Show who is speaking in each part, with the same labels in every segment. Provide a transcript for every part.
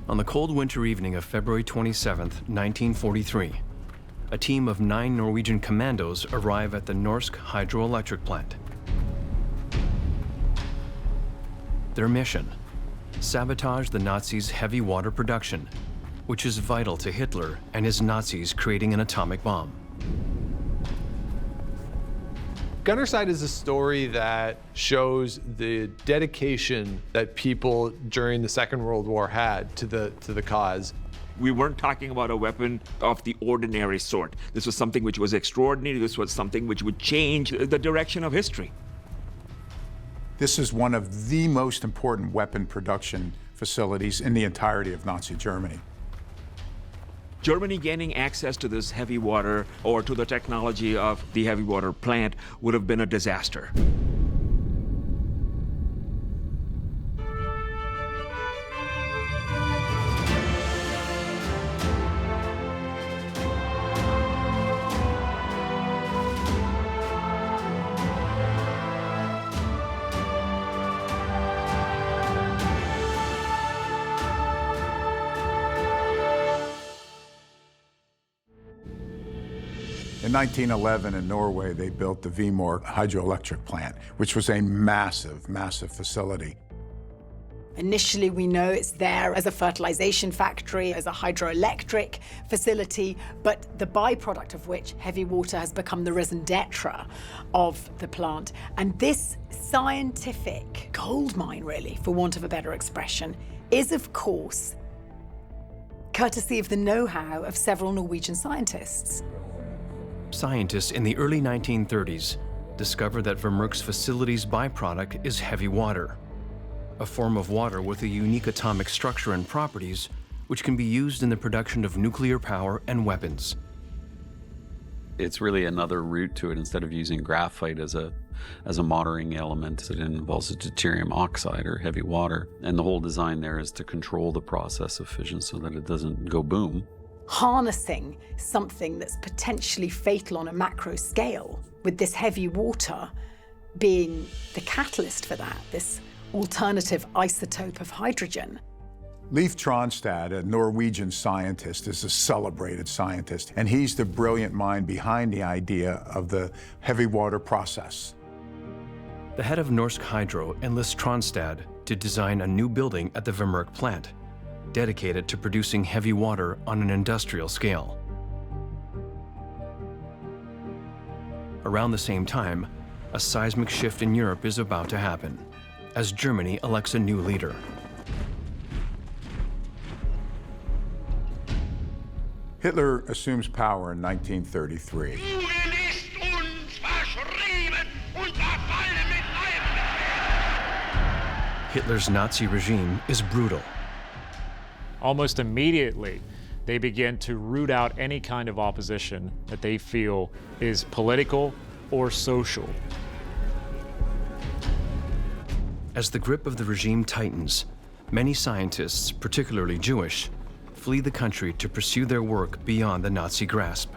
Speaker 1: On the cold winter evening of February 27, 1943, a team of 9 Norwegian commandos arrive at the Norsk Hydro electric plant. Their mission: sabotage the Nazis' heavy water production, which is vital to Hitler and his Nazis creating an atomic bomb.
Speaker 2: Gunnerside is a story that shows the dedication that people during the Second World War had to the cause.
Speaker 3: We weren't talking about a weapon of the ordinary sort. This was something which was extraordinary. This was something which would change the direction of history.
Speaker 4: This is one of the most important weapon production facilities in the entirety of Nazi Germany.
Speaker 3: Germany gaining access to this heavy water or to the technology of the heavy water plant would have been a disaster.
Speaker 4: In 1911 in Norway, they built the Vemork hydroelectric plant, which was a massive, massive facility.
Speaker 5: Initially, we know it's there as a fertilization factory, as a hydroelectric facility, but the byproduct of which, heavy water, has become the raison d'etre of the plant. And this scientific gold mine, really, for want of a better expression, is, of course, courtesy of the know-how of several Norwegian scientists.
Speaker 1: Scientists in the early 1930s discovered that Vemork's facility's byproduct is heavy water, a form of water with a unique atomic structure and properties which can be used in the production of nuclear power and weapons.
Speaker 6: It's really another route to it. Instead of using graphite as a motoring element, it involves a deuterium oxide or heavy water. And the whole design there is to control the process of fission so that it doesn't go boom.
Speaker 5: Harnessing something that's potentially fatal on a macro scale, with this heavy water being the catalyst for that, this alternative isotope of hydrogen.
Speaker 4: Leif Tronstad, a Norwegian scientist, is a celebrated scientist, and he's the brilliant mind behind the idea of the heavy water process.
Speaker 1: The head of Norsk Hydro enlists Tronstad to design a new building at the Vemork plant, dedicated to producing heavy water on an industrial scale. Around the same time, a seismic shift in Europe is about to happen, as Germany elects a new leader.
Speaker 4: Hitler assumes power in 1933.
Speaker 1: Hitler's Nazi regime is brutal.
Speaker 7: Almost immediately, they begin to root out any kind of opposition that they feel is political or social.
Speaker 1: As the grip of the regime tightens, many scientists, particularly Jewish, flee the country to pursue their work beyond the Nazi grasp.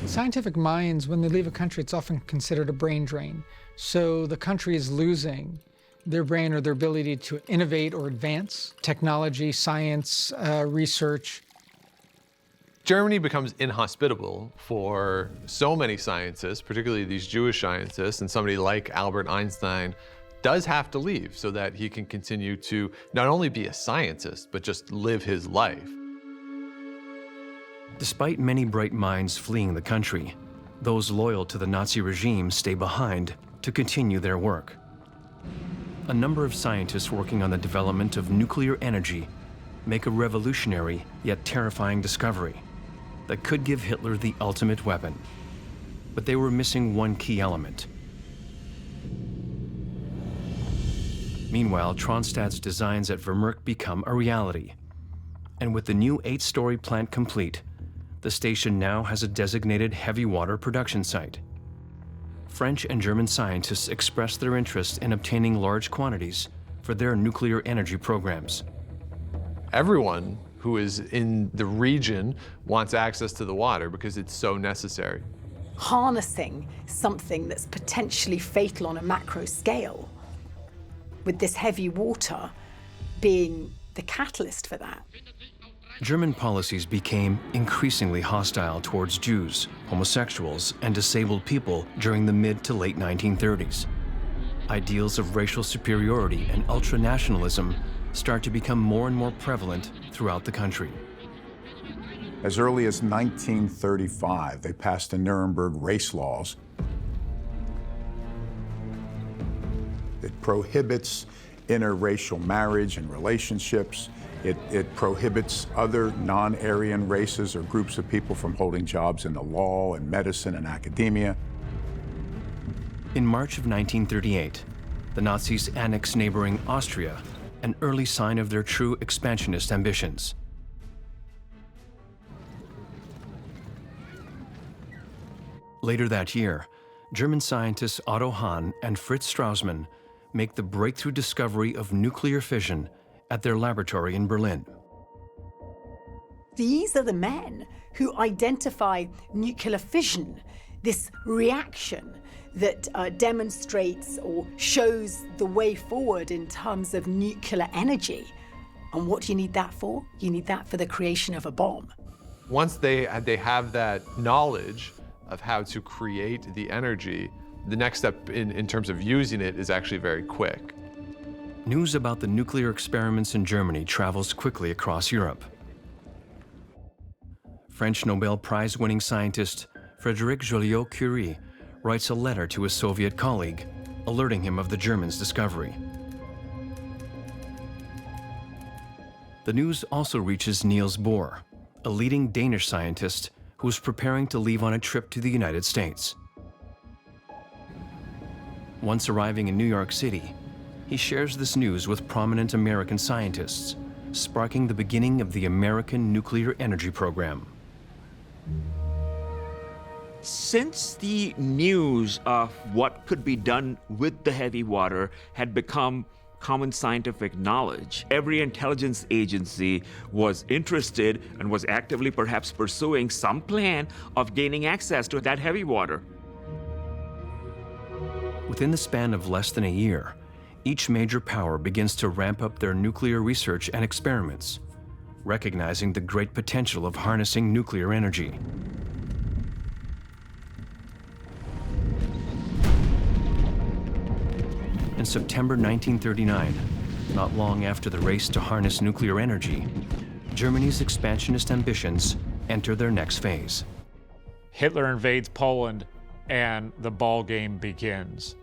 Speaker 8: Scientific minds, when they leave a country, it's often considered a brain drain. So the country is losing their brain or their ability to innovate or advance technology, science, research.
Speaker 2: Germany becomes inhospitable for so many scientists, particularly these Jewish scientists, and somebody like Albert Einstein does have to leave so that he can continue to not only be a scientist, but just live his life.
Speaker 1: Despite many bright minds fleeing the country, those loyal to the Nazi regime stay behind to continue their work. A number of scientists working on the development of nuclear energy make a revolutionary yet terrifying discovery that could give Hitler the ultimate weapon. But they were missing one key element. Meanwhile, Tronstad's designs at Vemork become a reality. And with the new 8-story plant complete, the station now has a designated heavy water production site. French and German scientists expressed their interest in obtaining large quantities for their nuclear energy programs.
Speaker 2: Everyone who is in the region wants access to the water because it's so necessary.
Speaker 5: Harnessing something that's potentially fatal on a macro scale, with this heavy water being the catalyst for that.
Speaker 1: German policies became increasingly hostile towards Jews, homosexuals, and disabled people during the mid to late 1930s. Ideals of racial superiority and ultranationalism start to become more and more prevalent throughout the country.
Speaker 4: As early as 1935, they passed the Nuremberg race laws. It prohibits interracial marriage and relationships. It prohibits other non-Aryan races or groups of people from holding jobs in the law and medicine and academia.
Speaker 1: In March of 1938, the Nazis annexed neighboring Austria, an early sign of their true expansionist ambitions. Later that year, German scientists Otto Hahn and Fritz Strassmann make the breakthrough discovery of nuclear fission at their laboratory in Berlin.
Speaker 5: These are the men who identify nuclear fission, this reaction that demonstrates or shows the way forward in terms of nuclear energy. And what do you need that for? You need that for the creation of a bomb.
Speaker 2: Once they have that knowledge of how to create the energy, the next step in terms of using it is actually very quick.
Speaker 1: News about the nuclear experiments in Germany travels quickly across Europe. French Nobel Prize-winning scientist Frédéric Joliot-Curie writes a letter to his Soviet colleague, alerting him of the Germans' discovery. The news also reaches Niels Bohr, a leading Danish scientist who is preparing to leave on a trip to the United States. Once arriving in New York City, he shares this news with prominent American scientists, sparking the beginning of the American nuclear energy program.
Speaker 3: Since the news of what could be done with the heavy water had become common scientific knowledge, every intelligence agency was interested and was actively perhaps pursuing some plan of gaining access to that heavy water.
Speaker 1: Within the span of less than a year, each major power begins to ramp up their nuclear research and experiments, recognizing the great potential of harnessing nuclear energy. In September 1939, not long after the race to harness nuclear energy, Germany's expansionist ambitions enter their next phase.
Speaker 7: Hitler invades Poland and the ball game begins.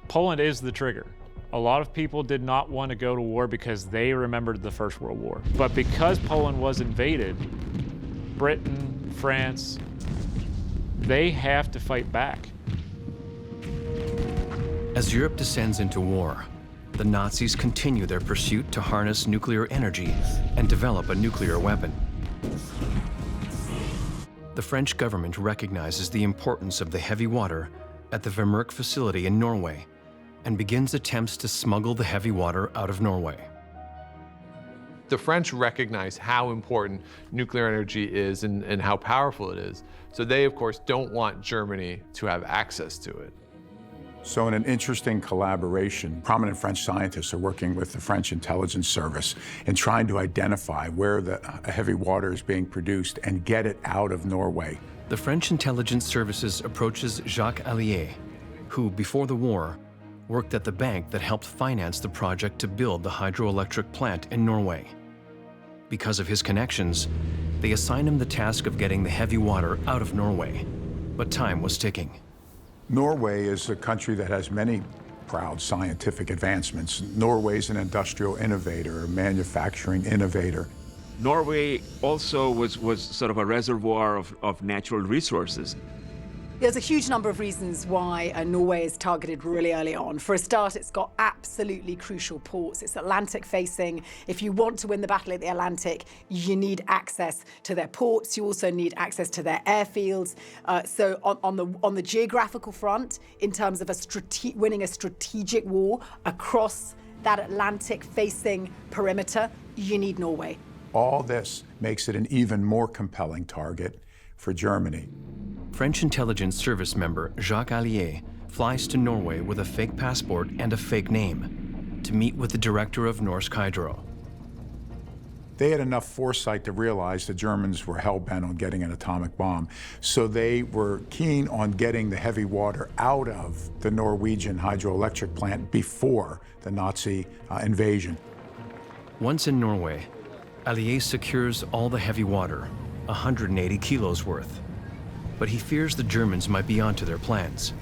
Speaker 7: Poland is the trigger. A lot of people did not want to go to war because they remembered the First World War. But because Poland was invaded, Britain, France, they have to fight back.
Speaker 1: As Europe descends into war, the Nazis continue their pursuit to harness nuclear energy and develop a nuclear weapon. The French government recognizes the importance of the heavy water at the Vemork facility in Norway and begins attempts to smuggle the heavy water out of Norway.
Speaker 2: The French recognize how important nuclear energy is and how powerful it is. So they, of course, don't want Germany to have access to it.
Speaker 4: So in an interesting collaboration, prominent French scientists are working with the French intelligence service in trying to identify where the heavy water is being produced and get it out of Norway.
Speaker 1: The French intelligence services approaches Jacques Allier, who, before the war, worked at the bank that helped finance the project to build the hydroelectric plant in Norway. Because of his connections, they assign him the task of getting the heavy water out of Norway, but time was ticking.
Speaker 4: Norway is a country that has many proud scientific advancements. Norway's an industrial innovator, a manufacturing innovator.
Speaker 3: Norway also was sort of a reservoir of natural resources.
Speaker 5: There's a huge number of reasons why Norway is targeted really early on. For a start, it's got absolutely crucial ports. It's Atlantic facing. If you want to win the battle at the Atlantic, you need access to their ports. You also need access to their airfields. So on the geographical front, in terms of winning a strategic war across that Atlantic facing perimeter, you need Norway.
Speaker 4: All this makes it an even more compelling target for Germany.
Speaker 1: French intelligence service member Jacques Allier flies to Norway with a fake passport and a fake name to meet with the director of Norsk Hydro.
Speaker 4: They had enough foresight to realize the Germans were hell-bent on getting an atomic bomb, so they were keen on getting the heavy water out of the Norwegian hydroelectric plant before the Nazi invasion.
Speaker 1: Once in Norway, Allier secures all the heavy water, 180 kilos worth. But he fears the Germans might be onto their plans.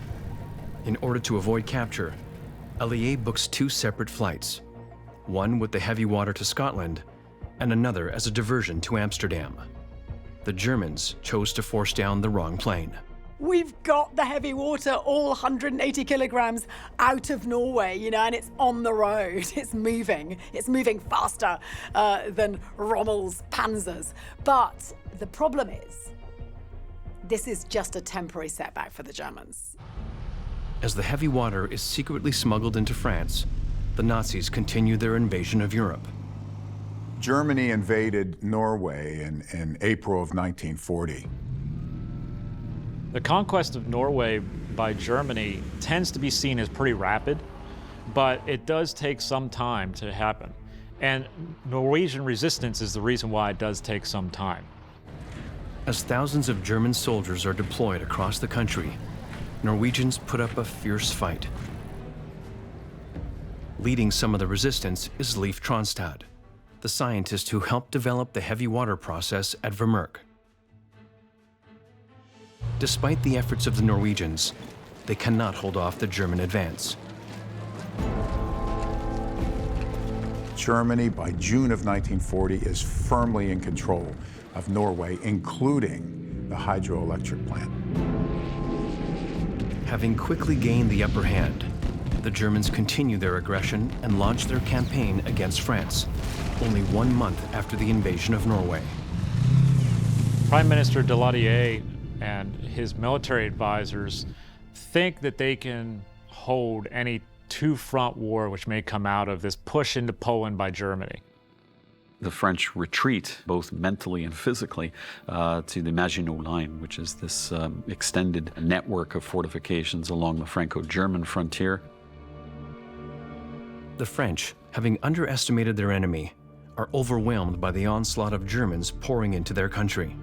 Speaker 1: In order to avoid capture, Allier books 2 separate flights, one with the heavy water to Scotland, and another as a diversion to Amsterdam. The Germans chose to force down the wrong plane.
Speaker 5: We've got the heavy water, all 180 kilograms, out of Norway, you know, and it's on the road. It's moving faster than Rommel's panzers. But the problem is, this is just a temporary setback for the Germans.
Speaker 1: As the heavy water is secretly smuggled into France, the Nazis continue their invasion of Europe.
Speaker 4: Germany invaded Norway in April of 1940.
Speaker 7: The conquest of Norway by Germany tends to be seen as pretty rapid, but it does take some time to happen. And Norwegian resistance is the reason why it does take some time.
Speaker 1: As thousands of German soldiers are deployed across the country, Norwegians put up a fierce fight. Leading some of the resistance is Leif Tronstad, the scientist who helped develop the heavy water process at Vemork. Despite the efforts of the Norwegians, they cannot hold off the German advance.
Speaker 4: Germany, by June of 1940, is firmly in control of Norway, including the hydroelectric plant.
Speaker 1: Having quickly gained the upper hand, the Germans continue their aggression and launch their campaign against France, only 1 month after the invasion of Norway.
Speaker 7: Prime Minister Daladier and his military advisors think that they can hold any two-front war which may come out of this push into Poland by Germany.
Speaker 6: The French retreat, both mentally and physically, to the Maginot Line, which is this extended network of fortifications along the Franco-German frontier.
Speaker 1: The French, having underestimated their enemy, are overwhelmed by the onslaught of Germans pouring into their country.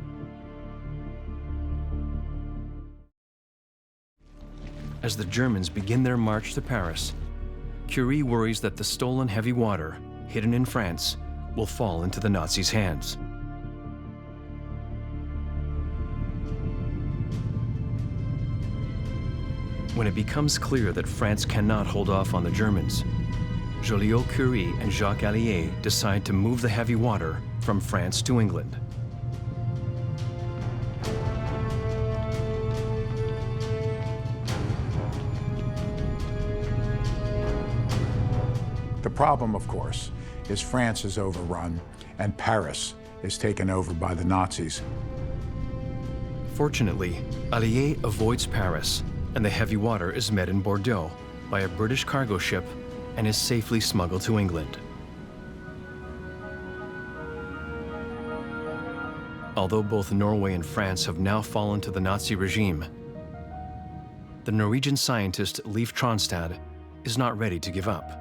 Speaker 1: As the Germans begin their march to Paris, Curie worries that the stolen heavy water, hidden in France, will fall into the Nazis' hands. When it becomes clear that France cannot hold off on the Germans, Joliot-Curie and Jacques Allier decide to move the heavy water from France to England.
Speaker 4: The problem, of course, is France is overrun and Paris is taken over by the Nazis.
Speaker 1: Fortunately, Allier avoids Paris, and the heavy water is met in Bordeaux by a British cargo ship and is safely smuggled to England. Although both Norway and France have now fallen to the Nazi regime, the Norwegian scientist Leif Tronstad is not ready to give up.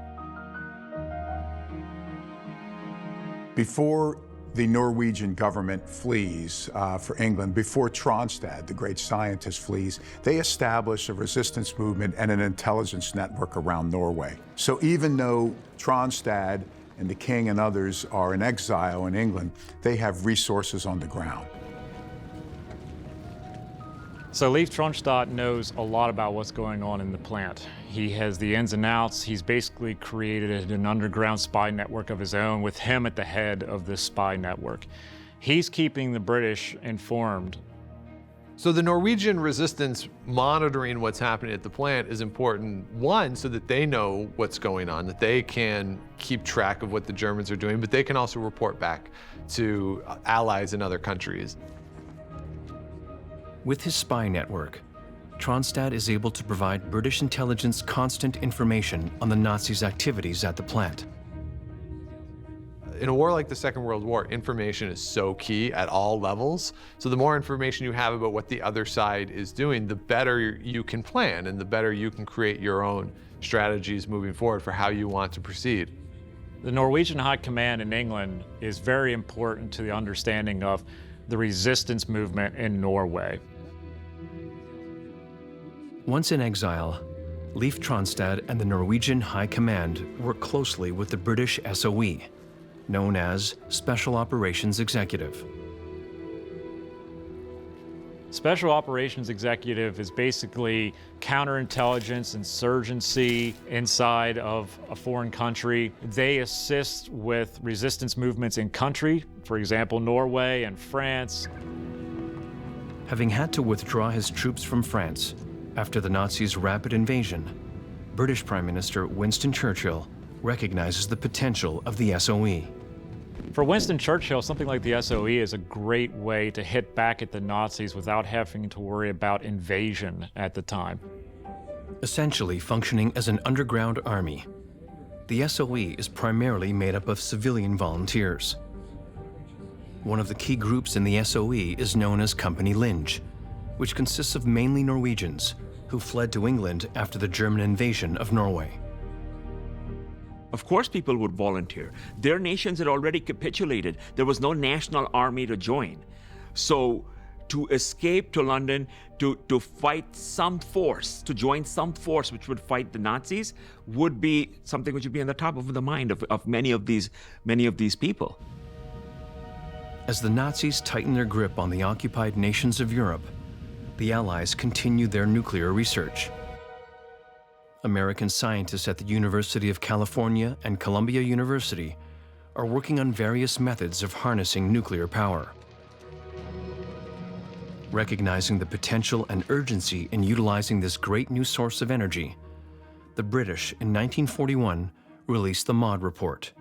Speaker 4: Before the Norwegian government flees for England, before Tronstad, the great scientist, flees, they establish a resistance movement and an intelligence network around Norway. So even though Tronstad and the king and others are in exile in England, they have resources on the ground.
Speaker 7: So Leif Tronstad knows a lot about what's going on in the plant. He has the ins and outs. He's basically created an underground spy network of his own with him at the head of this spy network. He's keeping the British informed.
Speaker 2: So the Norwegian resistance monitoring what's happening at the plant is important, one, so that they know what's going on, that they can keep track of what the Germans are doing, but they can also report back to allies in other countries.
Speaker 1: With his spy network, Tronstad is able to provide British intelligence constant information on the Nazis' activities at the plant.
Speaker 2: In a war like the Second World War, information is so key at all levels. So the more information you have about what the other side is doing, the better you can plan and the better you can create your own strategies moving forward for how you want to proceed.
Speaker 7: The Norwegian High Command in England is very important to the understanding of the resistance movement in Norway.
Speaker 1: Once in exile, Leif Tronstad and the Norwegian High Command work closely with the British SOE, known as Special Operations Executive.
Speaker 7: Special Operations Executive is basically counterintelligence, insurgency inside of a foreign country. They assist with resistance movements in country, for example, Norway and France.
Speaker 1: Having had to withdraw his troops from France after the Nazis' rapid invasion, British Prime Minister Winston Churchill recognizes the potential of the SOE.
Speaker 7: For Winston Churchill, something like the SOE is a great way to hit back at the Nazis without having to worry about invasion at the time.
Speaker 1: Essentially functioning as an underground army, the SOE is primarily made up of civilian volunteers. One of the key groups in the SOE is known as Company Linge, which consists of mainly Norwegians who fled to England after the German invasion of Norway.
Speaker 3: Of course people would volunteer. Their nations had already capitulated. There was no national army to join. So to escape to London, to fight some force, to join some force which would fight the Nazis, would be something which would be on the top of the mind of many of these people.
Speaker 1: As the Nazis tighten their grip on the occupied nations of Europe, the Allies continue their nuclear research. American scientists at the University of California and Columbia University are working on various methods of harnessing nuclear power. Recognizing the potential and urgency in utilizing this great new source of energy, the British in 1941 released the Maud Report,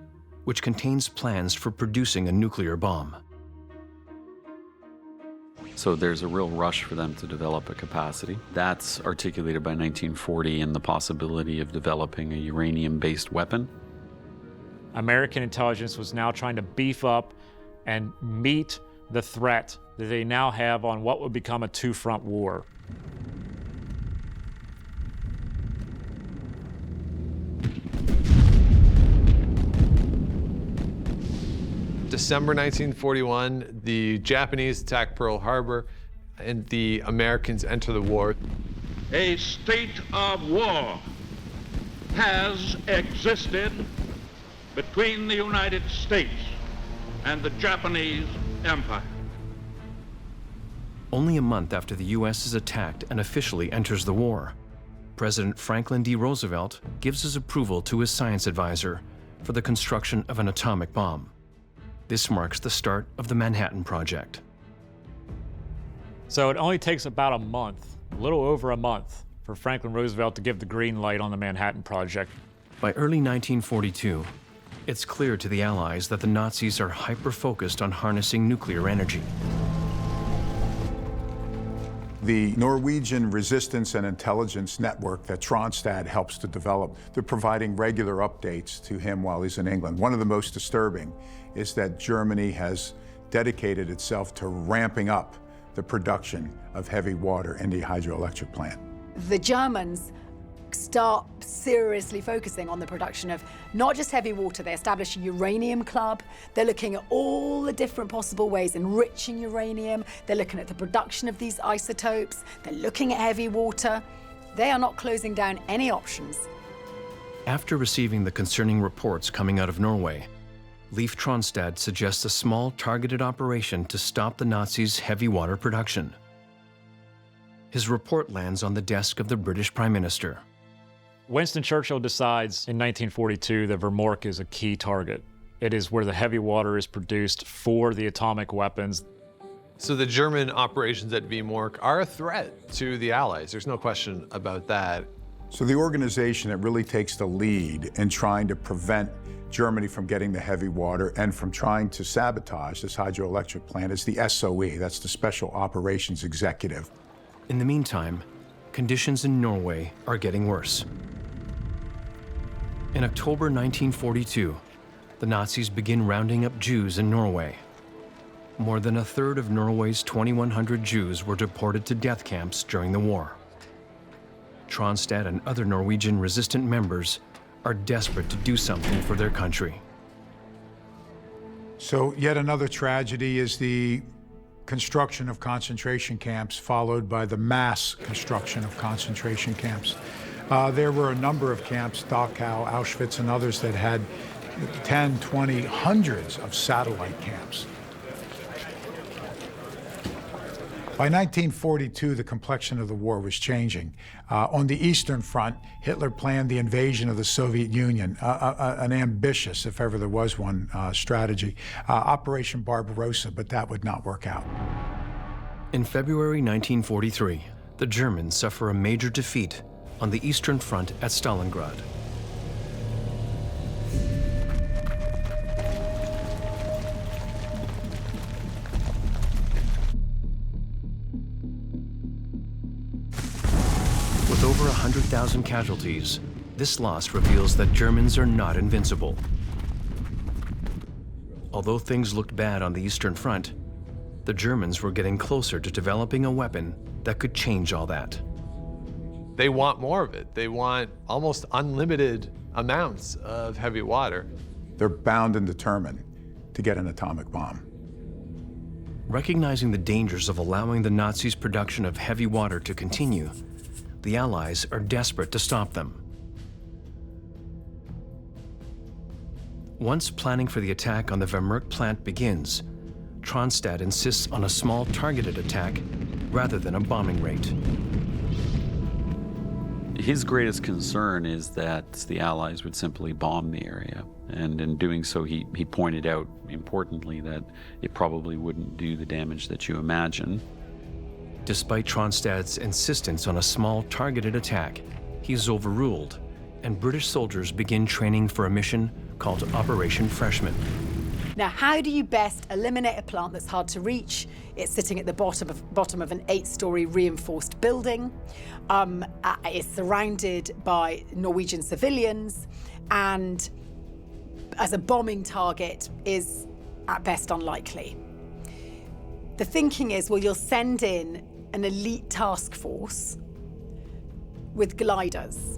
Speaker 1: which contains plans for producing a nuclear bomb.
Speaker 6: So there's a real rush for them to develop a capacity. That's articulated by 1940 in the possibility of developing a uranium-based weapon.
Speaker 7: American intelligence was now trying to beef up and meet the threat that they now have on what would become a two-front war.
Speaker 2: December 1941, the Japanese attack Pearl Harbor and the Americans enter the war.
Speaker 9: A state of war has existed between the United States and the Japanese Empire.
Speaker 1: Only a month after the U.S. is attacked and officially enters the war, President Franklin D. Roosevelt gives his approval to his science advisor for the construction of an atomic bomb. This marks the start of the Manhattan Project.
Speaker 7: So it only takes about a month, a little over a month, for Franklin Roosevelt to give the green light on the Manhattan Project.
Speaker 1: By early 1942, it's clear to the Allies that the Nazis are hyper-focused on harnessing nuclear energy.
Speaker 4: The Norwegian Resistance and Intelligence Network that Tronstad helps to develop, they're providing regular updates to him while he's in England. One of the most disturbing is that Germany has dedicated itself to ramping up the production of heavy water in the hydroelectric plant.
Speaker 5: The Germans start seriously focusing on the production of not just heavy water. They establish a uranium club. They're looking at all the different possible ways enriching uranium. They're looking at the production of these isotopes. They're looking at heavy water. They are not closing down any options.
Speaker 1: After receiving the concerning reports coming out of Norway, Leif Tronstad suggests a small targeted operation to stop the Nazis' heavy water production. His report lands on the desk of the British Prime Minister.
Speaker 7: Winston Churchill decides in 1942 that Vemork is a key target. It is where the heavy water is produced for the atomic weapons.
Speaker 2: So the German operations at Vemork are a threat to the Allies. There's no question about that.
Speaker 4: So the organization that really takes the lead in trying to prevent Germany from getting the heavy water and from trying to sabotage this hydroelectric plant is the SOE, that's the Special Operations Executive.
Speaker 1: In the meantime, conditions in Norway are getting worse. In October 1942, the Nazis begin rounding up Jews in Norway. More than a third of Norway's 2,100 Jews were deported to death camps during the war. Tronstad and other Norwegian resistant members are desperate to do something for their country.
Speaker 4: So yet another tragedy is the construction of concentration camps, followed by the mass construction of concentration camps. There were a number of camps, Dachau, Auschwitz, and others that had 10, 20, hundreds of satellite camps. By 1942, the complexion of the war was changing. On the Eastern Front, Hitler planned the invasion of the Soviet Union, an ambitious, if ever there was one, strategy. Operation Barbarossa, but that would not work out.
Speaker 1: In February 1943, the Germans suffer a major defeat on the Eastern Front at Stalingrad. With over 100,000 casualties, this loss reveals that Germans are not invincible. Although things looked bad on the Eastern Front, the Germans were getting closer to developing a weapon that could change all that.
Speaker 2: They want more of it. They want almost unlimited amounts of heavy water.
Speaker 4: They're bound and determined to get an atomic bomb.
Speaker 1: Recognizing the dangers of allowing the Nazis' production of heavy water to continue, the Allies are desperate to stop them. Once planning for the attack on the Vemork plant begins, Tronstad insists on a small targeted attack rather than a bombing rate.
Speaker 6: His greatest concern is that the Allies would simply bomb the area. And in doing so, he pointed out, importantly, that it probably wouldn't do the damage that you imagine.
Speaker 1: Despite Tronstad's insistence on a small targeted attack, he's overruled, and British soldiers begin training for a mission called Operation Freshman.
Speaker 5: Now, how do you best eliminate a plant that's hard to reach? It's sitting at the bottom of an 8-story reinforced building. It's surrounded by Norwegian civilians, and as a bombing target is at best unlikely. The thinking is, well, you'll send in an elite task force with gliders.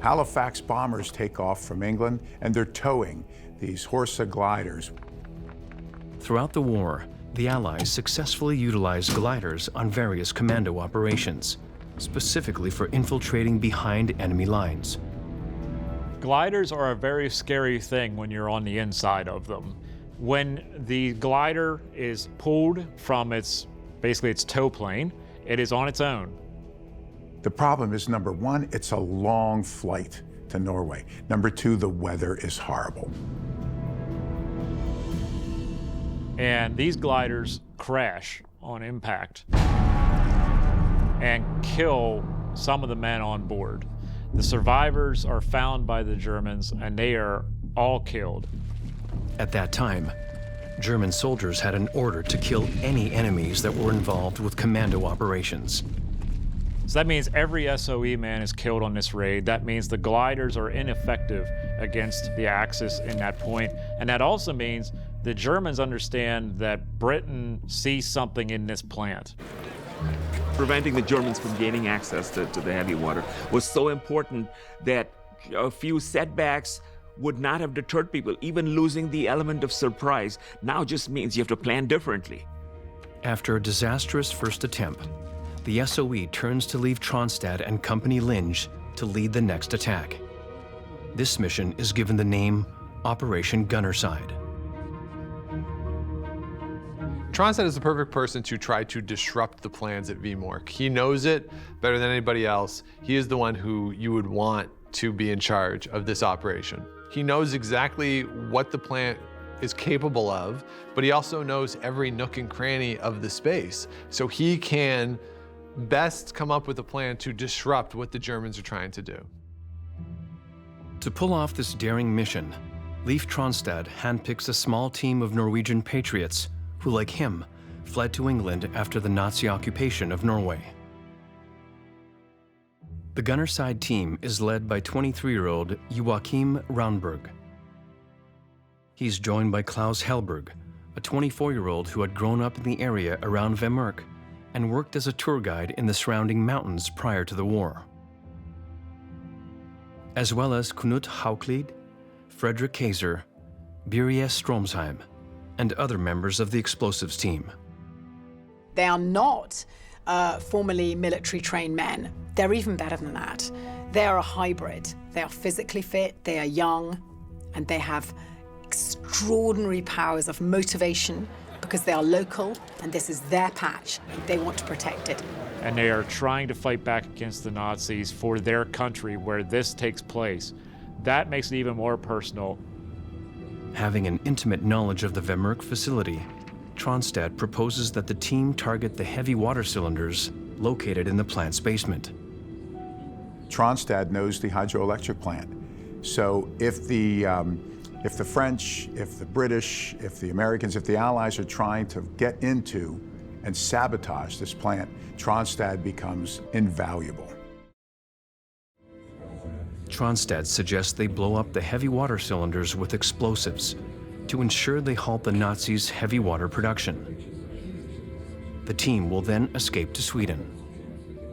Speaker 4: Halifax bombers take off from England, and they're towing these Horsa gliders.
Speaker 1: Throughout the war, the Allies successfully utilized gliders on various commando operations, specifically for infiltrating behind enemy lines.
Speaker 7: Gliders are a very scary thing when you're on the inside of them. When the glider is pulled from basically its tow plane, it is on its own.
Speaker 4: The problem is, number one, it's a long flight to Norway. Number two, the weather is horrible.
Speaker 7: And these gliders crash on impact and kill some of the men on board. The survivors are found by the Germans, and they are all killed.
Speaker 1: At that time, German soldiers had an order to kill any enemies that were involved with commando operations.
Speaker 7: So that means every SOE man is killed on this raid. That means the gliders are ineffective against the Axis in that point. And that also means the Germans understand that Britain sees something in this plant.
Speaker 3: Preventing the Germans from gaining access to the heavy water was so important that a few setbacks would not have deterred people. Even losing the element of surprise now just means you have to plan differently.
Speaker 1: After a disastrous first attempt, the SOE turns to leave Tronstad and Company Linge to lead the next attack. This mission is given the name Operation Gunnerside.
Speaker 2: Tronstad is the perfect person to try to disrupt the plans at Vemork. He knows it better than anybody else. He is the one who you would want to be in charge of this operation. He knows exactly what the plant is capable of, but he also knows every nook and cranny of the space. So he can best come up with a plan to disrupt what the Germans are trying to do.
Speaker 1: To pull off this daring mission, Leif Tronstad handpicks a small team of Norwegian patriots who, like him, fled to England after the Nazi occupation of Norway. The Gunnerside team is led by 23-year-old Joachim Raunberg. He's joined by Klaus Hellberg, a 24-year-old who had grown up in the area around Vemork and worked as a tour guide in the surrounding mountains prior to the war. As well as Knut Hauklid, Frederick Kaiser, Birje Stromsheim, and other members of the explosives team.
Speaker 5: They are not formerly military trained men. They're even better than that. They are a hybrid. They are physically fit, they are young, and they have extraordinary powers of motivation because they are local and this is their patch. They want to protect it.
Speaker 7: And they are trying to fight back against the Nazis for their country where this takes place. That makes it even more personal.
Speaker 1: Having an intimate knowledge of the Vemork facility, Tronstad proposes that the team target the heavy water cylinders located in the plant's basement.
Speaker 4: Tronstad knows the hydroelectric plant. So if the French, if the British, if the Americans, if the Allies are trying to get into and sabotage this plant, Tronstad becomes invaluable.
Speaker 1: Tronstad suggests they blow up the heavy water cylinders with explosives to ensure they halt the Nazis' heavy water production. The team will then escape to Sweden.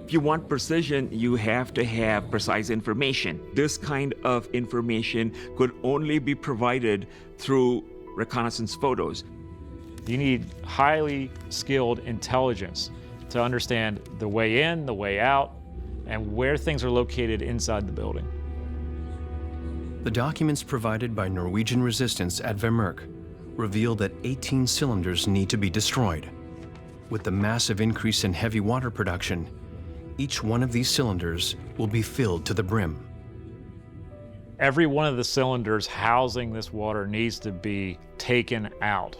Speaker 3: If you want precision, you have to have precise information. This kind of information could only be provided through reconnaissance photos.
Speaker 7: You need highly skilled intelligence to understand the way in, the way out, and where things are located inside the building.
Speaker 1: The documents provided by Norwegian resistance at Vemork reveal that 18 cylinders need to be destroyed. With the massive increase in heavy water production, each one of these cylinders will be filled to the brim.
Speaker 7: Every one of the cylinders housing this water needs to be taken out.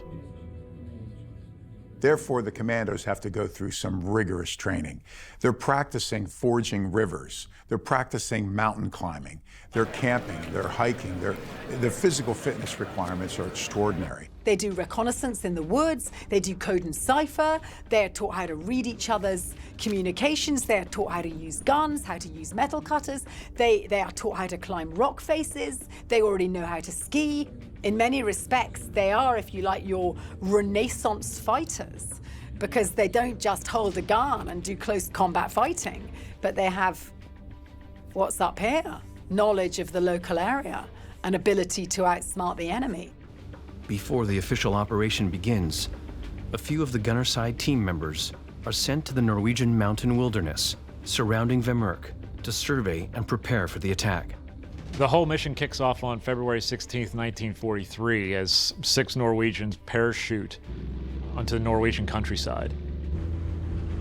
Speaker 4: Therefore, the commandos have to go through some rigorous training. They're practicing forging rivers. They're practicing mountain climbing. They're camping, they're hiking. Their physical fitness requirements are extraordinary.
Speaker 5: They do reconnaissance in the woods, they do code and cipher, they're taught how to read each other's communications, they're taught how to use guns, how to use metal cutters, they are taught how to climb rock faces, they already know how to ski. In many respects, they are, if you like, your Renaissance fighters, because they don't just hold a gun and do close combat fighting, but they have what's up here, knowledge of the local area, and ability to outsmart the enemy.
Speaker 1: Before the official operation begins, a few of the Gunnerside team members are sent to the Norwegian mountain wilderness surrounding Vemork to survey and prepare for the attack.
Speaker 7: The whole mission kicks off on February 16th, 1943, as 6 Norwegians parachute onto the Norwegian countryside.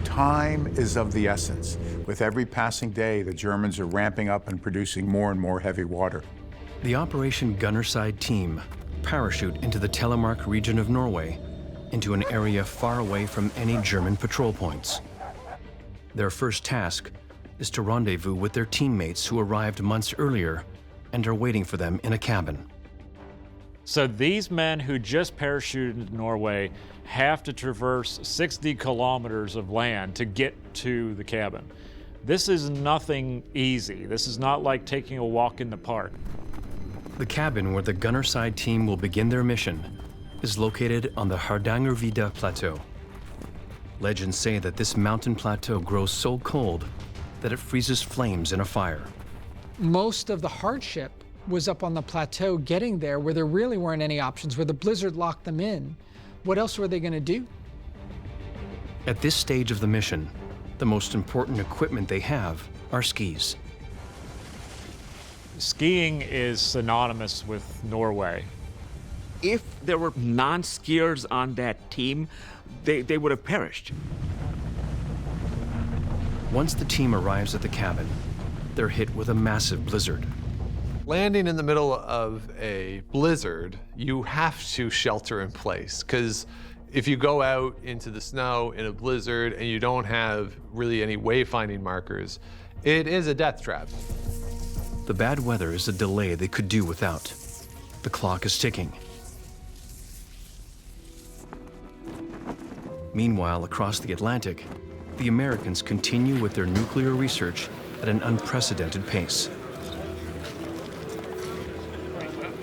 Speaker 4: Time is of the essence. With every passing day, the Germans are ramping up and producing more and more heavy water.
Speaker 1: The Operation Gunnerside team parachute into the Telemark region of Norway, into an area far away from any German patrol points. Their first task is to rendezvous with their teammates who arrived months earlier and are waiting for them in a cabin.
Speaker 7: So these men who just parachuted into Norway have to traverse 60 kilometers of land to get to the cabin. This is nothing easy. This is not like taking a walk in the park.
Speaker 1: The cabin where the Gunnerside team will begin their mission is located on the Hardangervidda Plateau. Legends say that this mountain plateau grows so cold that it freezes flames in a fire.
Speaker 8: Most of the hardship was up on the plateau getting there, where there really weren't any options, where the blizzard locked them in. What else were they going to do?
Speaker 1: At this stage of the mission, the most important equipment they have are skis.
Speaker 7: Skiing is synonymous with Norway.
Speaker 3: If there were non-skiers on that team, they would have perished.
Speaker 1: Once the team arrives at the cabin, they're hit with a massive blizzard.
Speaker 2: Landing in the middle of a blizzard, you have to shelter in place, because if you go out into the snow in a blizzard and you don't have really any wayfinding markers, it is a death trap.
Speaker 1: The bad weather is a delay they could do without. The clock is ticking. Meanwhile, across the Atlantic, the Americans continue with their nuclear research at an unprecedented pace.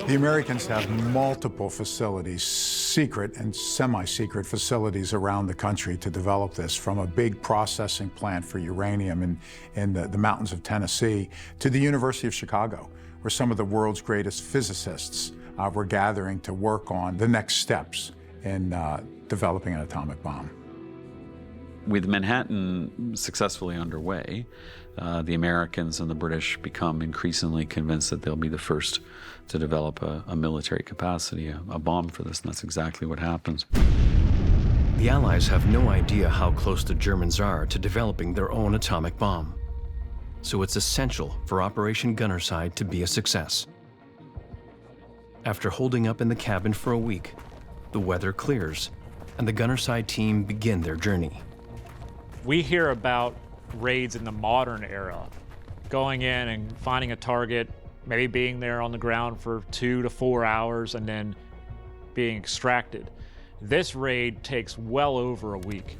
Speaker 4: The Americans have multiple facilities, secret and semi-secret facilities around the country to develop this, from a big processing plant for uranium in the mountains of Tennessee to the University of Chicago, where some of the world's greatest physicists were gathering to work on the next steps in developing an atomic bomb.
Speaker 6: With Manhattan successfully underway, the Americans and the British become increasingly convinced that they'll be the first to develop a military capacity, a bomb for this, and that's exactly what happens.
Speaker 1: The Allies have no idea how close the Germans are to developing their own atomic bomb. So it's essential for Operation Gunnerside to be a success. After holding up in the cabin for a week, the weather clears, and the Gunnerside team begin their journey.
Speaker 7: We hear about raids in the modern era, going in and finding a target, maybe being there on the ground for 2 to 4 hours and then being extracted. This raid takes well over a week.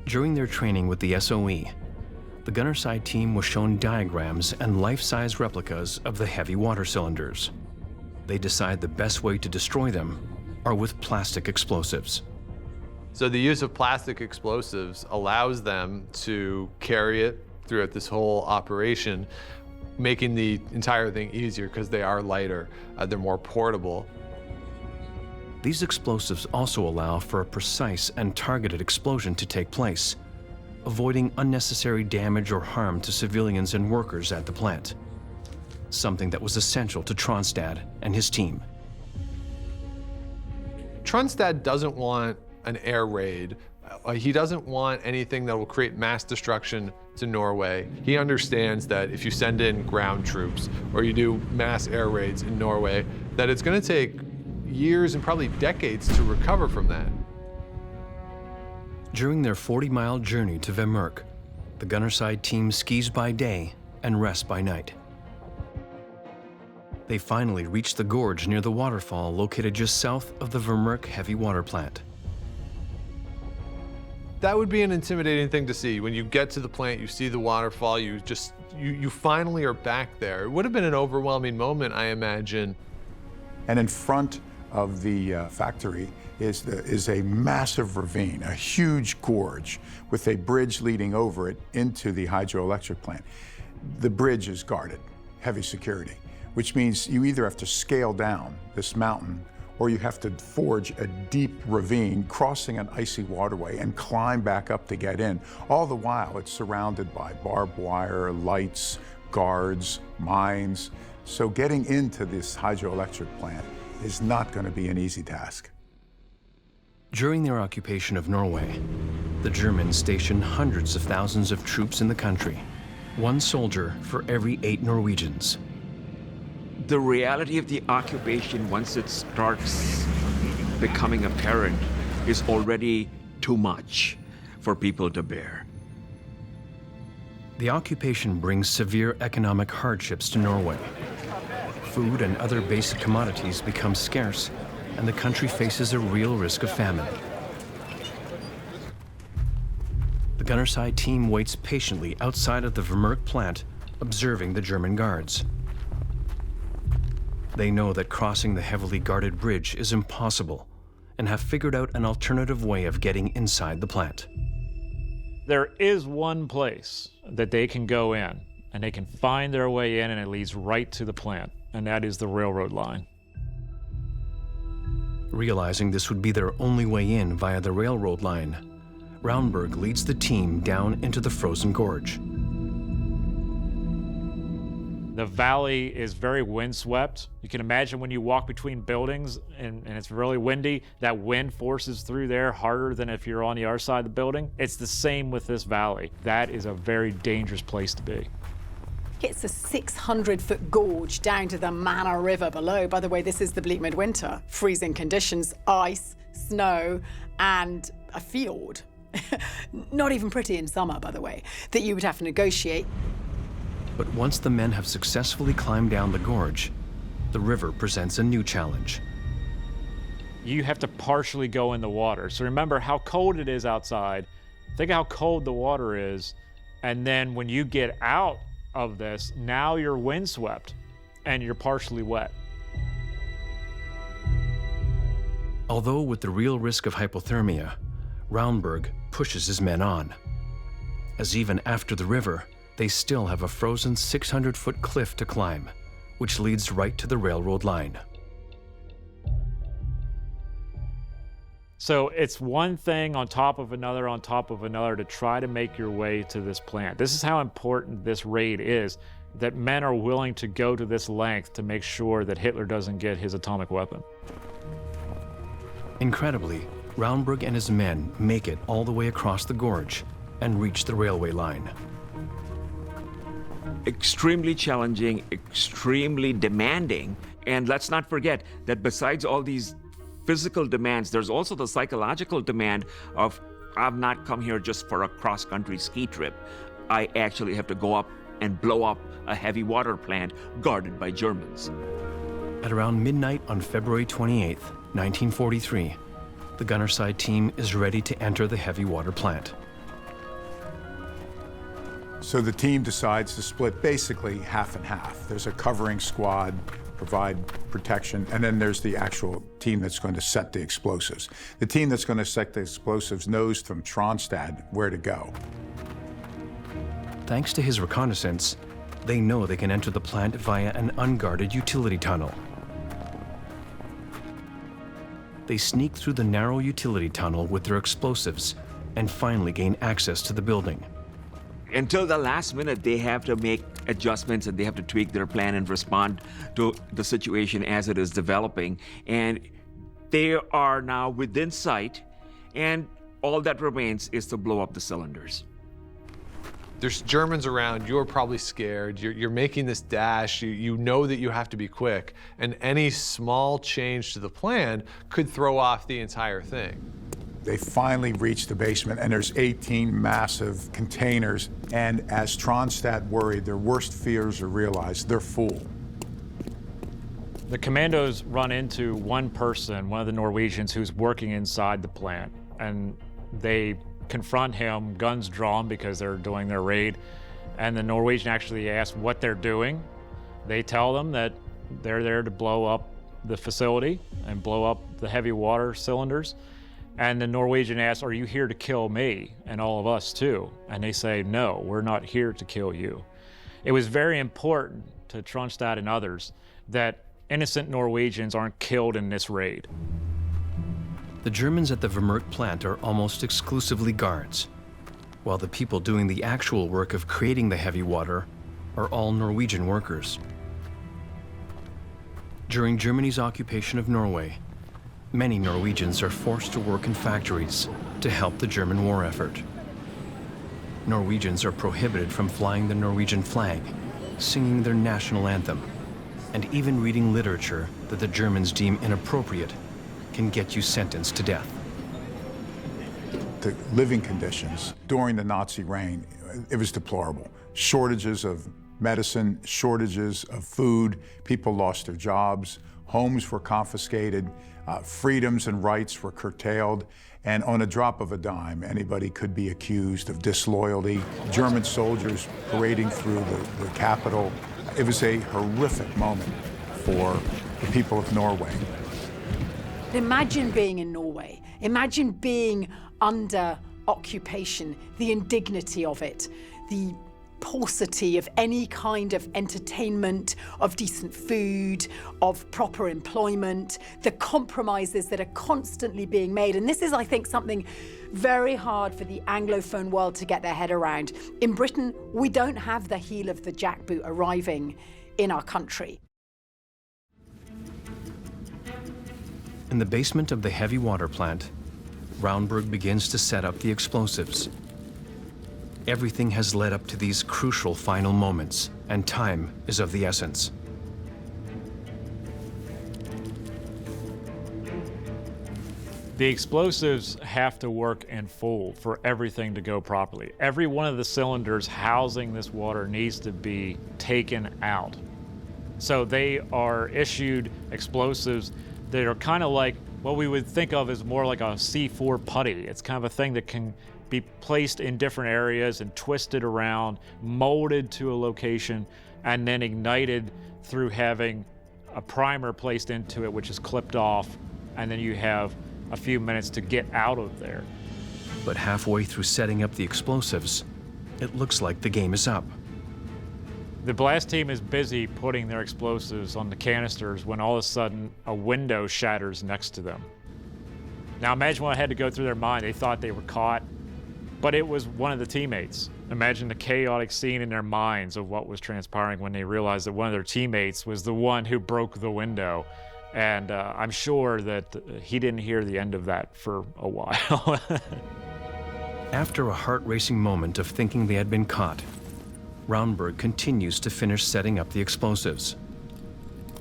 Speaker 1: During their training with the SOE, the Gunnerside team was shown diagrams and life-size replicas of the heavy water cylinders. They decide the best way to destroy them are with plastic explosives.
Speaker 2: So the use of plastic explosives allows them to carry it throughout this whole operation, making the entire thing easier because they are lighter, they're more portable.
Speaker 1: These explosives also allow for a precise and targeted explosion to take place, avoiding unnecessary damage or harm to civilians and workers at the plant, something that was essential to Tronstad and his team.
Speaker 2: Tronstad doesn't want an air raid. He doesn't want anything that will create mass destruction to Norway. He understands that if you send in ground troops or you do mass air raids in Norway, that it's going to take years and probably decades to recover from that.
Speaker 1: During their 40-mile journey to Vemork, the Gunnerside team skis by day and rests by night. They finally reach the gorge near the waterfall located just south of the Vemork heavy water plant.
Speaker 2: That would be an intimidating thing to see. When you get to the plant, you see the waterfall, you finally are back there. It would have been an overwhelming moment, I imagine.
Speaker 4: And in front of the factory is a massive ravine, a huge gorge with a bridge leading over it into the hydroelectric plant. The bridge is guarded, heavy security, which means you either have to scale down this mountain or you have to forge a deep ravine, crossing an icy waterway and climb back up to get in. All the while, it's surrounded by barbed wire, lights, guards, mines. So getting into this hydroelectric plant is not going to be an easy task.
Speaker 1: During their occupation of Norway, the Germans stationed hundreds of thousands of troops in the country, 1 soldier for every 8 Norwegians.
Speaker 3: The reality of the occupation, once it starts becoming apparent, is already too much for people to bear.
Speaker 1: The occupation brings severe economic hardships to Norway. Food and other basic commodities become scarce, and the country faces a real risk of famine. The Gunnerside team waits patiently outside of the Vemork plant, observing the German guards. They know that crossing the heavily guarded bridge is impossible and have figured out an alternative way of getting inside the plant.
Speaker 7: There is one place that they can go in, and they can find their way in, and it leads right to the plant, and that is the railroad line.
Speaker 1: Realizing this would be their only way in via the railroad line, Raunberg leads the team down into the frozen gorge.
Speaker 7: The valley is very windswept. You can imagine when you walk between buildings and it's really windy, that wind forces through there harder than if you're on the other side of the building. It's the same with this valley. That is a very dangerous place to be.
Speaker 5: It's a 600-foot gorge down to the Mana River below. By the way, this is the bleak midwinter. Freezing conditions, ice, snow, and a fjord. Not even pretty in summer, by the way, that you would have to negotiate.
Speaker 1: But once the men have successfully climbed down the gorge, the river presents a new challenge.
Speaker 7: You have to partially go in the water. So remember how cold it is outside. Think of how cold the water is. And then when you get out of this, now you're windswept and you're partially wet.
Speaker 1: Although with the real risk of hypothermia, Raunberg pushes his men on. As even after the river, they still have a frozen 600-foot cliff to climb, which leads right to the railroad line.
Speaker 7: So it's one thing on top of another on top of another to try to make your way to this plant. This is how important this raid is, that men are willing to go to this length to make sure that Hitler doesn't get his atomic weapon.
Speaker 1: Incredibly, Raunberg and his men make it all the way across the gorge and reach the railway line.
Speaker 3: Extremely challenging, extremely demanding. And let's not forget that besides all these physical demands, there's also the psychological demand of, I've not come here just for a cross-country ski trip. I actually have to go up and blow up a heavy water plant guarded by Germans.
Speaker 1: At around midnight on February 28, 1943, the Gunnerside team is ready to enter the heavy water plant.
Speaker 4: So the team decides to split basically half and half. There's a covering squad, provide protection, and then there's the actual team that's going to set the explosives. The team that's going to set the explosives knows from Tronstad where to go.
Speaker 1: Thanks to his reconnaissance, they know they can enter the plant via an unguarded utility tunnel. They sneak through the narrow utility tunnel with their explosives and finally gain access to the building.
Speaker 3: Until the last minute, they have to make adjustments and they have to tweak their plan and respond to the situation as it is developing. And they are now within sight, and all that remains is to blow up the cylinders.
Speaker 2: There's Germans around, you're probably scared, you're making this dash, you know that you have to be quick, and any small change to the plan could throw off the entire thing.
Speaker 4: They finally reach the basement, and there's 18 massive containers, and as Tronstad worried, their worst fears are realized. They're full.
Speaker 7: The commandos run into one person, one of the Norwegians who's working inside the plant, and they confront him, guns drawn because they're doing their raid, and the Norwegian actually asks what they're doing. They tell them that they're there to blow up the facility and blow up the heavy water cylinders. And the Norwegian asks, "Are you here to kill me and all of us too?" And they say, "No, we're not here to kill you." It was very important to Tronstad and others that innocent Norwegians aren't killed in this raid.
Speaker 1: The Germans at the Vemork plant are almost exclusively guards, while the people doing the actual work of creating the heavy water are all Norwegian workers. During Germany's occupation of Norway, many Norwegians are forced to work in factories to help the German war effort. Norwegians are prohibited from flying the Norwegian flag, singing their national anthem, and even reading literature that the Germans deem inappropriate can get you sentenced to death.
Speaker 4: The living conditions during the Nazi reign, it was deplorable. Shortages of medicine, shortages of food, people lost their jobs, homes were confiscated, freedoms and rights were curtailed, and on a drop of a dime, anybody could be accused of disloyalty. German soldiers parading through the capital. It was a horrific moment for the people of Norway.
Speaker 5: Imagine being in Norway. Imagine being under occupation, the indignity of it, the paucity of any kind of entertainment, of decent food, of proper employment, the compromises that are constantly being made. And this is, I think, something very hard for the Anglophone world to get their head around. In Britain, we don't have the heel of the jackboot arriving in our country.
Speaker 1: In the basement of the heavy water plant, Raunberg begins to set up the explosives. Everything has led up to these crucial final moments, and time is of the essence.
Speaker 7: The explosives have to work in full for everything to go properly. Every one of the cylinders housing this water needs to be taken out. So they are issued explosives that are kind of like what we would think of as more like a C4 putty. It's kind of a thing that can be placed in different areas and twisted around, molded to a location, and then ignited through having a primer placed into it, which is clipped off, and then you have a few minutes to get out of there.
Speaker 1: But halfway through setting up the explosives, it looks like the game is up.
Speaker 7: The blast team is busy putting their explosives on the canisters when all of a sudden a window shatters next to them. Now imagine what had to go through their mind. They thought they were caught, but it was one of the teammates. Imagine the chaotic scene in their minds of what was transpiring when they realized that one of their teammates was the one who broke the window. And I'm sure that he didn't hear the end of that for a while.
Speaker 1: After a heart-racing moment of thinking they had been caught, Raunberg continues to finish setting up the explosives.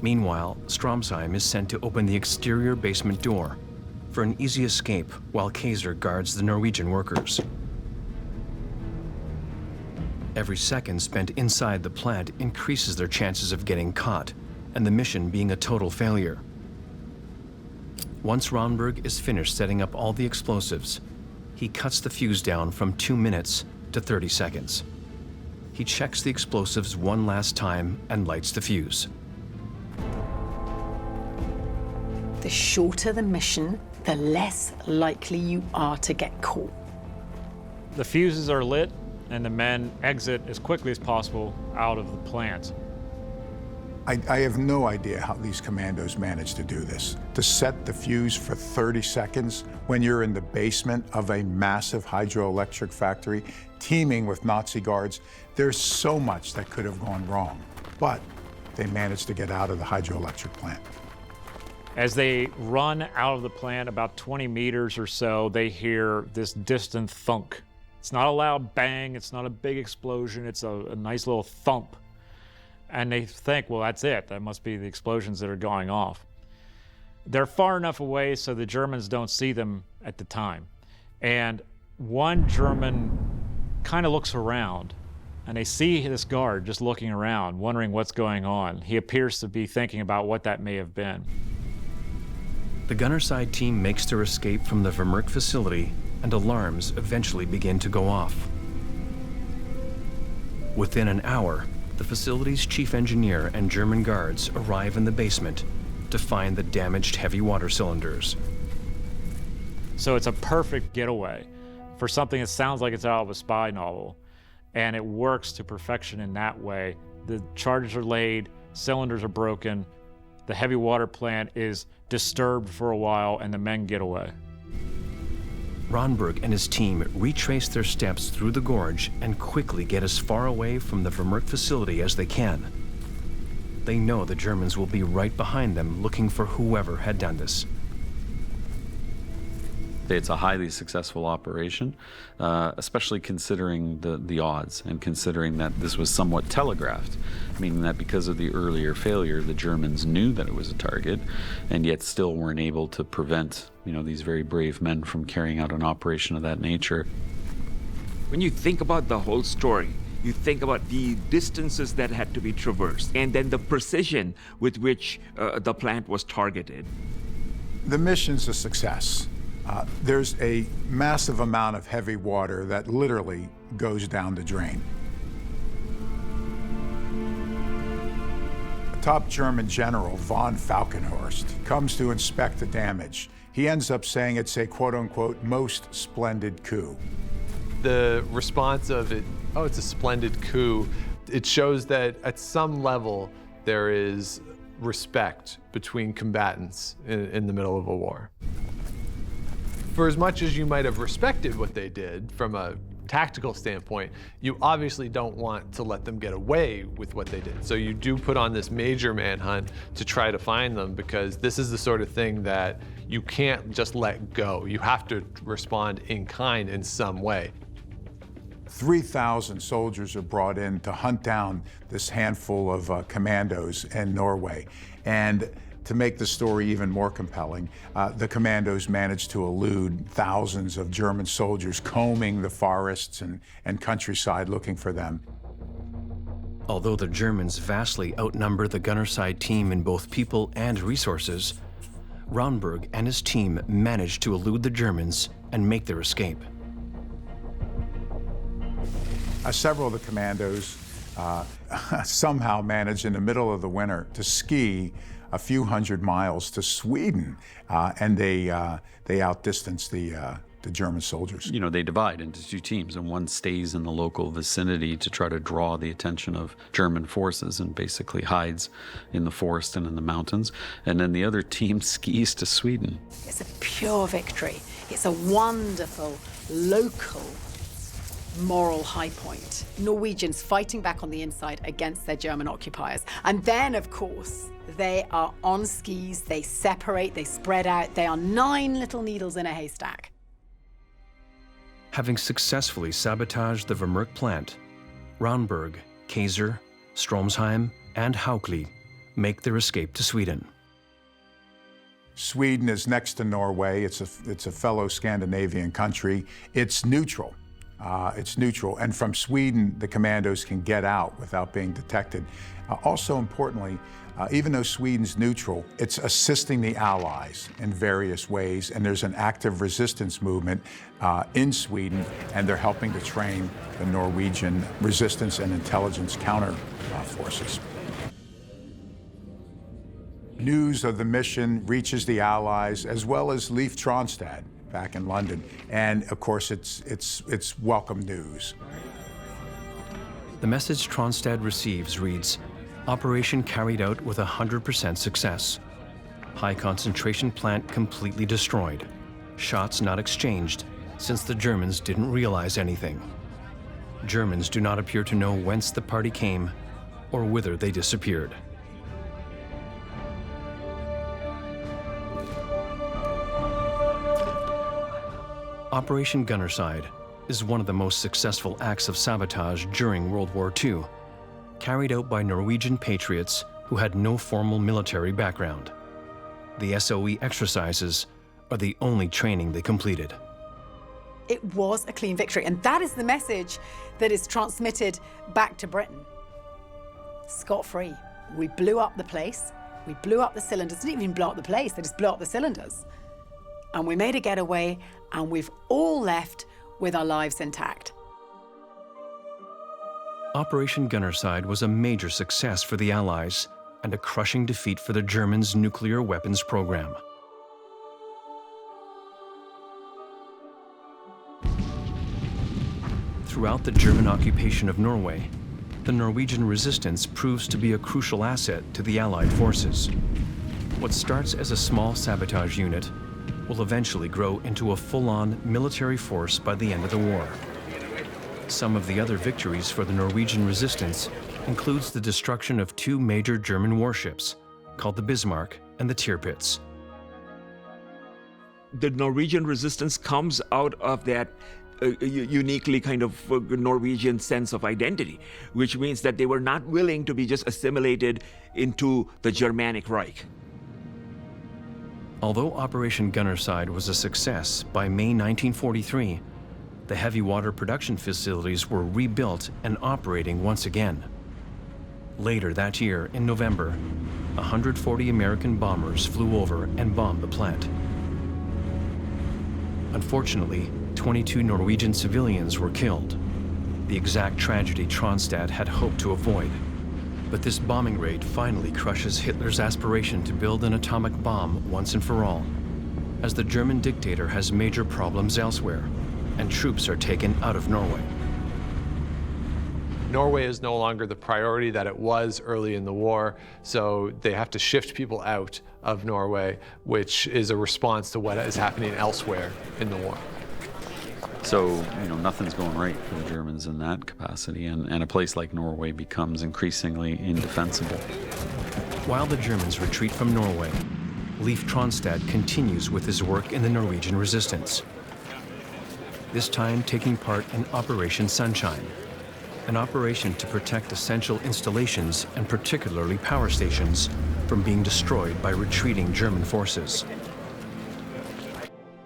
Speaker 1: Meanwhile, Stromsheim is sent to open the exterior basement door for an easy escape while Kaiser guards the Norwegian workers. Every second spent inside the plant increases their chances of getting caught and the mission being a total failure. Once Raunberg is finished setting up all the explosives, he cuts the fuse down from 2 minutes to 30 seconds. He checks the explosives one last time and lights the fuse.
Speaker 5: The shorter the mission, the less likely you are to get caught.
Speaker 7: The fuses are lit, and the men exit as quickly as possible out of the plant.
Speaker 4: I have no idea how these commandos managed to do this. To set the fuse for 30 seconds when you're in the basement of a massive hydroelectric factory teeming with Nazi guards, there's so much that could have gone wrong. But they managed to get out of the hydroelectric plant.
Speaker 7: As they run out of the plant about 20 meters or so, they hear this distant thunk. It's not a loud bang, it's not a big explosion, it's a nice little thump. And they think, well, that's it. That must be the explosions that are going off. They're far enough away so the Germans don't see them at the time. And one German kind of looks around, and they see this guard just looking around, wondering what's going on. He appears to be thinking about what that may have been.
Speaker 1: The Gunnerside team makes their escape from the Vemork facility, and alarms eventually begin to go off. Within an hour, the facility's chief engineer and German guards arrive in the basement to find the damaged heavy water cylinders.
Speaker 7: So it's a perfect getaway for something that sounds like it's out of a spy novel, and it works to perfection in that way. The charges are laid, cylinders are broken, the heavy water plant is disturbed for a while, and the men get away.
Speaker 1: Raunberg and his team retrace their steps through the gorge and quickly get as far away from the Vemork facility as they can. They know the Germans will be right behind them looking for whoever had done this.
Speaker 6: It's a highly successful operation, especially considering the odds and considering that this was somewhat telegraphed, meaning that because of the earlier failure, the Germans knew that it was a target and yet still weren't able to prevent, these very brave men from carrying out an operation of that nature.
Speaker 3: When you think about the whole story, you think about the distances that had to be traversed and then the precision with which the plant was targeted.
Speaker 4: The mission's a success. There's a massive amount of heavy water that literally goes down the drain. A top German general, von Falkenhorst, comes to inspect the damage. He ends up saying it's a quote-unquote most splendid coup.
Speaker 2: The response of it, oh, it's a splendid coup, it shows that at some level there is respect between combatants in the middle of a war. For as much as you might have respected what they did from a tactical standpoint, you obviously don't want to let them get away with what they did. So you do put on this major manhunt to try to find them, because this is the sort of thing that you can't just let go. You have to respond in kind in some way.
Speaker 4: 3,000 soldiers are brought in to hunt down this handful of commandos in Norway. And to make the story even more compelling, the commandos managed to elude thousands of German soldiers combing the forests and countryside looking for them.
Speaker 1: Although the Germans vastly outnumber the Gunnerside team in both people and resources, Raunberg and his team managed to elude the Germans and make their escape.
Speaker 4: Several of the commandos somehow managed in the middle of the winter to ski a few hundred miles to Sweden, and they outdistanced the German soldiers.
Speaker 6: You know, they divide into two teams, and one stays in the local vicinity to try to draw the attention of German forces and basically hides in the forest and in the mountains. And then the other team skis to Sweden.
Speaker 5: It's a pure victory. It's a wonderful local moral high point. Norwegians fighting back on the inside against their German occupiers. And then, of course, they are on skis, they separate, they spread out. They are 9 little needles in a haystack.
Speaker 1: Having successfully sabotaged the Vemork plant, Raunberg, Kaiser, Stromsheim, and Haukli make their escape to Sweden.
Speaker 4: Sweden is next to Norway. It's a fellow Scandinavian country. It's neutral. And from Sweden, the commandos can get out without being detected. Also importantly, even though Sweden's neutral, it's assisting the Allies in various ways, and there's an active resistance movement in Sweden, and they're helping to train the Norwegian resistance and intelligence counter forces. News of the mission reaches the Allies, as well as Leif Tronstad back in London, and of course it's welcome news.
Speaker 1: The message Tronstad receives reads, "Operation carried out with 100% success. High concentration plant completely destroyed. Shots not exchanged, since the Germans didn't realize anything. Germans do not appear to know whence the party came or whither they disappeared." Operation Gunnerside is one of the most successful acts of sabotage during World War II, carried out by Norwegian patriots who had no formal military background. The SOE exercises are the only training they completed.
Speaker 5: It was a clean victory, and that is the message that is transmitted back to Britain. Scot-free. We blew up the place, we blew up the cylinders. Didn't even blow up the place, they just blew up the cylinders. And we made a getaway, and we've all left with our lives intact.
Speaker 1: Operation Gunnerside was a major success for the Allies and a crushing defeat for the Germans' nuclear weapons program. Throughout the German occupation of Norway, the Norwegian resistance proves to be a crucial asset to the Allied forces. What starts as a small sabotage unit will eventually grow into a full-on military force by the end of the war. Some of the other victories for the Norwegian resistance includes the destruction of 2 major German warships, called the Bismarck and the Tirpitz.
Speaker 3: The Norwegian resistance comes out of that uniquely kind of Norwegian sense of identity, which means that they were not willing to be just assimilated into the Germanic Reich.
Speaker 1: Although Operation Gunnerside was a success, by May 1943, the heavy water production facilities were rebuilt and operating once again. Later that year, in November, 140 American bombers flew over and bombed the plant. Unfortunately, 22 Norwegian civilians were killed, the exact tragedy Tronstad had hoped to avoid. But this bombing raid finally crushes Hitler's aspiration to build an atomic bomb once and for all, as the German dictator has major problems elsewhere, and troops are taken out of Norway.
Speaker 2: Norway is no longer the priority that it was early in the war, so they have to shift people out of Norway, which is a response to what is happening elsewhere in the war.
Speaker 6: So, you know, nothing's going right for the Germans in that capacity, and a place like Norway becomes increasingly indefensible.
Speaker 1: While the Germans retreat from Norway, Leif Tronstad continues with his work in the Norwegian resistance, this time taking part in Operation Sunshine, an operation to protect essential installations and particularly power stations from being destroyed by retreating German forces.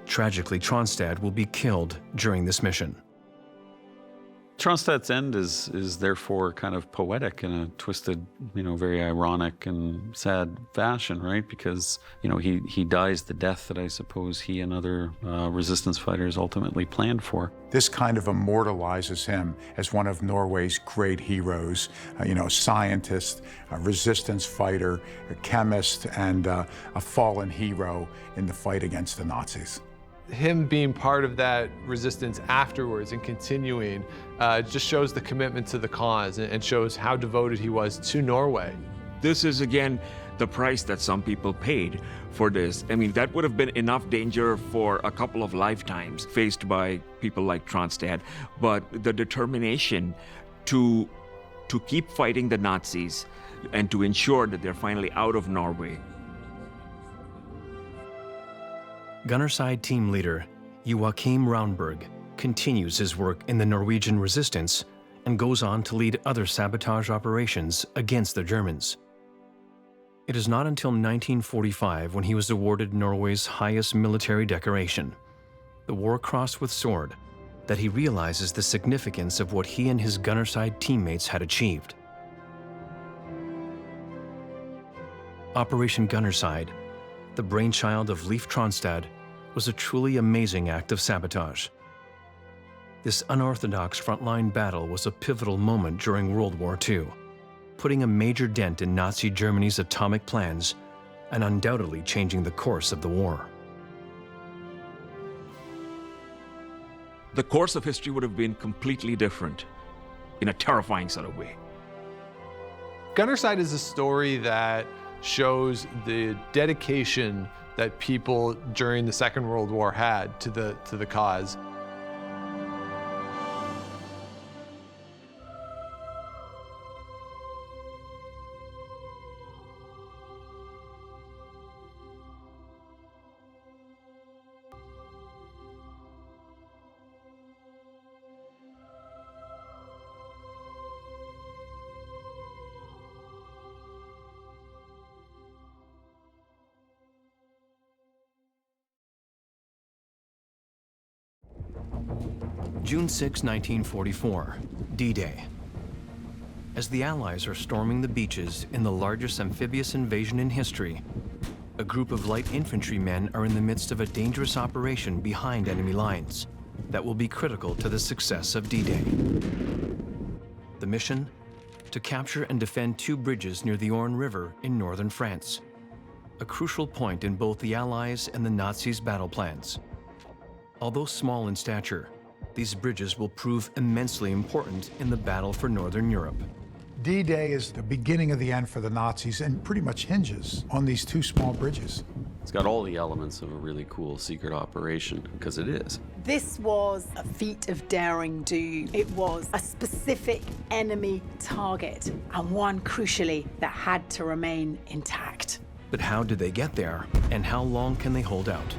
Speaker 1: Tragically, Tronstad will be killed during this mission.
Speaker 6: Kronstadt's end is therefore kind of poetic in a twisted, very ironic and sad fashion, right? Because, he dies the death that I suppose he and other resistance fighters ultimately planned for.
Speaker 4: This kind of immortalizes him as one of Norway's great heroes, scientist, a resistance fighter, a chemist, and a fallen hero in the fight against the Nazis.
Speaker 2: Him being part of that resistance afterwards and continuing just shows the commitment to the cause and shows how devoted he was to Norway.
Speaker 3: This is, again, the price that some people paid for this. I mean, that would have been enough danger for a couple of lifetimes faced by people like Kronstadt, but the determination to keep fighting the Nazis and to ensure that they're finally out of Norway.
Speaker 1: Gunnerside team leader Joachim Raunberg continues his work in the Norwegian resistance and goes on to lead other sabotage operations against the Germans. It is not until 1945 when he was awarded Norway's highest military decoration, the War Cross with Sword, that he realizes the significance of what he and his Gunnerside teammates had achieved. Operation Gunnerside, the brainchild of Leif Kronstad, was a truly amazing act of sabotage. This unorthodox frontline battle was a pivotal moment during World War II, putting a major dent in Nazi Germany's atomic plans and undoubtedly changing the course of the war.
Speaker 3: The course of history would have been completely different in a terrifying sort of way.
Speaker 2: Gunnerside is a story that shows the dedication that people during the Second World War had to the cause.
Speaker 1: June 6, 1944, D-Day. As the Allies are storming the beaches in the largest amphibious invasion in history, a group of light infantrymen are in the midst of a dangerous operation behind enemy lines that will be critical to the success of D-Day. The mission? To capture and defend 2 bridges near the Orne River in northern France, a crucial point in both the Allies and the Nazis' battle plans. Although small in stature, these bridges will prove immensely important in the battle for Northern Europe.
Speaker 4: D-Day is the beginning of the end for the Nazis and pretty much hinges on these 2 small bridges.
Speaker 6: It's got all the elements of a really cool secret operation, because it is.
Speaker 5: This was a feat of daring do. It was a specific enemy target, and one, crucially, that had to remain intact.
Speaker 1: But how did they get there, and how long can they hold out?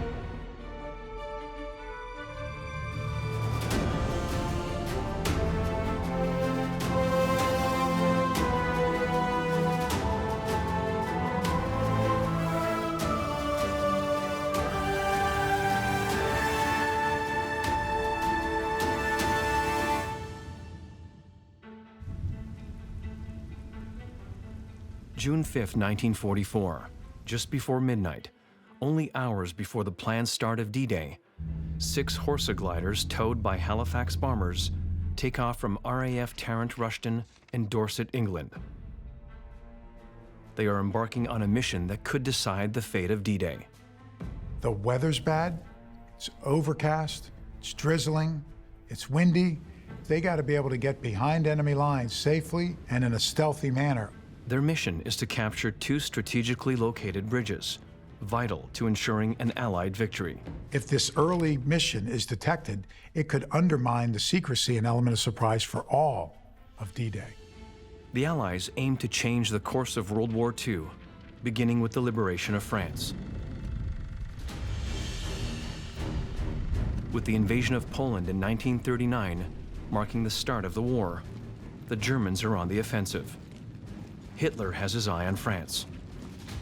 Speaker 1: June 5, 1944, just before midnight, only hours before the planned start of D-Day, 6 Horsa gliders towed by Halifax bombers take off from RAF Tarrant Rushton in Dorset, England. They are embarking on a mission that could decide the fate of D-Day.
Speaker 4: The weather's bad, it's overcast, it's drizzling, it's windy. They got to be able to get behind enemy lines safely and in a stealthy manner.
Speaker 1: Their mission is to capture 2 strategically located bridges, vital to ensuring an Allied victory.
Speaker 4: If this early mission is detected, it could undermine the secrecy and element of surprise for all of D-Day.
Speaker 1: The Allies aim to change the course of World War II, beginning with the liberation of France. With the invasion of Poland in 1939 marking the start of the war, the Germans are on the offensive. Hitler has his eye on France.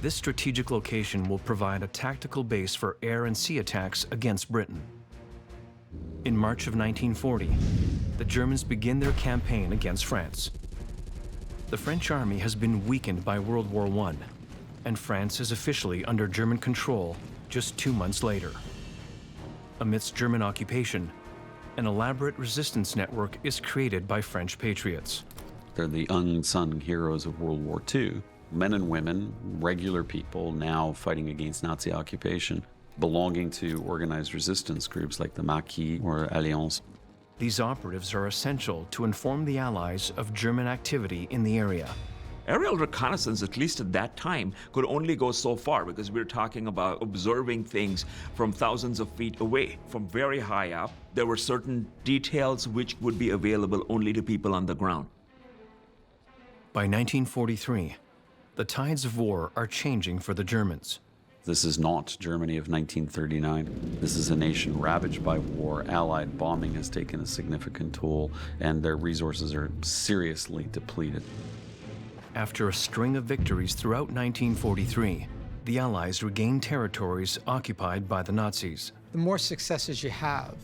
Speaker 1: This strategic location will provide a tactical base for air and sea attacks against Britain. In March of 1940, the Germans begin their campaign against France. The French army has been weakened by World War I, and France is officially under German control just 2 months later. Amidst German occupation, an elaborate resistance network is created by French patriots.
Speaker 6: They're the unsung heroes of World War II. Men and women, regular people now fighting against Nazi occupation, belonging to organized resistance groups like the Maquis or Alliance.
Speaker 1: These operatives are essential to inform the Allies of German activity in the area.
Speaker 3: Aerial reconnaissance, at least at that time, could only go so far because we're talking about observing things from thousands of feet away. From very high up, there were certain details which would be available only to people on the ground.
Speaker 1: By 1943, the tides of war are changing for the Germans.
Speaker 6: This is not Germany of 1939. This is a nation ravaged by war. Allied bombing has taken a significant toll, and their resources are seriously depleted.
Speaker 1: After a string of victories throughout 1943, the Allies regained territories occupied by the Nazis.
Speaker 8: The more successes you have,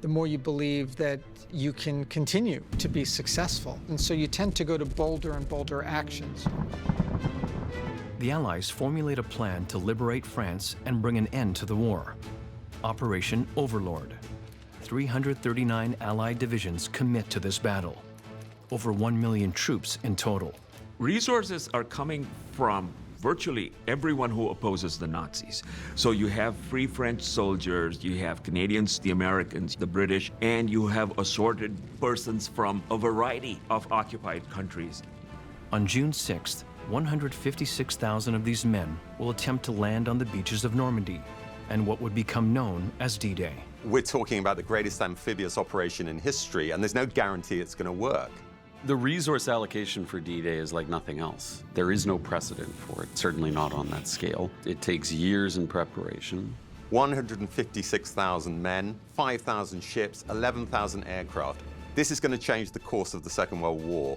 Speaker 8: the more you believe that you can continue to be successful. And so you tend to go to bolder and bolder actions.
Speaker 1: The Allies formulate a plan to liberate France and bring an end to the war. Operation Overlord. 339 Allied divisions commit to this battle. Over 1 million troops in total.
Speaker 3: Resources are coming from virtually everyone who opposes the Nazis. So you have Free French soldiers, you have Canadians, the Americans, the British, and you have assorted persons from a variety of occupied countries.
Speaker 1: On June 6th, 156,000 of these men will attempt to land on the beaches of Normandy and what would become known as D-Day.
Speaker 10: We're talking about the greatest amphibious operation in history, and there's no guarantee it's going to work.
Speaker 6: The resource allocation for D-Day is like nothing else. There is no precedent for it, certainly not on that scale. It takes years in preparation.
Speaker 10: 156,000 men, 5,000 ships, 11,000 aircraft. This is going to change the course of the Second World War.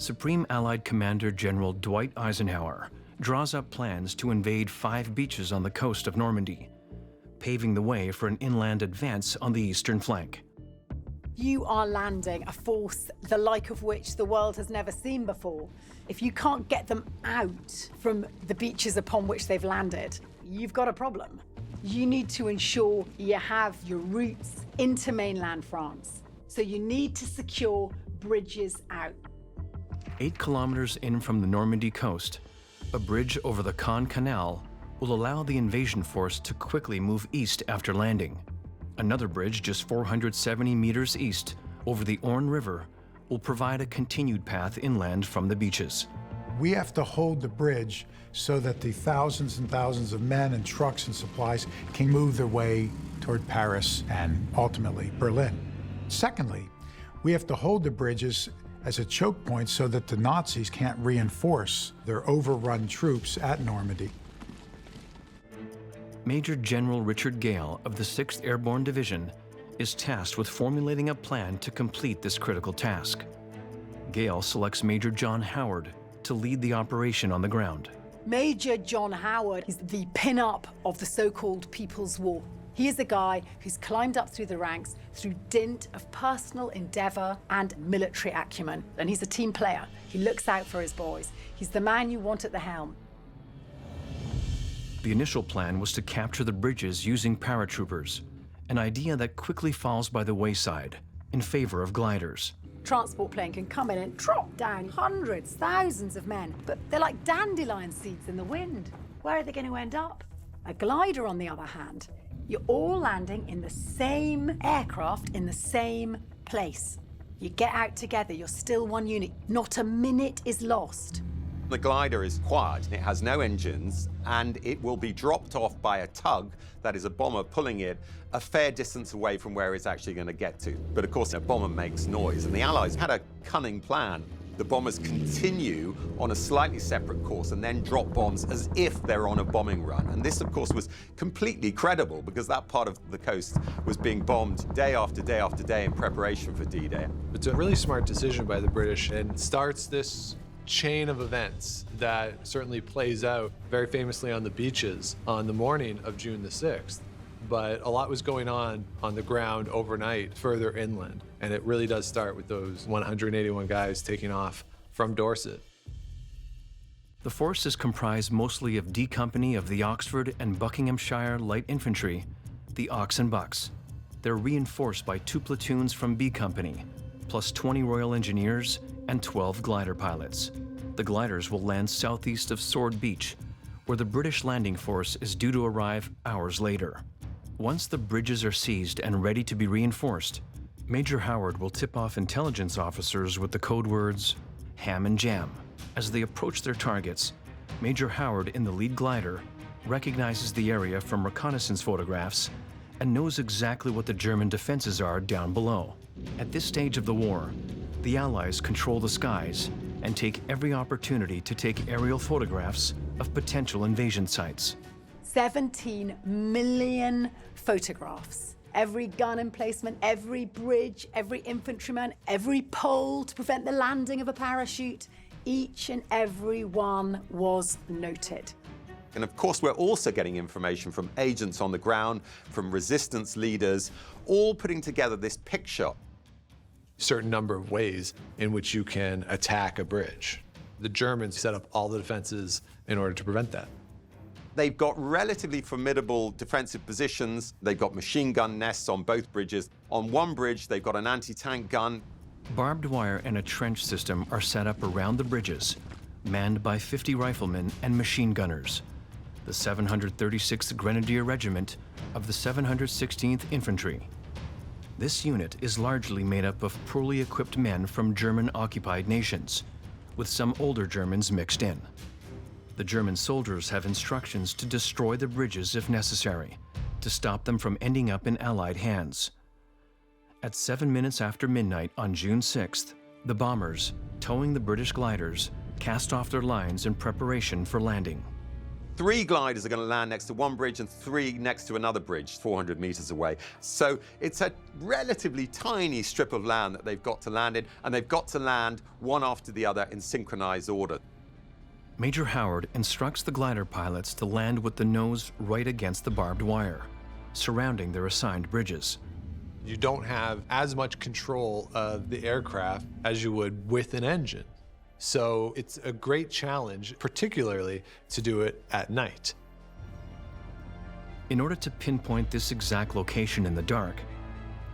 Speaker 1: Supreme Allied Commander General Dwight Eisenhower draws up plans to invade 5 beaches on the coast of Normandy, paving the way for an inland advance on the eastern flank.
Speaker 5: You are landing a force the like of which the world has never seen before. If you can't get them out from the beaches upon which they've landed, you've got a problem. You need to ensure you have your routes into mainland France. So you need to secure bridges out.
Speaker 1: 8 kilometers in from the Normandy coast, a bridge over the Caen Canal will allow the invasion force to quickly move east after landing. Another bridge just 470 meters east over the Orne River will provide a continued path inland from the beaches.
Speaker 4: We have to hold the bridge so that the thousands and thousands of men and trucks and supplies can move their way toward Paris and ultimately Berlin. Secondly, we have to hold the bridges as a choke point so that the Nazis can't reinforce their overrun troops at Normandy.
Speaker 1: Major General Richard Gale of the 6th Airborne Division is tasked with formulating a plan to complete this critical task. Gale selects Major John Howard to lead the operation on the ground.
Speaker 5: Major John Howard is the pin-up of the so-called People's War. He is the guy who's climbed up through the ranks through dint of personal endeavor and military acumen. And he's a team player. He looks out for his boys. He's the man you want at the helm.
Speaker 1: The initial plan was to capture the bridges using paratroopers, an idea that quickly falls by the wayside in favor of gliders.
Speaker 5: Transport plane can come in and drop down hundreds, thousands of men, but they're like dandelion seeds in the wind. Where are they going to end up? A glider, on the other hand, you're all landing in the same aircraft in the same place. You get out together, you're still one unit. Not a minute is lost.
Speaker 10: The glider is quiet, it has no engines, and it will be dropped off by a tug, that is a bomber pulling it, a fair distance away from where it's actually going to get to. But of course, a bomber makes noise, and the Allies had a cunning plan. The bombers continue on a slightly separate course and then drop bombs as if they're on a bombing run. And this, of course, was completely credible because that part of the coast was being bombed day after day after day in preparation for D-Day.
Speaker 2: It's a really smart decision by the British and starts this chain of events that certainly plays out very famously on the beaches on the morning of June the 6th. but a lot was going on the ground overnight further inland. And it really does start with those 181 guys taking off from Dorset.
Speaker 1: The force is comprised mostly of D Company of the Oxford and Buckinghamshire Light Infantry, the Ox and Bucks. They're reinforced by 2 platoons from B Company, plus 20 Royal Engineers and 12 glider pilots. The gliders will land southeast of Sword Beach, where the British landing force is due to arrive hours later. Once the bridges are seized and ready to be reinforced, Major Howard will tip off intelligence officers with the code words ham and jam. As they approach their targets, Major Howard in the lead glider recognizes the area from reconnaissance photographs and knows exactly what the German defenses are down below. At this stage of the war, the Allies control the skies and take every opportunity to take aerial photographs of potential invasion sites.
Speaker 5: 17 million photographs. Every gun emplacement, every bridge, every infantryman, every pole to prevent the landing of a parachute, each and every one was noted.
Speaker 10: And of course, we're also getting information from agents on the ground, from resistance leaders, all putting together this picture.
Speaker 2: Certain number of ways in which you can attack a bridge. The Germans set up all the defenses in order to prevent that.
Speaker 10: They've got relatively formidable defensive positions. They've got machine gun nests on both bridges. On one bridge, they've got an anti-tank gun.
Speaker 1: Barbed wire and a trench system are set up around the bridges, manned by 50 riflemen and machine gunners. The 736th Grenadier Regiment of the 716th Infantry. This unit is largely made up of poorly equipped men from German-occupied nations, with some older Germans mixed in. The German soldiers have instructions to destroy the bridges if necessary, to stop them from ending up in Allied hands. At 7 minutes after midnight on June 6th, the bombers, towing the British gliders, cast off their lines in preparation for landing.
Speaker 10: 3 gliders are going to land next to one bridge and 3 next to another bridge, 400 meters away. So it's a relatively tiny strip of land that they've got to land in, and they've got to land one after the other in synchronized order.
Speaker 1: Major Howard instructs the glider pilots to land with the nose right against the barbed wire, surrounding their assigned bridges.
Speaker 2: You don't have as much control of the aircraft as you would with an engine. So it's a great challenge, particularly to do it at night.
Speaker 1: In order to pinpoint this exact location in the dark,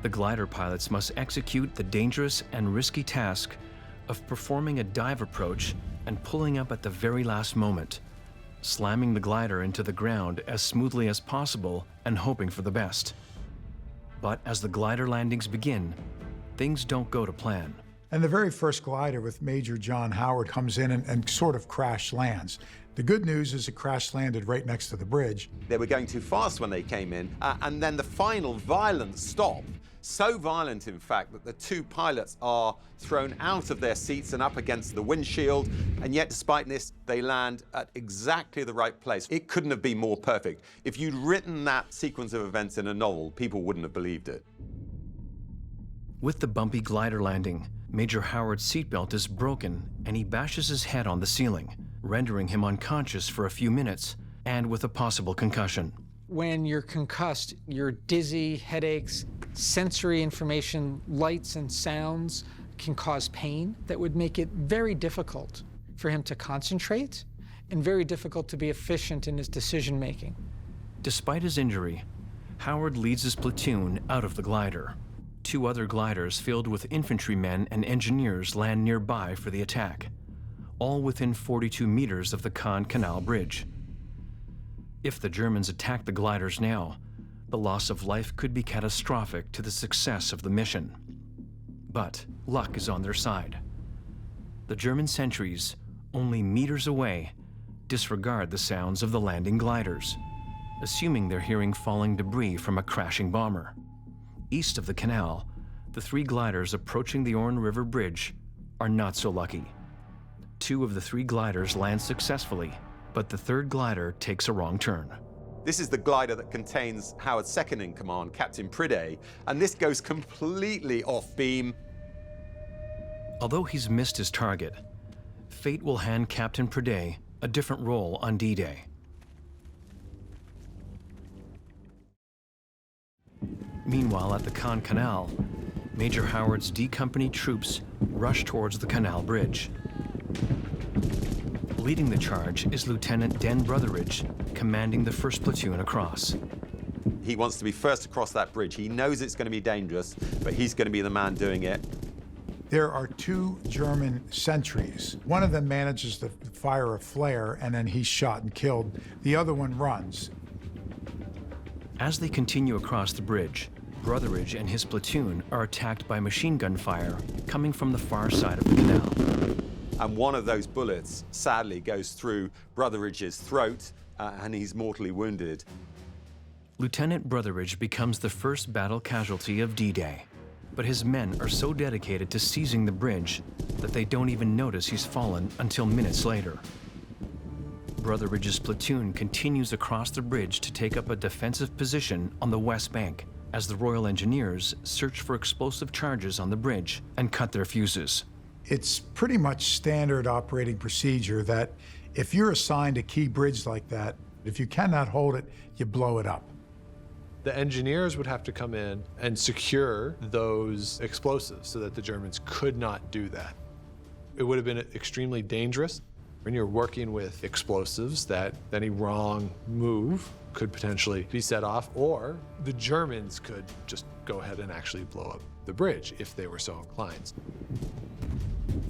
Speaker 1: the glider pilots must execute the dangerous and risky task of performing a dive approach and pulling up at the very last moment, slamming the glider into the ground as smoothly as possible and hoping for the best. But as the glider landings begin, things don't go to plan.
Speaker 4: And the very first glider with Major John Howard comes in and sort of crash lands. The good news is it crash landed right next to the bridge.
Speaker 10: They were going too fast when they came in, and then the final violent stop, so violent in fact that the 2 pilots are thrown out of their seats and up against the windshield, and yet despite this, they land at exactly the right place. It couldn't have been more perfect. If you'd written that sequence of events in a novel, people wouldn't have believed it.
Speaker 1: With the bumpy glider landing, Major Howard's seatbelt is broken and he bashes his head on the ceiling, rendering him unconscious for a few minutes and with a possible concussion.
Speaker 8: When you're concussed, you're dizzy, headaches, sensory information, lights and sounds can cause pain that would make it very difficult for him to concentrate and very difficult to be efficient in his decision-making.
Speaker 1: Despite his injury, Howard leads his platoon out of the glider. 2 other gliders filled with infantrymen and engineers land nearby for the attack, all within 42 meters of the Caen Canal bridge. If the Germans attack the gliders now, the loss of life could be catastrophic to the success of the mission. But luck is on their side. The German sentries, only meters away, disregard the sounds of the landing gliders, assuming they're hearing falling debris from a crashing bomber. East of the canal, the 3 gliders approaching the Orne River Bridge are not so lucky. 2 of the 3 gliders land successfully, but the 3rd glider takes a wrong turn.
Speaker 10: This is the glider that contains Howard's second-in-command, Captain Priday, and this goes completely off beam.
Speaker 1: Although he's missed his target, fate will hand Captain Priday a different role on D-Day. Meanwhile, at the Caen Canal, Major Howard's D Company troops rush towards the canal bridge. Leading the charge is Lieutenant Den Brotheridge, commanding the 1st Platoon across.
Speaker 10: He wants to be first across that bridge. He knows it's going to be dangerous, but he's going to be the man doing it.
Speaker 4: There are 2 German sentries. One of them manages to fire a flare, and then he's shot and killed. The other one runs.
Speaker 1: As they continue across the bridge, Brotheridge and his platoon are attacked by machine gun fire coming from the far side of the canal.
Speaker 10: And one of those bullets, sadly, goes through Brotheridge's throat, and he's mortally wounded.
Speaker 1: Lieutenant Brotheridge becomes the first battle casualty of D-Day, but his men are so dedicated to seizing the bridge that they don't even notice he's fallen until minutes later. Brotheridge's platoon continues across the bridge to take up a defensive position on the west bank as the Royal Engineers search for explosive charges on the bridge and cut their fuses.
Speaker 4: It's pretty much standard operating procedure that if you're assigned a key bridge like that, if you cannot hold it, you blow it up.
Speaker 2: The engineers would have to come in and secure those explosives so that the Germans could not do that. It would have been extremely dangerous when you're working with explosives that any wrong move could potentially be set off, or the Germans could just go ahead and actually blow up the bridge if they were so inclined.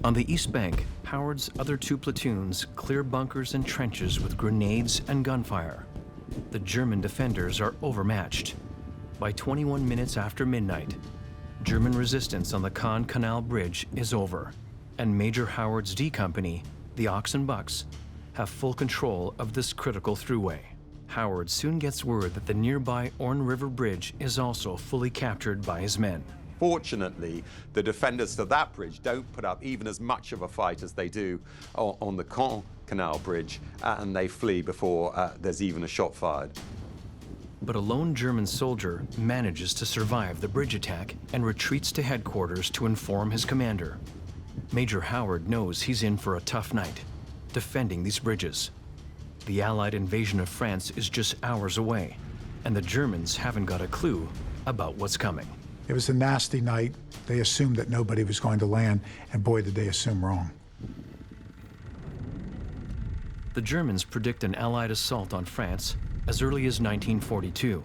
Speaker 1: On the east bank, Howard's other 2 platoons clear bunkers and trenches with grenades and gunfire. The German defenders are overmatched. By 21 minutes after midnight, German resistance on the Caen Canal Bridge is over, and Major Howard's D Company, the Ox and Bucks, have full control of this critical throughway. Howard soon gets word that the nearby Orne River Bridge is also fully captured by his men.
Speaker 10: Fortunately, the defenders to that bridge don't put up even as much of a fight as they do on the Caen Canal Bridge, and they flee before there's even a shot fired.
Speaker 1: But a lone German soldier manages to survive the bridge attack and retreats to headquarters to inform his commander. Major Howard knows he's in for a tough night, defending these bridges. The Allied invasion of France is just hours away, and the Germans haven't got a clue about what's coming.
Speaker 4: It was a nasty night. They assumed that nobody was going to land, and boy, did they assume wrong.
Speaker 1: The Germans predict an Allied assault on France as early as 1942,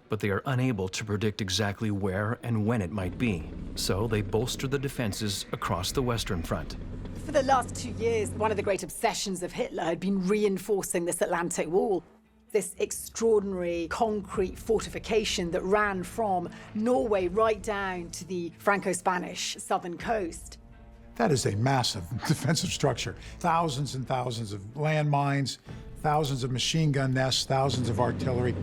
Speaker 1: but they are unable to predict exactly where and when it might be, so they bolster the defenses across the Western Front.
Speaker 5: For the last 2 years, one of the great obsessions of Hitler had been reinforcing this Atlantic Wall, this extraordinary concrete fortification that ran from Norway right down to the Franco-Spanish southern coast.
Speaker 4: That is a massive defensive structure. Thousands and thousands of landmines, thousands of machine gun nests, thousands of artillery.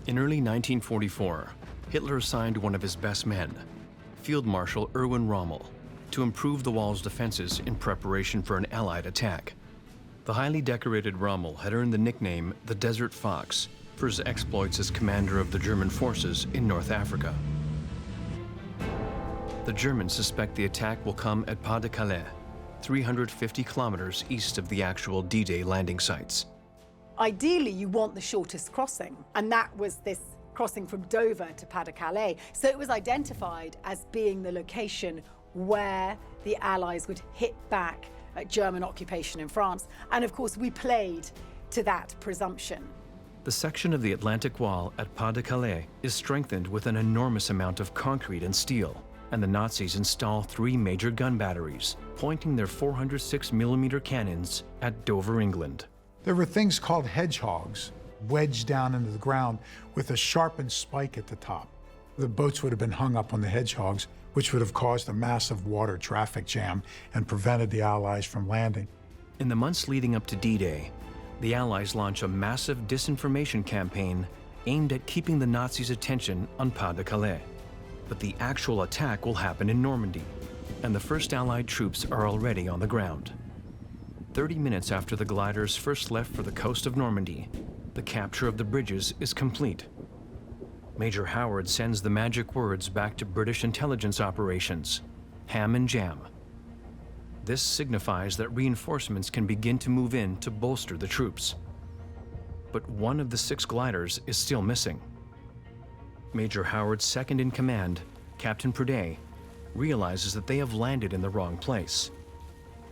Speaker 1: In early 1944, Hitler assigned one of his best men, Field Marshal Erwin Rommel, to improve the wall's defenses in preparation for an Allied attack. The highly decorated Rommel had earned the nickname the Desert Fox for his exploits as commander of the German forces in North Africa. The Germans suspect the attack will come at Pas de Calais, 350 kilometers east of the actual D-Day landing sites.
Speaker 5: Ideally, you want the shortest crossing, and that was this crossing from Dover to Pas de Calais. So it was identified as being the location where the Allies would hit back at German occupation in France. And of course, we played to that presumption.
Speaker 1: The section of the Atlantic Wall at Pas de Calais is strengthened with an enormous amount of concrete and steel, and the Nazis install 3 major gun batteries, pointing their 406mm cannons at Dover, England.
Speaker 4: There were things called hedgehogs, wedged down into the ground with a sharpened spike at the top. The boats would have been hung up on the hedgehogs, which would have caused a massive water traffic jam and prevented the Allies from landing.
Speaker 1: In the months leading up to D-Day, the Allies launch a massive disinformation campaign aimed at keeping the Nazis' attention on Pas de Calais. But the actual attack will happen in Normandy, and the first Allied troops are already on the ground. 30 minutes after the gliders first left for the coast of Normandy, the capture of the bridges is complete. Major Howard sends the magic words back to British intelligence operations, ham and jam. This signifies that reinforcements can begin to move in to bolster the troops. But one of the 6 gliders is still missing. Major Howard's second in command, Captain Prudet, realizes that they have landed in the wrong place.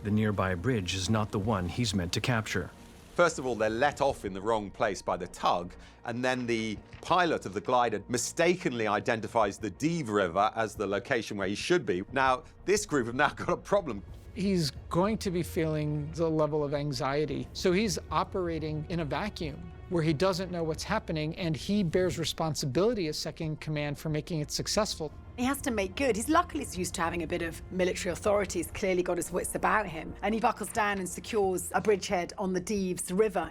Speaker 1: The nearby bridge is not the one he's meant to capture.
Speaker 10: First of all, they're let off in the wrong place by the tug, and then the pilot of the glider mistakenly identifies the Dives River as the location where he should be. Now, this group have now got a problem.
Speaker 8: He's going to be feeling the level of anxiety. So he's operating in a vacuum where he doesn't know what's happening, and he bears responsibility as second in command for making it successful.
Speaker 5: He has to make good. He's luckily used to having a bit of military authority. He's clearly got his wits about him. And he buckles down and secures a bridgehead on the Dives River.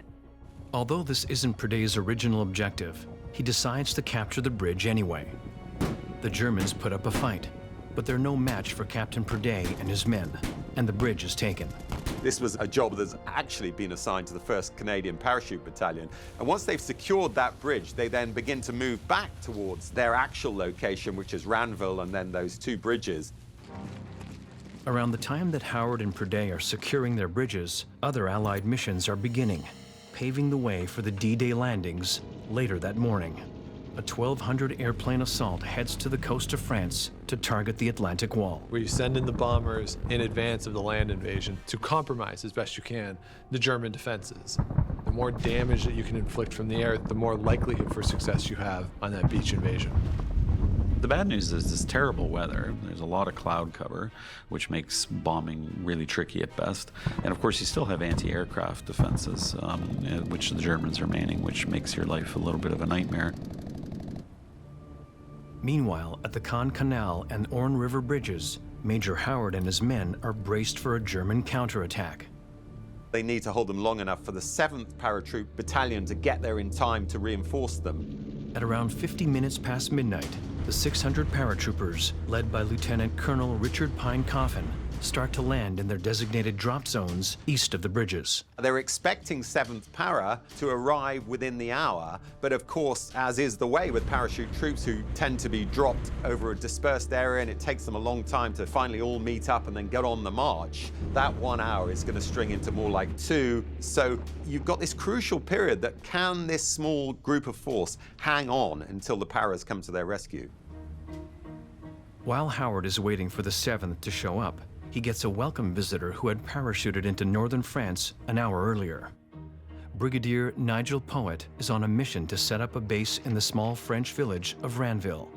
Speaker 1: Although this isn't Prudet's original objective, he decides to capture the bridge anyway. The Germans put up a fight, but they're no match for Captain Prudet and his men, and the bridge is taken.
Speaker 10: This was a job that's actually been assigned to the 1st Canadian Parachute Battalion. And once they've secured that bridge, they then begin to move back towards their actual location, which is Ranville and then those 2 bridges.
Speaker 1: Around the time that Howard and Prudet are securing their bridges, other Allied missions are beginning, paving the way for the D-Day landings later that morning. A 1,200 airplane assault heads to the coast of France to target the Atlantic Wall.
Speaker 2: Where you send in the bombers in advance of the land invasion to compromise as best you can the German defenses. The more damage that you can inflict from the air, the more likelihood for success you have on that beach invasion.
Speaker 6: The bad news is this terrible weather. There's a lot of cloud cover, which makes bombing really tricky at best. And of course, you still have anti-aircraft defenses, which the Germans are manning, which makes your life a little bit of a nightmare.
Speaker 1: Meanwhile, at the Caen Canal and Orne River bridges, Major Howard and his men are braced for a German counterattack.
Speaker 10: They need to hold them long enough for the 7th Paratroop Battalion to get there in time to reinforce them.
Speaker 1: At around 50 minutes past midnight, the 600 paratroopers, led by Lieutenant Colonel Richard Pine Coffin, start to land in their designated drop zones east of the bridges.
Speaker 10: They're expecting 7th Para to arrive within the hour, but of course, as is the way with parachute troops who tend to be dropped over a dispersed area and it takes them a long time to finally all meet up and then get on the march, that 1 hour is going to string into more like 2. So you've got this crucial period that can this small group of force hang on until the Paras come to their rescue?
Speaker 1: While Howard is waiting for the 7th to show up, he gets a welcome visitor who had parachuted into northern France an hour earlier. Brigadier Nigel Poet is on a mission to set up a base in the small French village of Ranville.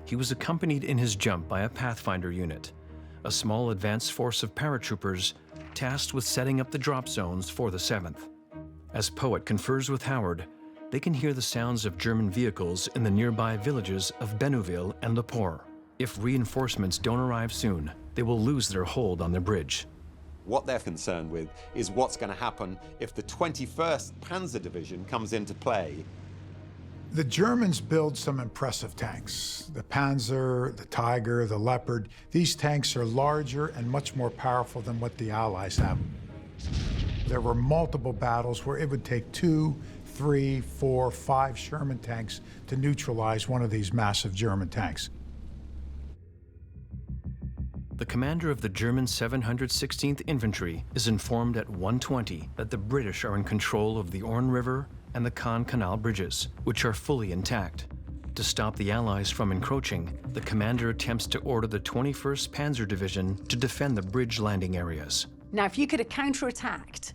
Speaker 1: He was accompanied in his jump by a Pathfinder unit, a small advance force of paratroopers tasked with setting up the drop zones for the 7th. As Poet confers with Howard, they can hear the sounds of German vehicles in the nearby villages of Bénouville and Le Port. If reinforcements don't arrive soon, they will lose their hold on the bridge.
Speaker 10: What they're concerned with is what's going to happen if the 21st Panzer Division comes into play.
Speaker 4: The Germans build some impressive tanks. The Panzer, the Tiger, the Leopard. These tanks are larger and much more powerful than what the Allies have. There were multiple battles where it would take 2, 3, 4, 5 Sherman tanks to neutralize one of these massive German tanks.
Speaker 1: The commander of the German 716th Infantry is informed at 1:20 that the British are in control of the Orne River and the Caen Canal bridges, which are fully intact. To stop the Allies from encroaching, the commander attempts to order the 21st Panzer Division to defend the bridge landing areas.
Speaker 5: Now, if you could have counterattacked,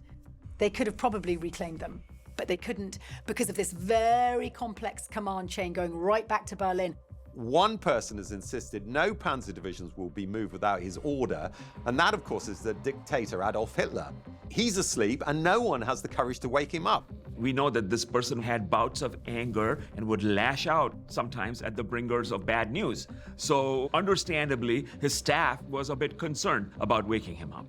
Speaker 5: they could have probably reclaimed them, but they couldn't because of this very complex command chain going right back to Berlin.
Speaker 10: One person has insisted no Panzer divisions will be moved without his order, and that, of course, is the dictator Adolf Hitler. He's asleep, and no one has the courage to wake him up.
Speaker 3: We know that this person had bouts of anger and would lash out sometimes at the bringers of bad news. So, understandably, his staff was a bit concerned about waking him up.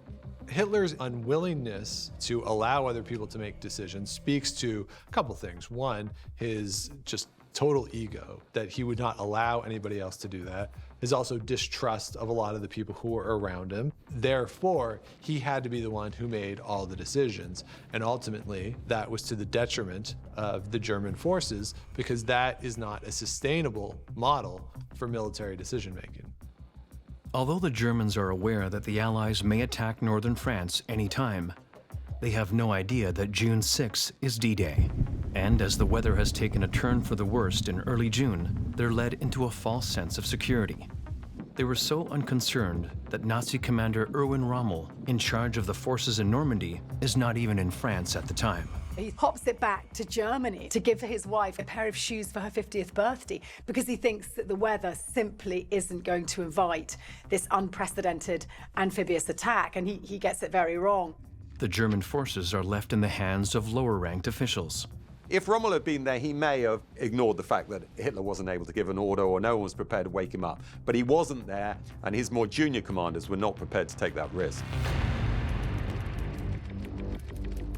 Speaker 2: Hitler's unwillingness to allow other people to make decisions speaks to a couple things. One, his just total ego, that he would not allow anybody else to do that. His also distrust of a lot of the people who were around him. Therefore, he had to be the one who made all the decisions. And ultimately, that was to the detriment of the German forces, because that is not a sustainable model for military decision-making.
Speaker 1: Although the Germans are aware that the Allies may attack northern France any time, they have no idea that June 6 is D-Day. And as the weather has taken a turn for the worst in early June, they're led into a false sense of security. They were so unconcerned that Nazi commander Erwin Rommel, in charge of the forces in Normandy, is not even in France at the time.
Speaker 5: He hops it back to Germany to give his wife a pair of shoes for her 50th birthday because he thinks that the weather simply isn't going to invite this unprecedented amphibious attack, and he gets it very wrong.
Speaker 1: The German forces are left in the hands of lower-ranked officials.
Speaker 10: If Rommel had been there, he may have ignored the fact that Hitler wasn't able to give an order or no one was prepared to wake him up. But he wasn't there, and his more junior commanders were not prepared to take that risk.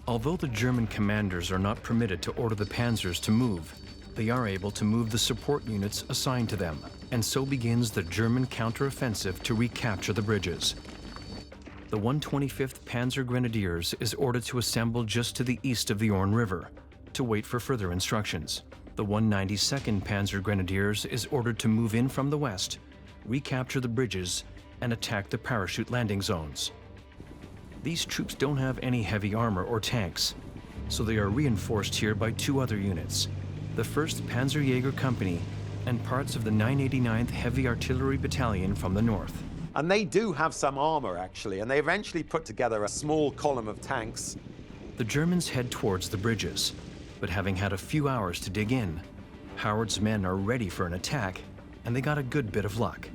Speaker 1: Although the German commanders are not permitted to order the panzers to move, they are able to move the support units assigned to them, and so begins the German counteroffensive to recapture the bridges. The 125th Panzer Grenadiers is ordered to assemble just to the east of the Orne River, to wait for further instructions. The 192nd Panzer Grenadiers is ordered to move in from the west, recapture the bridges, and attack the parachute landing zones. These troops don't have any heavy armor or tanks, so they are reinforced here by two other units, the 1st Panzerjäger Company and parts of the 989th Heavy Artillery Battalion from the north.
Speaker 10: And they do have some armor, actually, and they eventually put together a small column of tanks.
Speaker 1: The Germans head towards the bridges, but having had a few hours to dig in, Howard's men are ready for an attack, and they got a good bit of luck.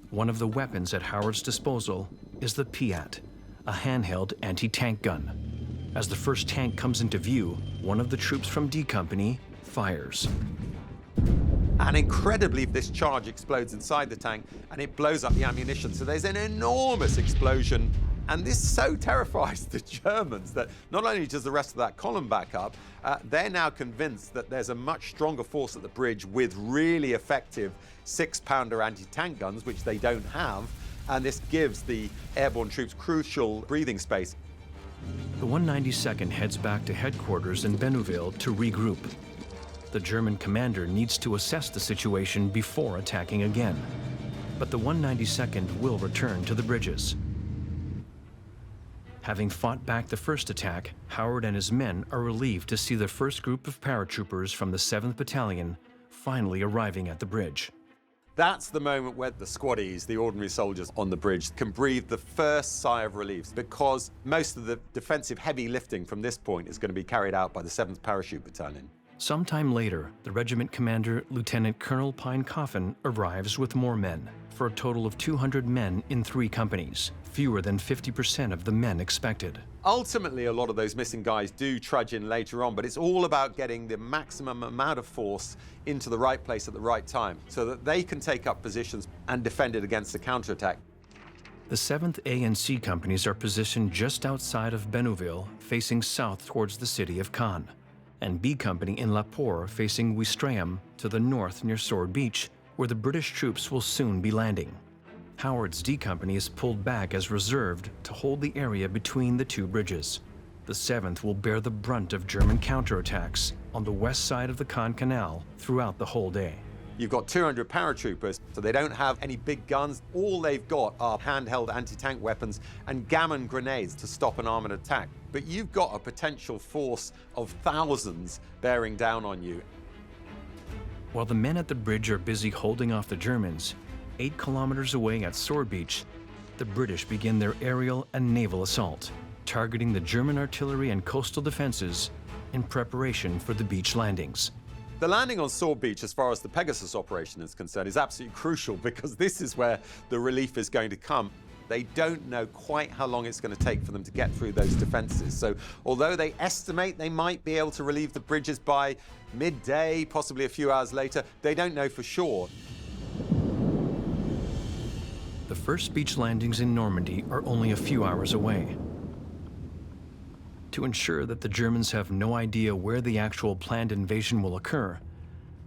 Speaker 1: One of the weapons at Howard's disposal is the Piat, a handheld anti-tank gun. As the first tank comes into view, one of the troops from D Company fires.
Speaker 10: And incredibly, this charge explodes inside the tank and it blows up the ammunition. So there's an enormous explosion. And this so terrifies the Germans that not only does the rest of that column back up, they're now convinced that there's a much stronger force at the bridge with really effective 6-pounder anti-tank guns, which they don't have. And this gives the airborne troops crucial breathing space.
Speaker 1: The 192nd heads back to headquarters in Bénouville to regroup. The German commander needs to assess the situation before attacking again. But the 192nd will return to the bridges. Having fought back the first attack, Howard and his men are relieved to see the first group of paratroopers from the 7th Battalion finally arriving at the bridge.
Speaker 10: That's the moment where the squaddies, the ordinary soldiers on the bridge, can breathe the first sigh of relief, because most of the defensive heavy lifting from this point is going to be carried out by the 7th Parachute Battalion.
Speaker 1: Sometime later, the regiment commander, Lieutenant Colonel Pine Coffin, arrives with more men, for a total of 200 men in 3 companies, fewer than 50% of the men expected.
Speaker 10: Ultimately, a lot of those missing guys do trudge in later on, but it's all about getting the maximum amount of force into the right place at the right time, so that they can take up positions and defend it against a counterattack.
Speaker 1: The 7th A and C companies are positioned just outside of Bénouville, facing south towards the city of Caen, and B Company in La Poure facing Ouistreham to the north near Sword Beach, where the British troops will soon be landing. Howard's D Company is pulled back as reserved to hold the area between the two bridges. The 7th will bear the brunt of German counterattacks on the west side of the Caen Canal throughout the whole day.
Speaker 10: You've got 200 paratroopers, so they don't have any big guns. All they've got are handheld anti-tank weapons and gammon grenades to stop an armored attack. But you've got a potential force of thousands bearing down on you.
Speaker 1: While the men at the bridge are busy holding off the Germans, 8 kilometers away at Sword Beach, the British begin their aerial and naval assault, targeting the German artillery and coastal defenses in preparation for the beach landings.
Speaker 10: The landing on Sword Beach, as far as the Pegasus operation is concerned, is absolutely crucial, because this is where the relief is going to come. They don't know quite how long it's going to take for them to get through those defenses. So although they estimate they might be able to relieve the bridges by midday, possibly a few hours later, they don't know for sure.
Speaker 1: The first beach landings in Normandy are only a few hours away. To ensure that the Germans have no idea where the actual planned invasion will occur,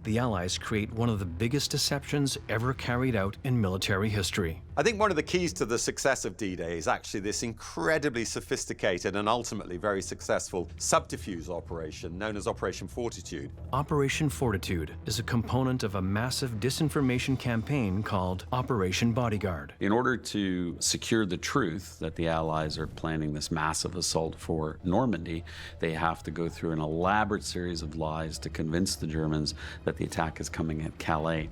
Speaker 1: the Allies create one of the biggest deceptions ever carried out in military history.
Speaker 10: I think one of the keys to the success of D-Day is actually this incredibly sophisticated and ultimately very successful subterfuge operation known as Operation Fortitude.
Speaker 1: Operation Fortitude is a component of a massive disinformation campaign called Operation Bodyguard.
Speaker 6: In order to secure the truth that the Allies are planning this massive assault for Normandy, they have to go through an elaborate series of lies to convince the Germans that the attack is coming at Calais.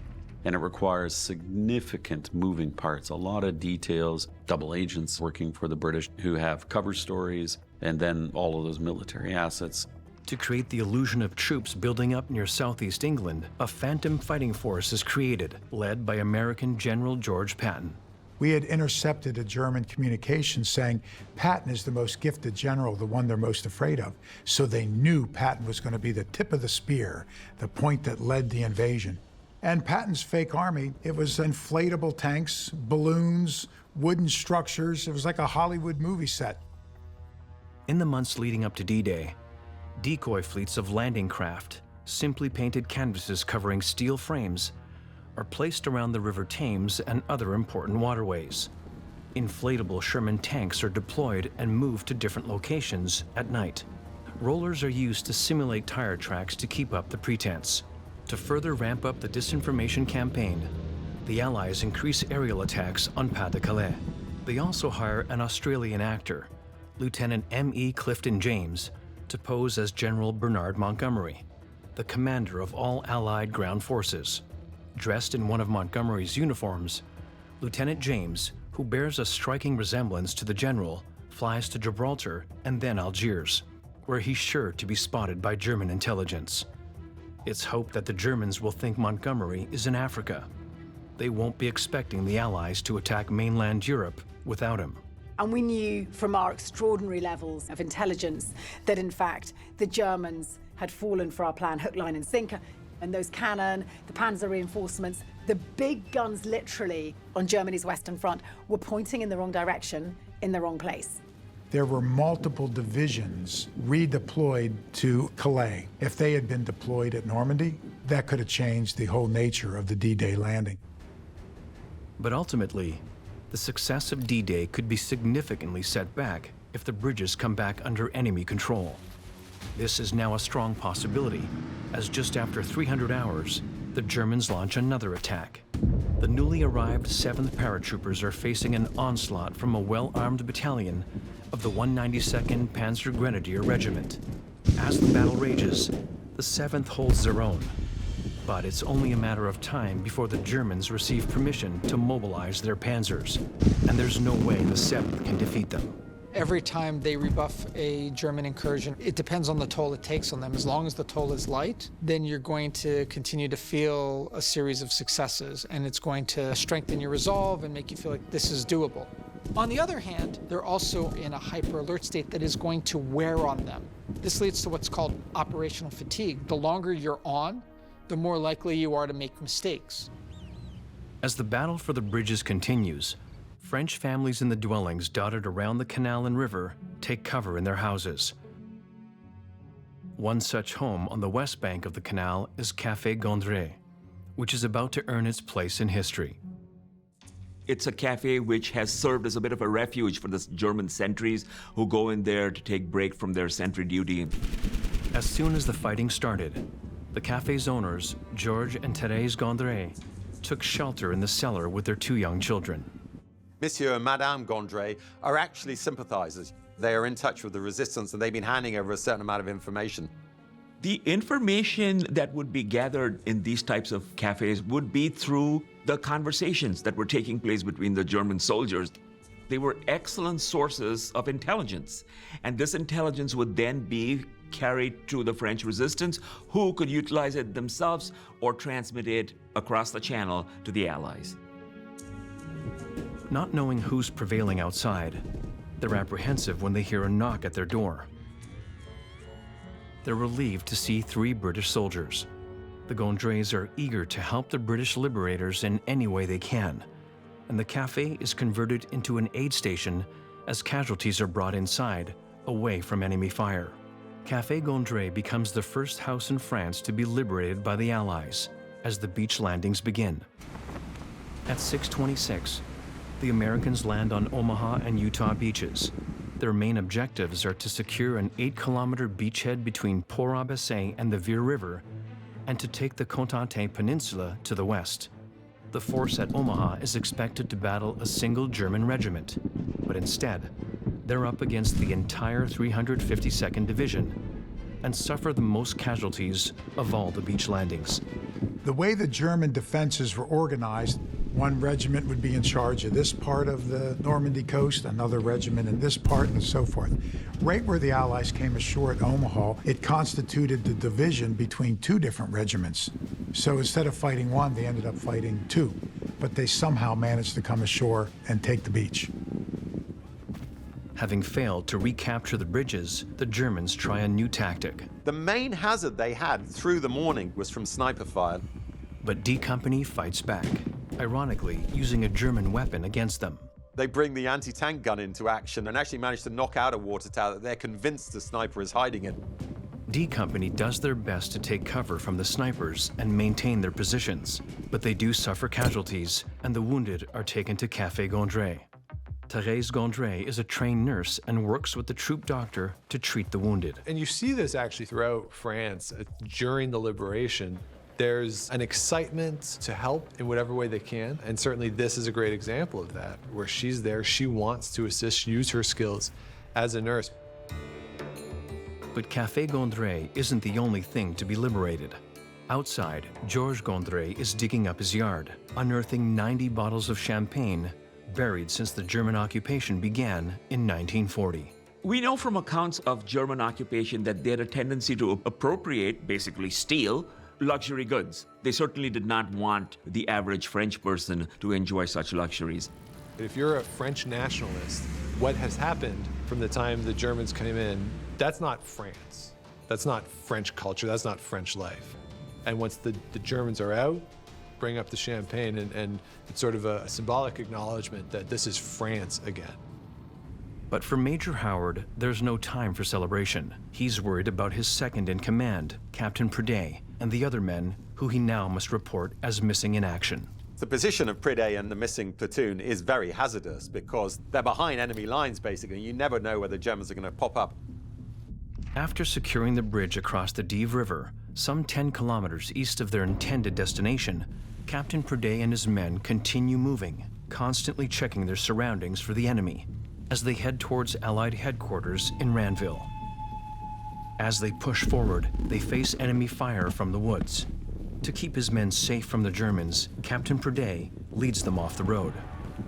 Speaker 6: And it requires significant moving parts, a lot of details, double agents working for the British who have cover stories, and then all of those military assets.
Speaker 1: To create the illusion of troops building up near southeast England, a phantom fighting force is created, led by American General George Patton.
Speaker 4: We had intercepted a German communication saying Patton is the most gifted general, the one they're most afraid of. So they knew Patton was going to be the tip of the spear, the point that led the invasion. And Patton's fake army, it was inflatable tanks, balloons, wooden structures. It was like a Hollywood movie set.
Speaker 1: In the months leading up to D-Day, decoy fleets of landing craft, simply painted canvases covering steel frames, are placed around the River Thames and other important waterways. Inflatable Sherman tanks are deployed and moved to different locations at night. Rollers are used to simulate tire tracks to keep up the pretense. To further ramp up the disinformation campaign, the Allies increase aerial attacks on Pas-de-Calais. They also hire an Australian actor, Lieutenant M.E. Clifton James, to pose as General Bernard Montgomery, the commander of all Allied ground forces. Dressed in one of Montgomery's uniforms, Lieutenant James, who bears a striking resemblance to the general, flies to Gibraltar and then Algiers, where he's sure to be spotted by German intelligence. It's hoped that the Germans will think Montgomery is in Africa. They won't be expecting the Allies to attack mainland Europe without him.
Speaker 5: And we knew from our extraordinary levels of intelligence that, in fact, the Germans had fallen for our plan hook, line, and sinker. And those cannon, the panzer reinforcements, the big guns literally on Germany's Western Front were pointing in the wrong direction, in the wrong place.
Speaker 4: There were multiple divisions redeployed to Calais. If they had been deployed at Normandy, that could have changed the whole nature of the D-Day landing.
Speaker 1: But ultimately, the success of D-Day could be significantly set back if the bridges come back under enemy control. This is now a strong possibility, as just after 300 hours, the Germans launch another attack. The newly arrived 7th paratroopers are facing an onslaught from a well-armed battalion of the 192nd Panzer Grenadier Regiment. As the battle rages, the 7th holds their own. But it's only a matter of time before the Germans receive permission to mobilize their panzers, and there's no way the 7th can defeat them.
Speaker 8: Every time they rebuff a German incursion, it depends on the toll it takes on them. As long as the toll is light, then you're going to continue to feel a series of successes, and it's going to strengthen your resolve and make you feel like this is doable. On the other hand, they're also in a hyper-alert state that is going to wear on them. This leads to what's called operational fatigue. The longer you're on, the more likely you are to make mistakes.
Speaker 1: As the battle for the bridges continues, French families in the dwellings dotted around the canal and river take cover in their houses. One such home on the west bank of the canal is Café Gondry, which is about to earn its place in history.
Speaker 3: It's a cafe which has served as a bit of a refuge for the German sentries who go in there to take break from their sentry duty.
Speaker 1: As soon as the fighting started, the cafe's owners, Georges and Thérèse Gondry, took shelter in the cellar with their 2 young children.
Speaker 10: Monsieur and Madame Gondry are actually sympathizers. They are in touch with the resistance and they've been handing over a certain amount of information.
Speaker 3: The information that would be gathered in these types of cafes would be through the conversations that were taking place between the German soldiers. They were excellent sources of intelligence, and this intelligence would then be carried to the French resistance, who could utilize it themselves or transmit it across the channel to the Allies.
Speaker 1: Not knowing who's prevailing outside, they're apprehensive when they hear a knock at their door. They're relieved to see 3 British soldiers. The Gondrys are eager to help the British liberators in any way they can, and the cafe is converted into an aid station as casualties are brought inside, away from enemy fire. Café Gondré becomes the first house in France to be liberated by the Allies as the beach landings begin. At 6:26, the Americans land on Omaha and Utah beaches. Their main objectives are to secure an 8-kilometer beachhead between Port-au-Bassin and the Vire River and to take the Cotentin Peninsula to the west. The force at Omaha is expected to battle a single German regiment, but instead, they're up against the entire 352nd Division and suffer the most casualties of all the beach landings.
Speaker 4: The way the German defenses were organized, one regiment would be in charge of this part of the Normandy coast, another regiment in this part, and so forth. Right where the Allies came ashore at Omaha, it constituted the division between two different regiments. So instead of fighting one, they ended up fighting two. But they somehow managed to come ashore and take the beach.
Speaker 1: Having failed to recapture the bridges, the Germans try a new tactic.
Speaker 10: The main hazard they had through the morning was from sniper fire.
Speaker 1: But D Company fights back, ironically using a German weapon against them.
Speaker 10: They bring the anti-tank gun into action and actually manage to knock out a water tower that they're convinced the sniper is hiding in.
Speaker 1: D Company does their best to take cover from the snipers and maintain their positions, but they do suffer casualties, and the wounded are taken to Café Gondré. Thérèse Gondré is a trained nurse and works with the troop doctor to treat the wounded.
Speaker 2: And you see this actually throughout France during the liberation. There's an excitement to help in whatever way they can, and certainly this is a great example of that, where she's there, she wants to assist, use her skills as a nurse.
Speaker 1: But Café Gondré isn't the only thing to be liberated. Outside, Georges Gondré is digging up his yard, unearthing 90 bottles of champagne buried since the German occupation began in 1940.
Speaker 3: We know from accounts of German occupation that they had a tendency to appropriate, basically steal, luxury goods. They certainly did not want the average French person to enjoy such luxuries.
Speaker 2: If you're a French nationalist, what has happened from the time the Germans came in, that's not France. That's not French culture, that's not French life. And once the Germans are out, bring up the champagne, and it's sort of a symbolic acknowledgement that this is France again.
Speaker 1: But for Major Howard, there's no time for celebration. He's worried about his second in command, Captain Prédet, and the other men who he now must report as missing in action.
Speaker 10: The position of Prédet and the missing platoon is very hazardous because they're behind enemy lines, basically. You never know where the Germans are going to pop up.
Speaker 1: After securing the bridge across the Dives River, some 10 kilometers east of their intended destination, Captain Prédet and his men continue moving, constantly checking their surroundings for the enemy as they head towards Allied headquarters in Ranville. As they push forward, they face enemy fire from the woods. To keep his men safe from the Germans, Captain Prédet leads them off the road.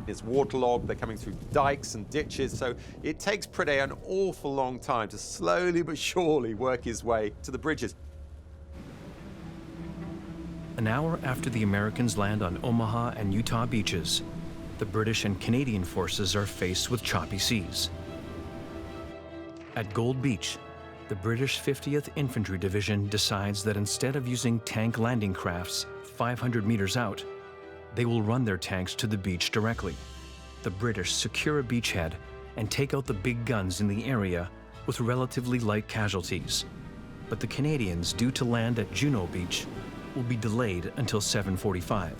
Speaker 10: It's waterlogged, they're coming through dikes and ditches, so it takes Prédet an awful long time to slowly but surely work his way to the bridges.
Speaker 1: An hour after the Americans land on Omaha and Utah beaches, the British and Canadian forces are faced with choppy seas. At Gold Beach, the British 50th Infantry Division decides that instead of using tank landing crafts 500 meters out, they will run their tanks to the beach directly. The British secure a beachhead and take out the big guns in the area with relatively light casualties. But the Canadians, due to land at Juno Beach, will be delayed until 7:45.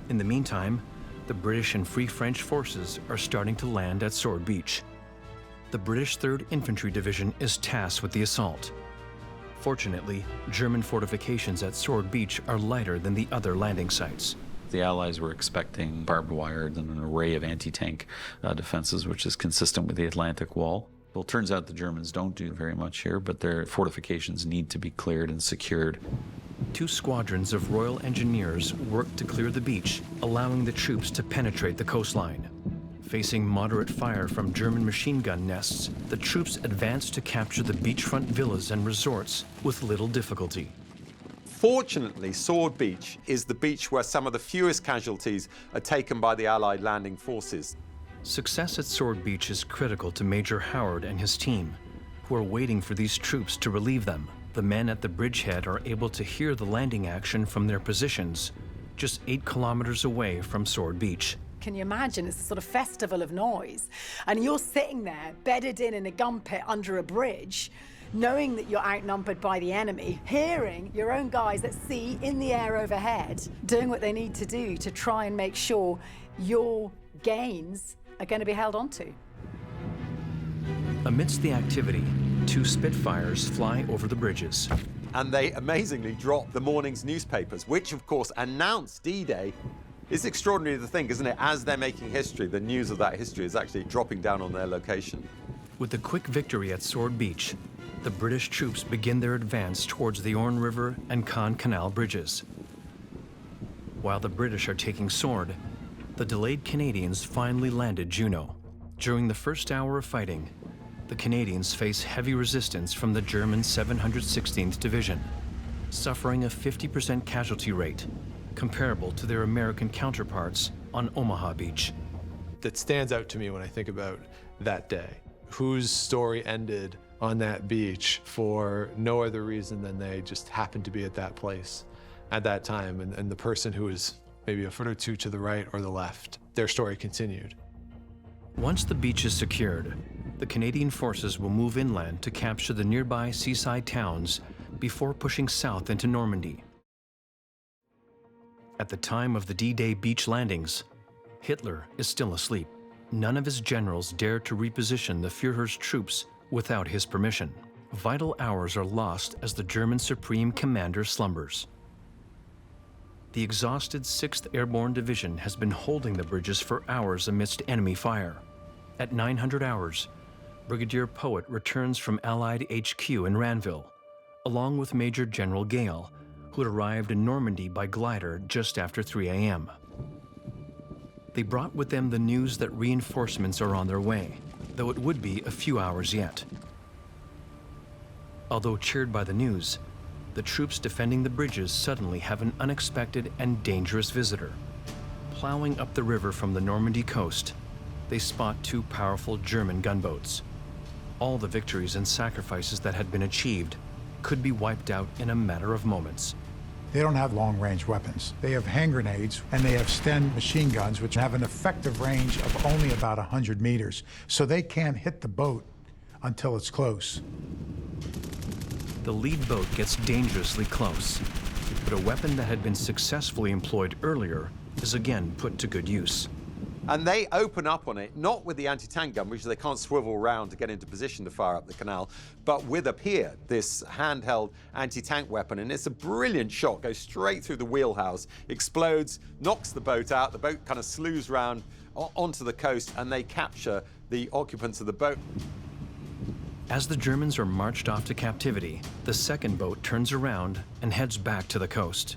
Speaker 1: In the meantime, the British and Free French forces are starting to land at Sword Beach. The British 3rd Infantry Division is tasked with the assault. Fortunately, German fortifications at Sword Beach are lighter than the other landing sites.
Speaker 6: The Allies were expecting barbed wire and an array of anti-tank defenses, which is consistent with the Atlantic Wall. Well, it turns out the Germans don't do very much here, but their fortifications need to be cleared and secured.
Speaker 1: 2 squadrons of Royal Engineers work to clear the beach, allowing the troops to penetrate the coastline. Facing moderate fire from German machine gun nests, the troops advance to capture the beachfront villas and resorts with little difficulty.
Speaker 10: Fortunately, Sword Beach is the beach where some of the fewest casualties are taken by the Allied landing forces.
Speaker 1: Success at Sword Beach is critical to Major Howard and his team, who are waiting for these troops to relieve them. The men at the bridgehead are able to hear the landing action from their positions, just 8 kilometers away from Sword Beach.
Speaker 5: Can you imagine? It's a sort of festival of noise. And you're sitting there, bedded in a gun pit under a bridge, knowing that you're outnumbered by the enemy, hearing your own guys at sea in the air overhead, doing what they need to do to try and make sure your gains are going to be held onto.
Speaker 1: Amidst the activity, 2 Spitfires fly over the bridges.
Speaker 10: And they amazingly drop the morning's newspapers, which of course announced D-Day. It's extraordinary to think, isn't it? As they're making history, the news of that history is actually dropping down on their location.
Speaker 1: With the quick victory at Sword Beach, the British troops begin their advance towards the Orne River and Caen Canal bridges. While the British are taking Sword, the delayed Canadians finally landed Juno. During the first hour of fighting, the Canadians face heavy resistance from the German 716th Division, suffering a 50% casualty rate, comparable to their American counterparts on Omaha Beach.
Speaker 2: That stands out to me when I think about that day. Whose story ended on that beach for no other reason than they just happened to be at that place at that time, and the person who was maybe a foot or two to the right or the left, their story continued.
Speaker 1: Once the beach is secured, the Canadian forces will move inland to capture the nearby seaside towns before pushing south into Normandy. At the time of the D-Day beach landings, Hitler is still asleep. None of his generals dare to reposition the Führer's troops without his permission. Vital hours are lost as the German Supreme Commander slumbers. The exhausted 6th Airborne Division has been holding the bridges for hours amidst enemy fire. At 900 hours, Brigadier Poet returns from Allied HQ in Ranville, along with Major General Gale, who had arrived in Normandy by glider just after 3 a.m. They brought with them the news that reinforcements are on their way, though it would be a few hours yet. Although cheered by the news, the troops defending the bridges suddenly have an unexpected and dangerous visitor. Plowing up the river from the Normandy coast, they spot 2 powerful German gunboats. All the victories and sacrifices that had been achieved could be wiped out in a matter of moments.
Speaker 4: They don't have long-range weapons. They have hand grenades, and they have Sten machine guns, which have an effective range of only about 100 meters. So they can't hit the boat until it's close.
Speaker 1: The lead boat gets dangerously close, but a weapon that had been successfully employed earlier is again put to good use.
Speaker 10: And they open up on it, not with the anti-tank gun, which they can't swivel around to get into position to fire up the canal, but with a pier, this handheld anti-tank weapon. And it's a brilliant shot, goes straight through the wheelhouse, explodes, knocks the boat out, the boat kind of slews round onto the coast, and they capture the occupants of the boat.
Speaker 1: As the Germans are marched off to captivity, the second boat turns around and heads back to the coast.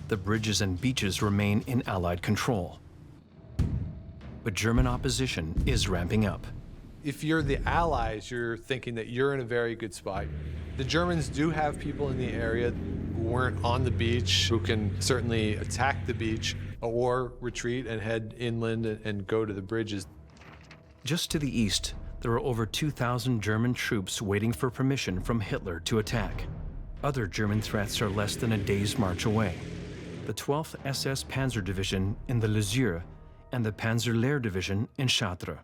Speaker 1: The bridges and beaches remain in Allied control. But German opposition is ramping up.
Speaker 2: If you're the Allies, you're thinking that you're in a very good spot. The Germans do have people in the area who weren't on the beach, who can certainly attack the beach or retreat and head inland and go to the bridges.
Speaker 1: Just to the east, there are over 2,000 German troops waiting for permission from Hitler to attack. Other German threats are less than a day's march away. The 12th SS Panzer Division in the Lisieux and the Panzer-Lehr Division in Chartres.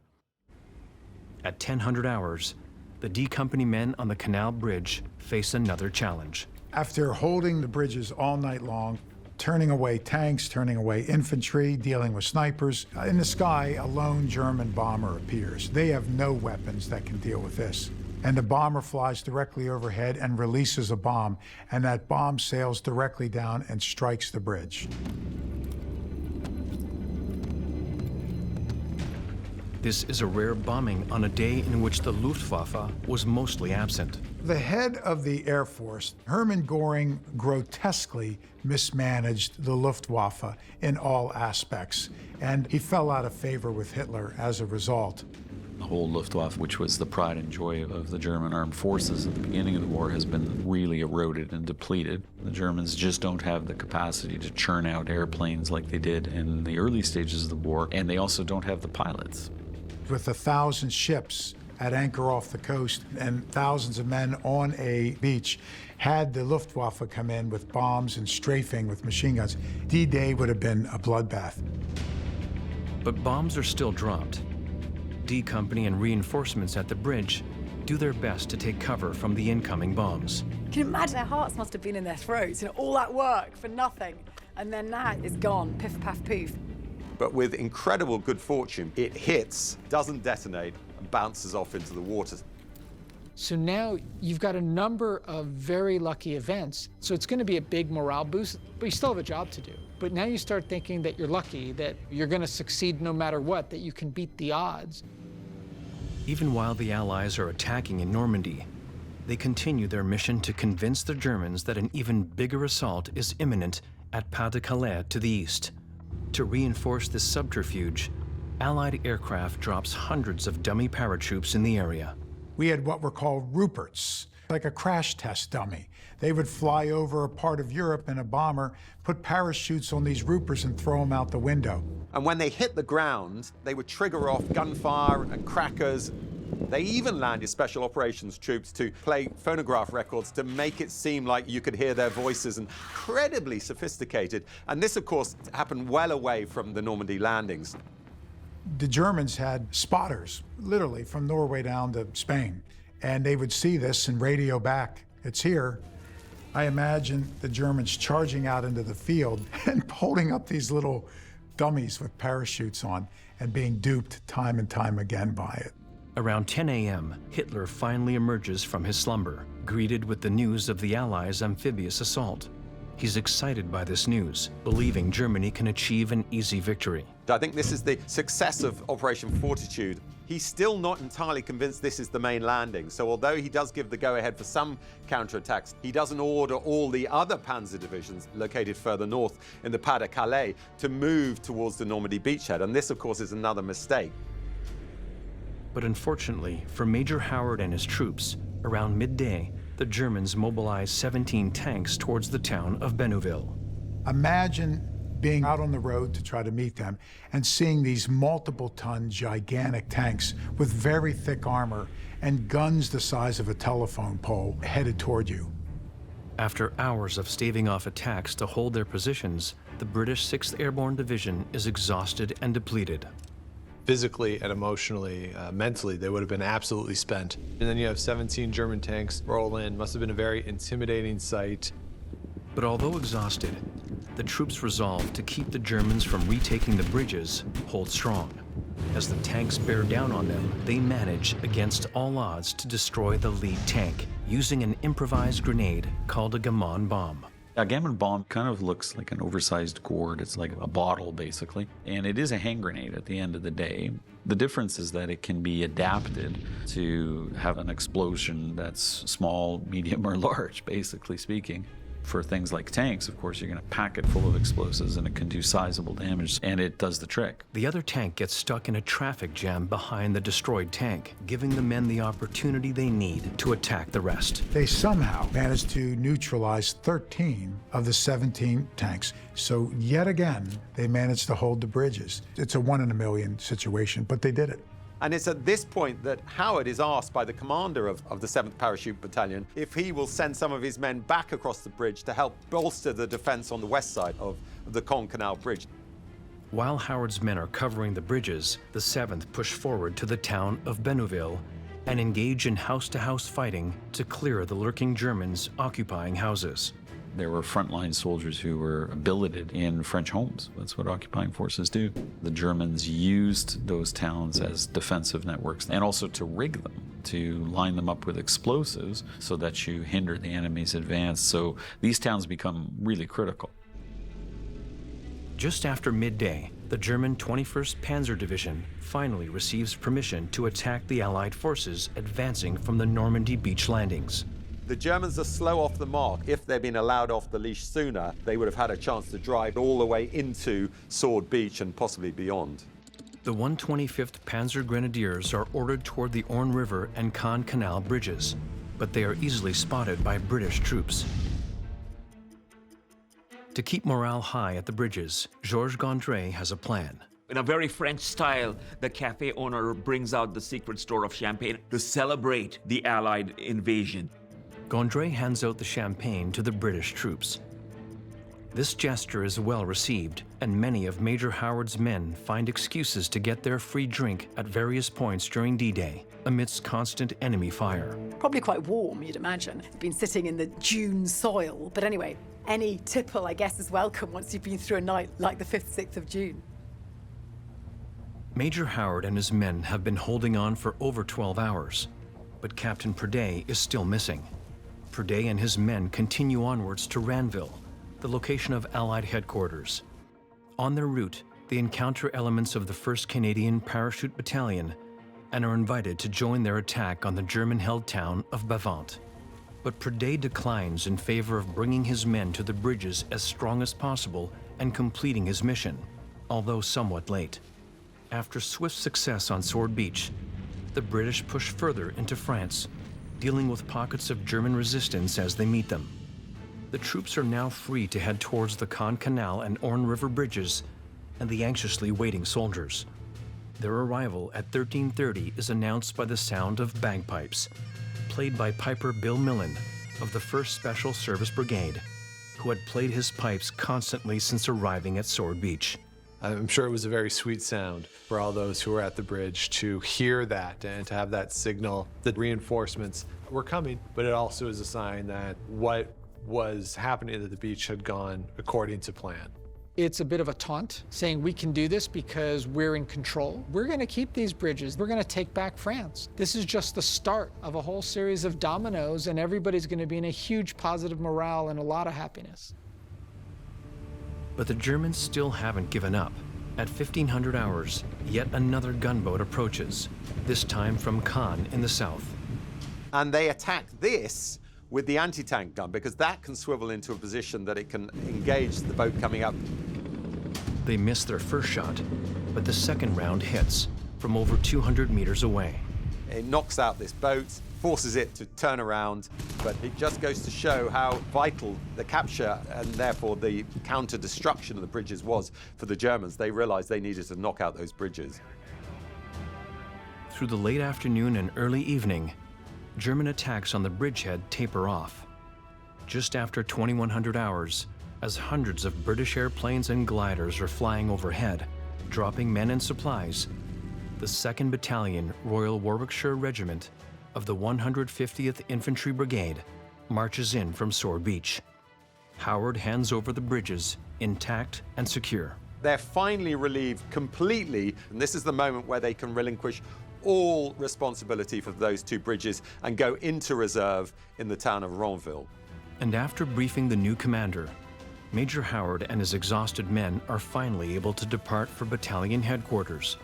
Speaker 1: At 1000 hours, the D Company men on the Canal Bridge face another challenge.
Speaker 4: After holding the bridges all night long, turning away tanks, turning away infantry, dealing with snipers, in the sky, a lone German bomber appears. They have no weapons that can deal with this. And the bomber flies directly overhead and releases a bomb, and that bomb sails directly down and strikes the bridge.
Speaker 1: This is a rare bombing on a day in which the Luftwaffe was mostly absent.
Speaker 4: The head of the Air Force, Hermann Göring, grotesquely mismanaged the Luftwaffe in all aspects, and he fell out of favor with Hitler as a result.
Speaker 6: The whole Luftwaffe, which was the pride and joy of the German armed forces at the beginning of the war, has been really eroded and depleted. The Germans just don't have the capacity to churn out airplanes like they did in the early stages of the war, and they also don't have the pilots.
Speaker 4: With 1,000 ships at anchor off the coast and thousands of men on a beach, had the Luftwaffe come in with bombs and strafing with machine guns, D-Day would have been a bloodbath.
Speaker 1: But bombs are still dropped. D Company and reinforcements at the bridge do their best to take cover from the incoming bombs.
Speaker 5: Can you imagine their hearts must have been in their throats, all that work for nothing, and then that is gone, piff, paff, poof.
Speaker 10: But with incredible good fortune, it hits, doesn't detonate, and bounces off into the water.
Speaker 8: So now you've got a number of very lucky events. So it's going to be a big morale boost, but you still have a job to do. But now you start thinking that you're lucky, that you're going to succeed no matter what, that you can beat the odds.
Speaker 1: Even while the Allies are attacking in Normandy, they continue their mission to convince the Germans that an even bigger assault is imminent at Pas-de-Calais to the east. To reinforce this subterfuge, Allied aircraft drops hundreds of dummy paratroops in the area.
Speaker 4: We had what were called Ruperts, like a crash test dummy. They would fly over a part of Europe in a bomber, put parachutes on these Ruperts and throw them out the window.
Speaker 10: And when they hit the ground, they would trigger off gunfire and crackers. They even landed special operations troops to play phonograph records to make it seem like you could hear their voices, and incredibly sophisticated. And this, of course, happened well away from the Normandy landings.
Speaker 4: The Germans had spotters, literally from Norway down to Spain, and they would see this and radio back, "It's here." I imagine the Germans charging out into the field and holding up these little dummies with parachutes on and being duped time and time again by it.
Speaker 1: Around 10 a.m., Hitler finally emerges from his slumber, greeted with the news of the Allies' amphibious assault. He's excited by this news, believing Germany can achieve an easy victory.
Speaker 10: I think this is the success of Operation Fortitude. He's still not entirely convinced this is the main landing. So although he does give the go-ahead for some counterattacks, he doesn't order all the other panzer divisions located further north in the Pas-de-Calais to move towards the Normandy beachhead. And this, of course, is another mistake.
Speaker 1: But unfortunately for Major Howard and his troops, around midday, the Germans mobilized 17 tanks towards the town of Bénouville.
Speaker 4: Imagine being out on the road to try to meet them and seeing these multiple-ton gigantic tanks with very thick armor and guns the size of a telephone pole headed toward you.
Speaker 1: After hours of staving off attacks to hold their positions, the British 6th Airborne Division is exhausted and depleted.
Speaker 2: Physically and emotionally, mentally, they would have been absolutely spent. And then you have 17 German tanks roll in. Must have been a very intimidating sight.
Speaker 1: But although exhausted, the troops resolve to keep the Germans from retaking the bridges hold strong. As the tanks bear down on them, they manage, against all odds, to destroy the lead tank using an improvised grenade called a Gammon bomb.
Speaker 6: A gammon bomb kind of looks like an oversized gourd. It's like a bottle, basically. And it is a hand grenade at the end of the day. The difference is that it can be adapted to have an explosion that's small, medium, or large, basically speaking. For things like tanks, of course, you're going to pack it full of explosives and it can do sizable damage, and it does the trick.
Speaker 1: The other tank gets stuck in a traffic jam behind the destroyed tank, giving the men the opportunity they need to attack the rest.
Speaker 4: They somehow managed to neutralize 13 of the 17 tanks. So yet again, they managed to hold the bridges. It's a 1 in a million situation, but they did it.
Speaker 10: And it's at this point that Howard is asked by the commander of the 7th Parachute Battalion if he will send some of his men back across the bridge to help bolster the defense on the west side of the Caen Canal bridge.
Speaker 1: While Howard's men are covering the bridges, the 7th push forward to the town of Bénouville and engage in house-to-house fighting to clear the lurking Germans occupying houses.
Speaker 6: There were frontline soldiers who were billeted in French homes. That's what occupying forces do. The Germans used those towns as defensive networks and also to rig them, to line them up with explosives so that you hinder the enemy's advance. So these towns become really critical.
Speaker 1: Just after midday, the German 21st Panzer Division finally receives permission to attack the Allied forces advancing from the Normandy beach landings.
Speaker 10: The Germans are slow off the mark. If they'd been allowed off the leash sooner, they would have had a chance to drive all the way into Sword Beach and possibly beyond.
Speaker 1: The 125th Panzer Grenadiers are ordered toward the Orne River and Caen Canal bridges, but they are easily spotted by British troops. To keep morale high at the bridges, Georges Gondry has a plan.
Speaker 3: In a very French style, the cafe owner brings out the secret store of champagne to celebrate the Allied invasion.
Speaker 1: Gondry hands out the champagne to the British troops. This gesture is well received, and many of Major Howard's men find excuses to get their free drink at various points during D-Day, amidst constant enemy fire.
Speaker 5: Probably quite warm, you'd imagine. They've been sitting in the June soil. But anyway, any tipple, I guess, is welcome once you've been through a night like the 5th, 6th of June.
Speaker 1: Major Howard and his men have been holding on for over 12 hours, but Captain Purday is still missing. Purday and his men continue onwards to Ranville, the location of Allied headquarters. On their route, they encounter elements of the 1st Canadian Parachute Battalion and are invited to join their attack on the German-held town of Bavant. But Purday declines in favor of bringing his men to the bridges as strong as possible and completing his mission, although somewhat late. After swift success on Sword Beach, the British push further into France, dealing with pockets of German resistance as they meet them. The troops are now free to head towards the Caen Canal and Orne River bridges and the anxiously waiting soldiers. Their arrival at 13:30 is announced by the sound of bagpipes, played by piper Bill Millen of the 1st Special Service Brigade, who had played his pipes constantly since arriving at Sword Beach.
Speaker 2: I'm sure it was a very sweet sound for all those who were at the bridge to hear that and to have that signal that reinforcements were coming, but it also is a sign that what was happening at the beach had gone according to plan.
Speaker 8: It's a bit of a taunt, saying we can do this because we're in control. We're going to keep these bridges. We're going to take back France. This is just the start of a whole series of dominoes, and everybody's going to be in a huge positive morale and a lot of happiness.
Speaker 1: But the Germans still haven't given up. At 1500 hours, yet another gunboat approaches, this time from Caen in the south.
Speaker 10: And they attack this with the anti-tank gun, because that can swivel into a position that it can engage the boat coming up.
Speaker 1: They miss their first shot, but the second round hits from over 200 meters away.
Speaker 10: It knocks out this boat, forces it to turn around, but it just goes to show how vital the capture and therefore the counter-destruction of the bridges was for the Germans. They realized they needed to knock out those bridges.
Speaker 1: Through the late afternoon and early evening, German attacks on the bridgehead taper off. Just after 2100 hours, as hundreds of British airplanes and gliders are flying overhead, dropping men and supplies, the 2nd Battalion Royal Warwickshire Regiment of the 150th Infantry Brigade marches in from Sword Beach. Howard hands over the bridges, intact and secure.
Speaker 10: They're finally relieved completely, and this is the moment where they can relinquish all responsibility for those 2 bridges and go into reserve in the town of Ranville.
Speaker 1: And after briefing the new commander, Major Howard and his exhausted men are finally able to depart for battalion headquarters,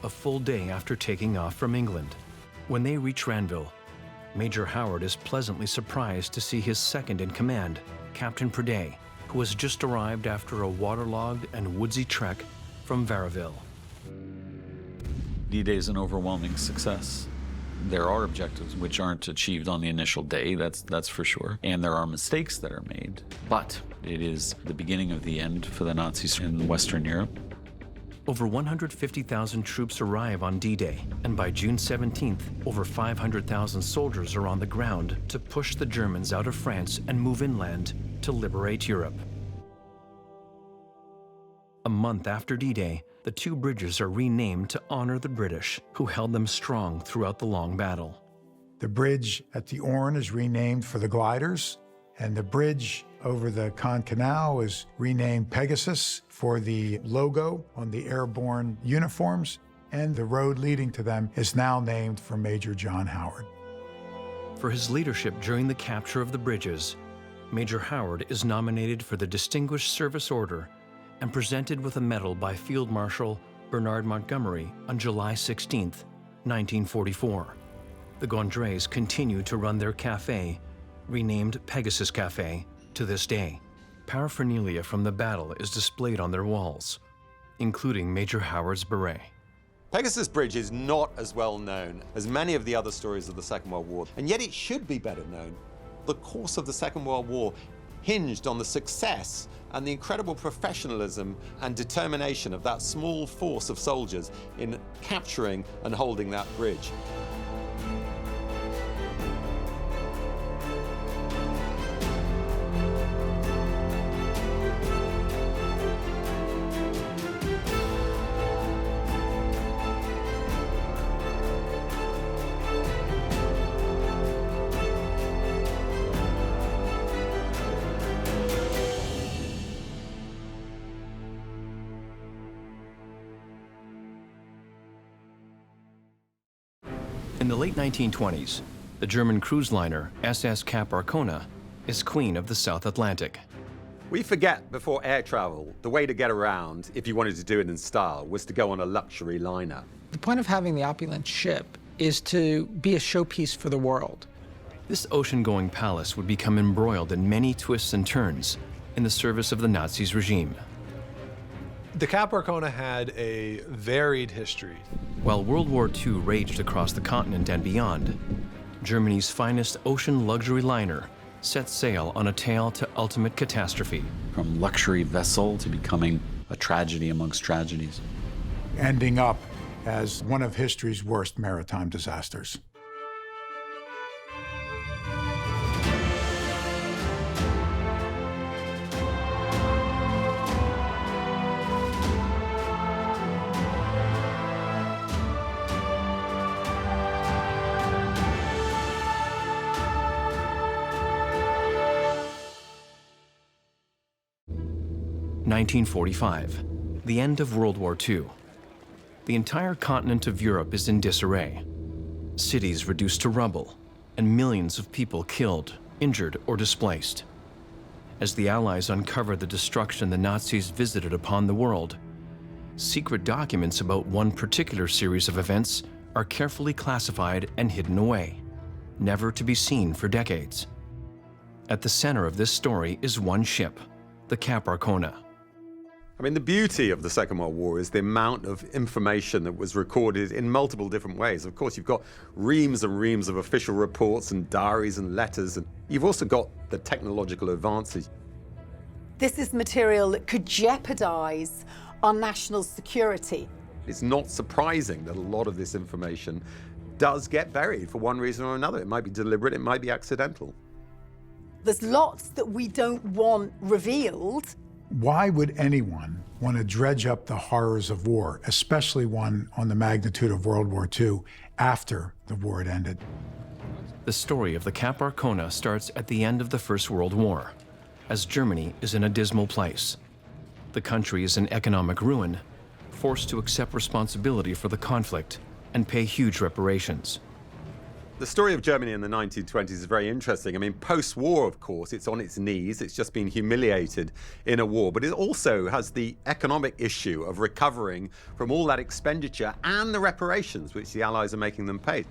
Speaker 1: a full day after taking off from England. When they reach Ranville, Major Howard is pleasantly surprised to see his second in command, Captain Purday, who has just arrived after a waterlogged and woodsy trek from Varaville.
Speaker 6: D-Day is an overwhelming success. There are objectives which aren't achieved on the initial day, that's for sure. And there are mistakes that are made. But it is the beginning of the end for the Nazis in Western Europe.
Speaker 1: Over 150,000 troops arrive on D-Day, and by June 17th, over 500,000 soldiers are on the ground to push the Germans out of France and move inland to liberate Europe. A month after D-Day, the 2 bridges are renamed to honor the British, who held them strong throughout the long battle.
Speaker 4: The bridge at the Orne is renamed for the gliders, and the bridge over the Caen Canal is renamed Pegasus for the logo on the airborne uniforms, and the road leading to them is now named for Major John Howard.
Speaker 1: For his leadership during the capture of the bridges, Major Howard is nominated for the Distinguished Service Order and presented with a medal by Field Marshal Bernard Montgomery on July 16, 1944. The Gondrés continue to run their café, renamed Pegasus Café, to this day. Paraphernalia from the battle is displayed on their walls, including Major Howard's beret.
Speaker 10: Pegasus Bridge is not as well known as many of the other stories of the Second World War, and yet it should be better known. The course of the Second World War hinged on the success and the incredible professionalism and determination of that small force of soldiers in capturing and holding that bridge.
Speaker 1: In the late 1920s, the German cruise liner SS Cap Arona is queen of the South Atlantic.
Speaker 10: We forget before air travel, the way to get around, if you wanted to do it in style, was to go on a luxury liner.
Speaker 8: The point of having the opulent ship is to be a showpiece for the world.
Speaker 1: This ocean-going palace would become embroiled in many twists and turns in the service of the Nazis' regime.
Speaker 2: The Cap Arona had a varied history.
Speaker 1: While World War II raged across the continent and beyond, Germany's finest ocean luxury liner set sail on a tale to ultimate catastrophe.
Speaker 6: From luxury vessel to becoming a tragedy amongst tragedies.
Speaker 4: Ending up as one of history's worst maritime disasters.
Speaker 1: (1945), the end of World War II. The entire continent of Europe is in disarray. Cities reduced to rubble, and millions of people killed, injured, or displaced. As the Allies uncover the destruction the Nazis visited upon the world, secret documents about one particular series of events are carefully classified and hidden away, never to be seen for decades. At the center of this story is one ship, the Cap Arona.
Speaker 10: I mean, the beauty of the Second World War is the amount of information that was recorded in multiple different ways. Of course, you've got reams and reams of official reports and diaries and letters, and you've also got the technological advances.
Speaker 5: This is material that could jeopardize our national security.
Speaker 10: It's not surprising that a lot of this information does get buried for one reason or another. It might be deliberate, it might be accidental.
Speaker 5: There's lots that we don't want revealed.
Speaker 4: Why would anyone want to dredge up the horrors of war, especially one on the magnitude of World War II, after the war had ended?
Speaker 1: The story of the Cap Arona starts at the end of the First World War, as Germany is in a dismal place. The country is in economic ruin, forced to accept responsibility for the conflict and pay huge reparations.
Speaker 10: The story of Germany in the 1920s is very interesting. I mean, post-war, of course, it's on its knees. It's just been humiliated in a war. But it also has the economic issue of recovering from all that expenditure and the reparations which the Allies are making them pay.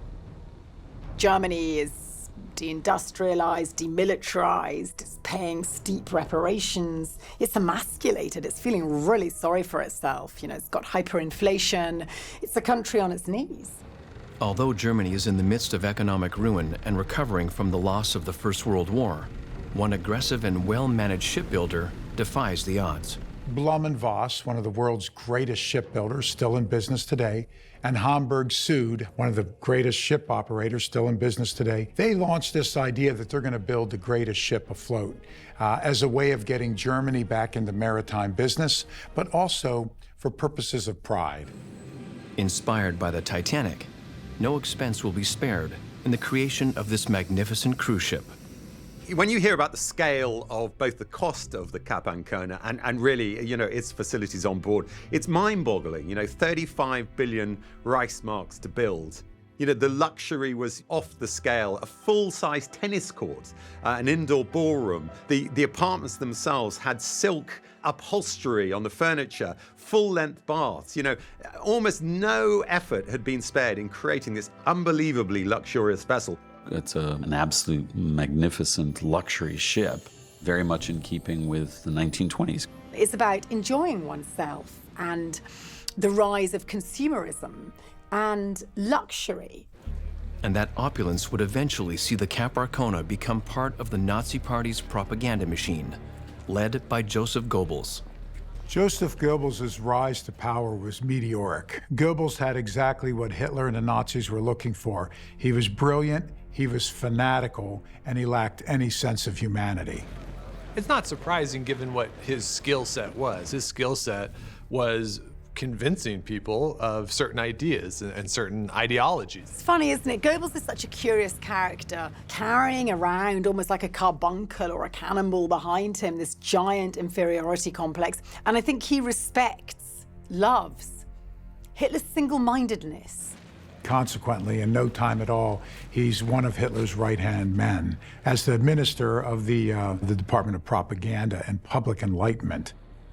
Speaker 5: Germany is deindustrialized, demilitarized, it's paying steep reparations. It's emasculated, it's feeling really sorry for itself. You know, it's got hyperinflation. It's a country on its knees.
Speaker 1: Although Germany is in the midst of economic ruin and recovering from the loss of the First World War, one aggressive and well-managed shipbuilder defies the odds.
Speaker 4: Blum and Voss, one of the world's greatest shipbuilders, still in business today, and Hamburg Süd, one of the greatest ship operators still in business today, they launched this idea that they're going to build the greatest ship afloat as a way of getting Germany back into maritime business, but also for purposes of pride.
Speaker 1: Inspired by the Titanic, no expense will be spared in the creation of this magnificent cruise ship.
Speaker 10: When you hear about the scale of both the cost of the Cap Arona and really, you know, its facilities on board, it's mind-boggling. You know, 35 billion Reichsmarks to build. You know, the luxury was off the scale. A full-size tennis court, an indoor ballroom. The apartments themselves had silk upholstery on the furniture, full-length baths. You know, almost no effort had been spared in creating this unbelievably luxurious vessel.
Speaker 6: It's an absolute magnificent luxury ship, very much in keeping with the 1920s.
Speaker 5: It's about enjoying oneself and the rise of consumerism and luxury.
Speaker 1: And that opulence would eventually see the Cap Arona become part of the Nazi Party's propaganda machine, led by Joseph Goebbels.
Speaker 4: Joseph Goebbels' rise to power was meteoric. Goebbels had exactly what Hitler and the Nazis were looking for. He was brilliant, he was fanatical, and he lacked any sense of humanity.
Speaker 2: It's not surprising given what his skill set was. His skill set was convincing people of certain ideas and certain ideologies.
Speaker 5: It's funny, isn't it? Goebbels is such a curious character, carrying around almost like a carbuncle or a cannonball behind him, this giant inferiority complex. And I think he respects, loves Hitler's single-mindedness,
Speaker 4: Consequently, in no time at all, he's one of Hitler's right-hand men. As the minister of the Department of Propaganda and Public Enlightenment,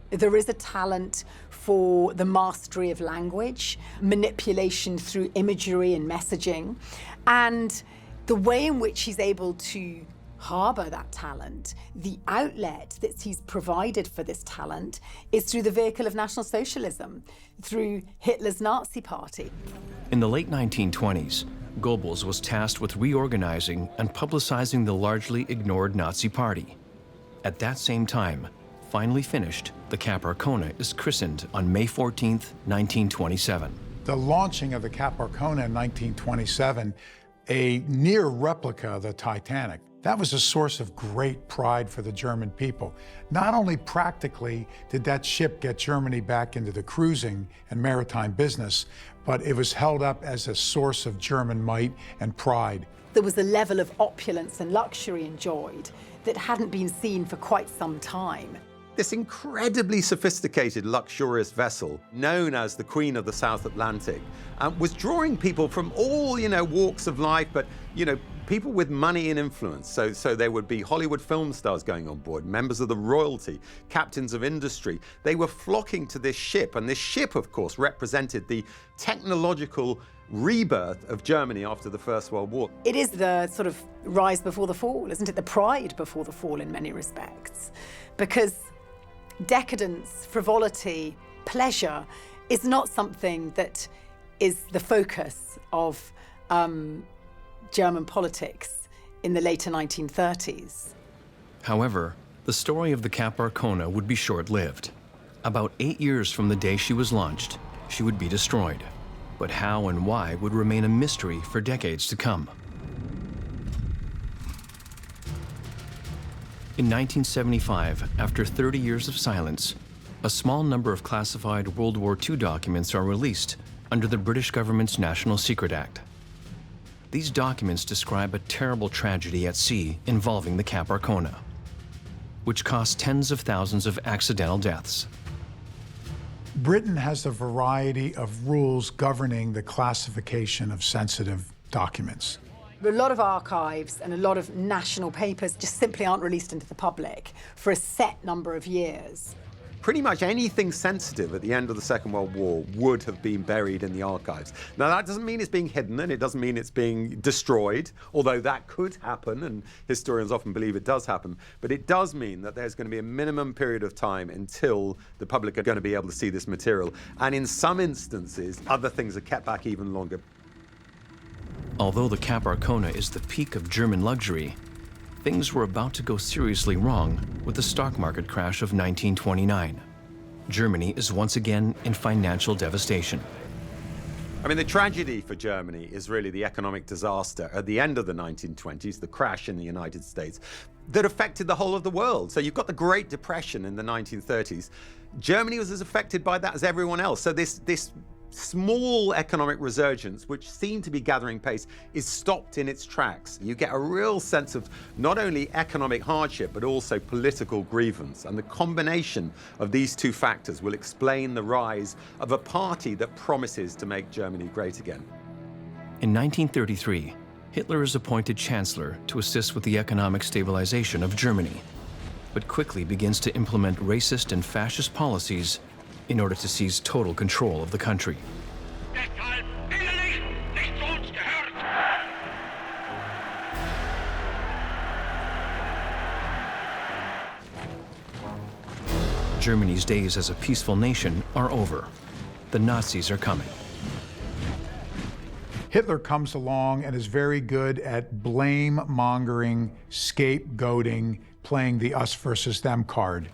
Speaker 5: there is a talent for the mastery of language, manipulation through imagery and messaging, and the way in which he's able to harbour that talent, the outlet that he's provided for this talent is through the vehicle of National Socialism, through Hitler's Nazi Party.
Speaker 1: In the late 1920s, Goebbels was tasked with reorganizing and publicizing the largely ignored Nazi Party. At that same time, finally finished, the Cap Arona is christened on May 14, 1927.
Speaker 4: the launching of the Cap Arona in 1927, a near replica of the Titanic, that was a source of great pride for the German people. Not only practically did that ship get Germany back into the cruising and maritime business, but it was held up as a source of German might and pride.
Speaker 5: There was a level of opulence and luxury enjoyed that hadn't been seen for quite some time.
Speaker 10: This incredibly sophisticated, luxurious vessel, known as the Queen of the South Atlantic, was drawing people from all, walks of life, but, people with money and influence. So there would be Hollywood film stars going on board, members of the royalty, captains of industry. They were flocking to this ship, and this ship, of course, represented the technological rebirth of Germany after the First World War.
Speaker 5: It is the sort of rise before the fall, isn't it? The pride before the fall in many respects. Because decadence, frivolity, pleasure is not something that is the focus of German politics in the later 1930s.
Speaker 1: However, the story of the Cap Arona would be short-lived. About 8 years from the day she was launched, she would be destroyed. But how and why would remain a mystery for decades to come. In 1975, after 30 years of silence, a small number of classified World War II documents are released under the British government's National Secret Act. These documents describe a terrible tragedy at sea involving the Cap Arona, which cost tens of thousands of accidental deaths.
Speaker 4: Britain has a variety of rules governing the classification of sensitive documents.
Speaker 5: A lot of archives and a lot of national papers just simply aren't released into the public for a set number of years.
Speaker 10: Pretty much anything sensitive at the end of the Second World War would have been buried in the archives. Now, that doesn't mean it's being hidden, and it doesn't mean it's being destroyed, although that could happen, and historians often believe it does happen. But it does mean that there's going to be a minimum period of time until the public are going to be able to see this material. And in some instances, other things are kept back even longer.
Speaker 1: Although the Cap Arona is the peak of German luxury, things were about to go seriously wrong with the stock market crash of 1929. Germany is once again in financial devastation.
Speaker 10: I mean, the tragedy for Germany is really the economic disaster at the end of the 1920s, the crash in the United States, that affected the whole of the world. So you've got the Great Depression in the 1930s. Germany was as affected by that as everyone else. So this small economic resurgence, which seemed to be gathering pace, is stopped in its tracks. You get a real sense of not only economic hardship, but also political grievance. And the combination of these two factors will explain the rise of a party that promises to make Germany great again.
Speaker 1: In 1933, Hitler is appointed chancellor to assist with the economic stabilization of Germany, but quickly begins to implement racist and fascist policies in order to seize total control of the country. Germany's days as a peaceful nation are over. The Nazis are coming.
Speaker 4: Hitler comes along and is very good at blame-mongering, scapegoating, playing the us versus them card.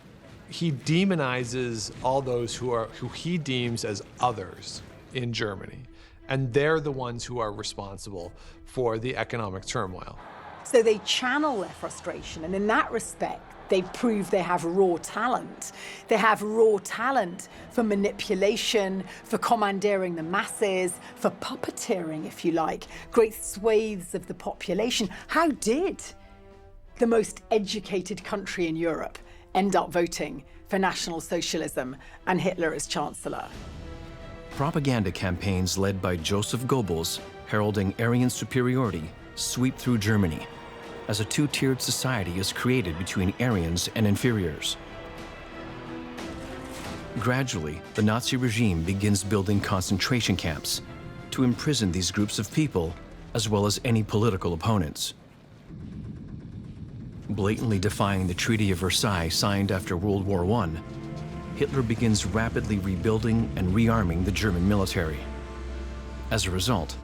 Speaker 2: He demonizes all those who he deems as others in Germany, and they're the ones who are responsible for the economic turmoil.
Speaker 5: So they channel their frustration, and in that respect, they prove they have raw talent. They have raw talent for manipulation, for commandeering the masses, for puppeteering, if you like, great swathes of the population. How did the most educated country in Europe end up voting for National Socialism and Hitler as Chancellor?
Speaker 1: Propaganda campaigns led by Joseph Goebbels, heralding Aryan superiority, sweep through Germany, as a two-tiered society is created between Aryans and inferiors. Gradually, the Nazi regime begins building concentration camps to imprison these groups of people, as well as any political opponents. Blatantly defying the Treaty of Versailles signed after World War I, Hitler begins rapidly rebuilding and rearming the German military. As a result,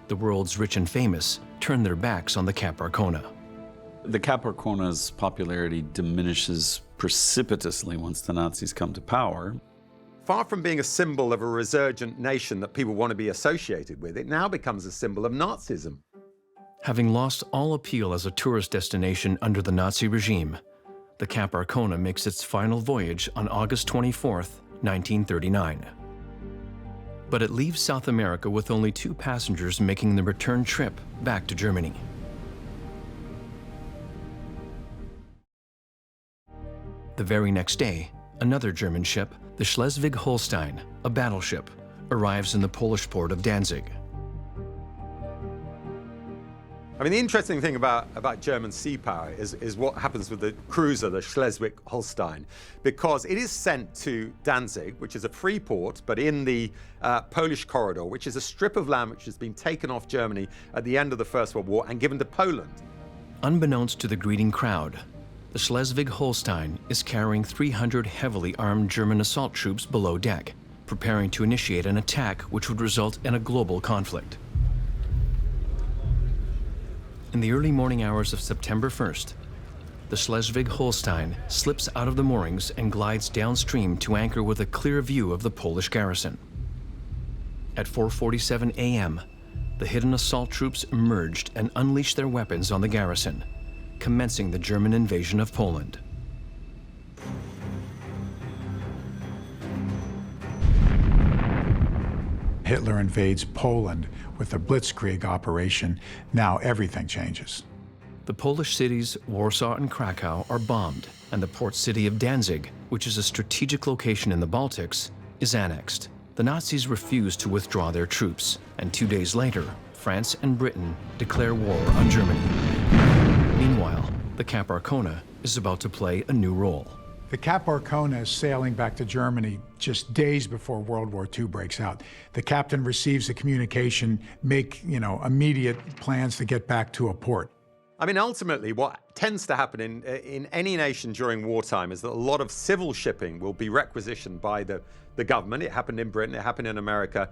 Speaker 1: the world's rich and famous turn their backs on the Cap Arona.
Speaker 6: The Cap Arona's popularity diminishes precipitously once the Nazis come to power.
Speaker 10: Far from being a symbol of a resurgent nation that people want to be associated with, it now becomes a symbol of Nazism.
Speaker 1: Having lost all appeal as a tourist destination under the Nazi regime, the Cap Arona makes its final voyage on August 24, 1939. But it leaves South America with only 2 passengers making the return trip back to Germany. The very next day, another German ship, the Schleswig-Holstein, a battleship, arrives in the Polish port of Danzig.
Speaker 10: I mean, the interesting thing about German sea power is what happens with the cruiser, the Schleswig-Holstein, because it is sent to Danzig, which is a free port, but in the Polish corridor, which is a strip of land which has been taken off Germany at the end of the First World War and given to Poland.
Speaker 1: Unbeknownst to the greeting crowd, the Schleswig-Holstein is carrying 300 heavily armed German assault troops below deck, preparing to initiate an attack which would result in a global conflict. In the early morning hours of September 1st, the Schleswig-Holstein slips out of the moorings and glides downstream to anchor with a clear view of the Polish garrison. At 4:47 a.m., the hidden assault troops emerged and unleashed their weapons on the garrison, commencing the German invasion of Poland.
Speaker 4: Hitler invades Poland with a blitzkrieg operation. Now everything changes.
Speaker 1: The Polish cities Warsaw and Krakow are bombed, and the port city of Danzig, which is a strategic location in the Baltics, is annexed. The Nazis refuse to withdraw their troops, and 2 days later, France and Britain declare war on Germany. Meanwhile, the Cap Arona is about to play a new role.
Speaker 4: The Cap Arona is sailing back to Germany just days before World War II breaks out. The captain receives a communication, make immediate plans to get back to a port.
Speaker 10: I mean, ultimately, what tends to happen in any nation during wartime is that a lot of civil shipping will be requisitioned by the government. It happened in Britain, it happened in America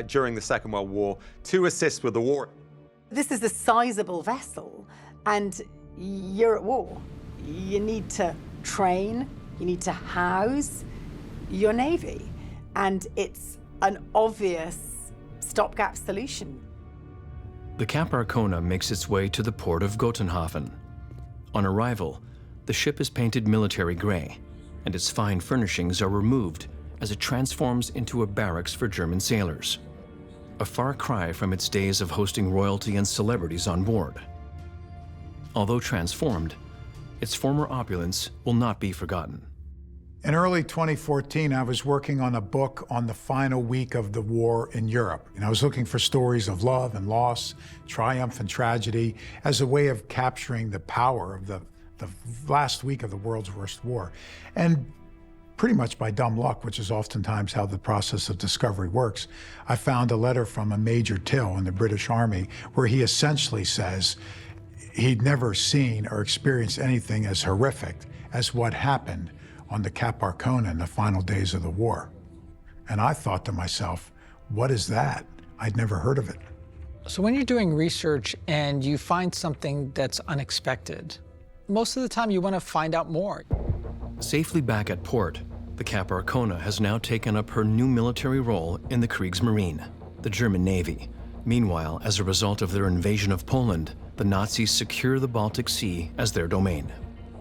Speaker 10: during the Second World War to assist with the war.
Speaker 5: This is a sizable vessel, and you're at war. You need to train, you need to house your navy, and it's an obvious stopgap solution.
Speaker 1: The Cap Arona makes its way to the port of Gotenhafen. On arrival, the ship is painted military gray, and its fine furnishings are removed as it transforms into a barracks for German sailors. A far cry from its days of hosting royalty and celebrities on board. Although transformed, its former opulence will not be forgotten.
Speaker 4: In early 2014, I was working on a book on the final week of the war in Europe. And I was looking for stories of love and loss, triumph and tragedy, as a way of capturing the power of the last week of the world's worst war. And pretty much by dumb luck, which is oftentimes how the process of discovery works, I found a letter from a Major Till in the British Army where he essentially says he'd never seen or experienced anything as horrific as what happened on the Cap Arona in the final days of the war. And I thought to myself, what is that? I'd never heard of it.
Speaker 8: So when you're doing research and you find something that's unexpected, most of the time you want to find out more.
Speaker 1: Safely back at port, the Cap Arona has now taken up her new military role in the Kriegsmarine, the German Navy. Meanwhile, as a result of their invasion of Poland, the Nazis secure the Baltic Sea as their domain.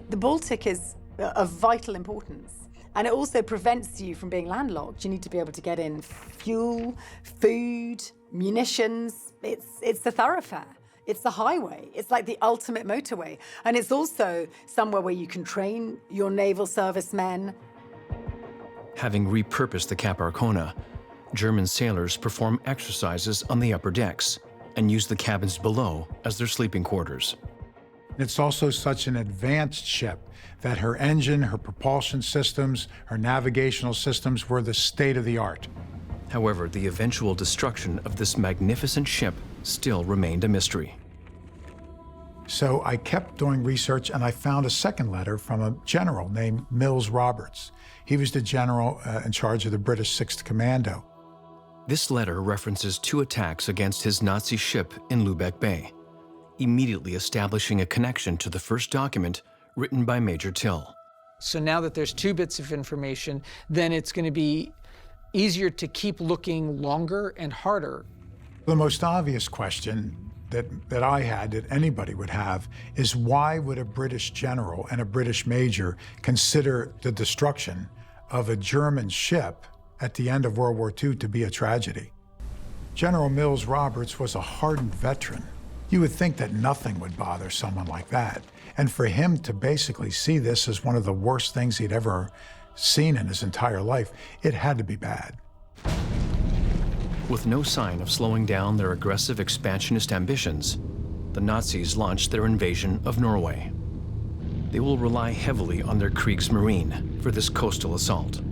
Speaker 5: The Baltic is of vital importance, and it also prevents you from being landlocked. You need to be able to get in fuel, food, munitions. It's the thoroughfare. It's the highway. It's like the ultimate motorway. And it's also somewhere where you can train your naval servicemen.
Speaker 1: Having repurposed the Cap Arona, German sailors perform exercises on the upper decks and use the cabins below as their sleeping quarters.
Speaker 4: It's also such an advanced ship that her engine, her propulsion systems, her navigational systems were the state of the art.
Speaker 1: However, the eventual destruction of this magnificent ship still remained a mystery.
Speaker 4: So I kept doing research, and I found a second letter from a general named Mills Roberts. He was the general in charge of the British 6th Commando.
Speaker 1: This letter references 2 attacks against his Nazi ship in Lübeck Bay, immediately establishing a connection to the first document written by Major Till.
Speaker 8: So now that there's 2 bits of information, then it's going to be easier to keep looking longer and harder.
Speaker 4: The most obvious question that I had, that anybody would have, is why would a British general and a British major consider the destruction of a German ship at the end of World War II to be a tragedy? General Mills Roberts was a hardened veteran. You would think that nothing would bother someone like that. And for him to basically see this as one of the worst things he'd ever seen in his entire life, it had to be bad.
Speaker 1: With no sign of slowing down their aggressive expansionist ambitions, the Nazis launched their invasion of Norway. They will rely heavily on their Kriegsmarine for this coastal assault.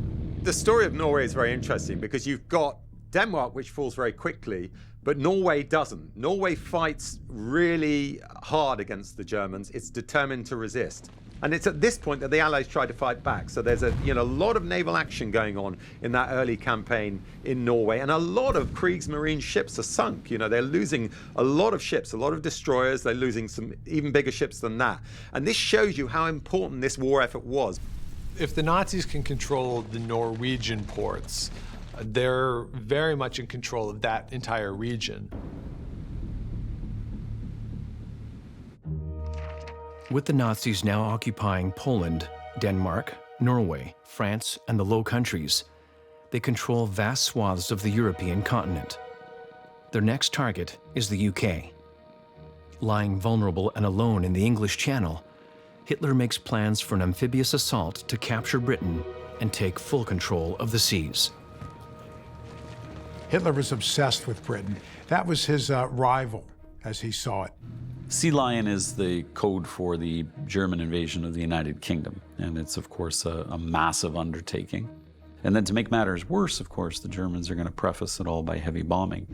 Speaker 10: The story of Norway is very interesting because you've got Denmark, which falls very quickly, but Norway doesn't. Norway fights really hard against the Germans. It's determined to resist. And it's at this point that the Allies try to fight back. So there's a lot of naval action going on in that early campaign in Norway. And a lot of Kriegsmarine ships are sunk. They're losing a lot of ships, a lot of destroyers. They're losing some even bigger ships than that. And this shows you how important this war effort was.
Speaker 2: If the Nazis can control the Norwegian ports, they're very much in control of that entire region.
Speaker 1: With the Nazis now occupying Poland, Denmark, Norway, France, and the Low Countries, they control vast swaths of the European continent. Their next target is the UK. Lying vulnerable and alone in the English Channel, Hitler makes plans for an amphibious assault to capture Britain and take full control of the seas.
Speaker 4: Hitler was obsessed with Britain. That was his rival, as he saw it.
Speaker 6: Sea Lion is the code for the German invasion of the United Kingdom, and it's, of course, a massive undertaking. And then to make matters worse, of course, the Germans are going to preface it all by heavy bombing.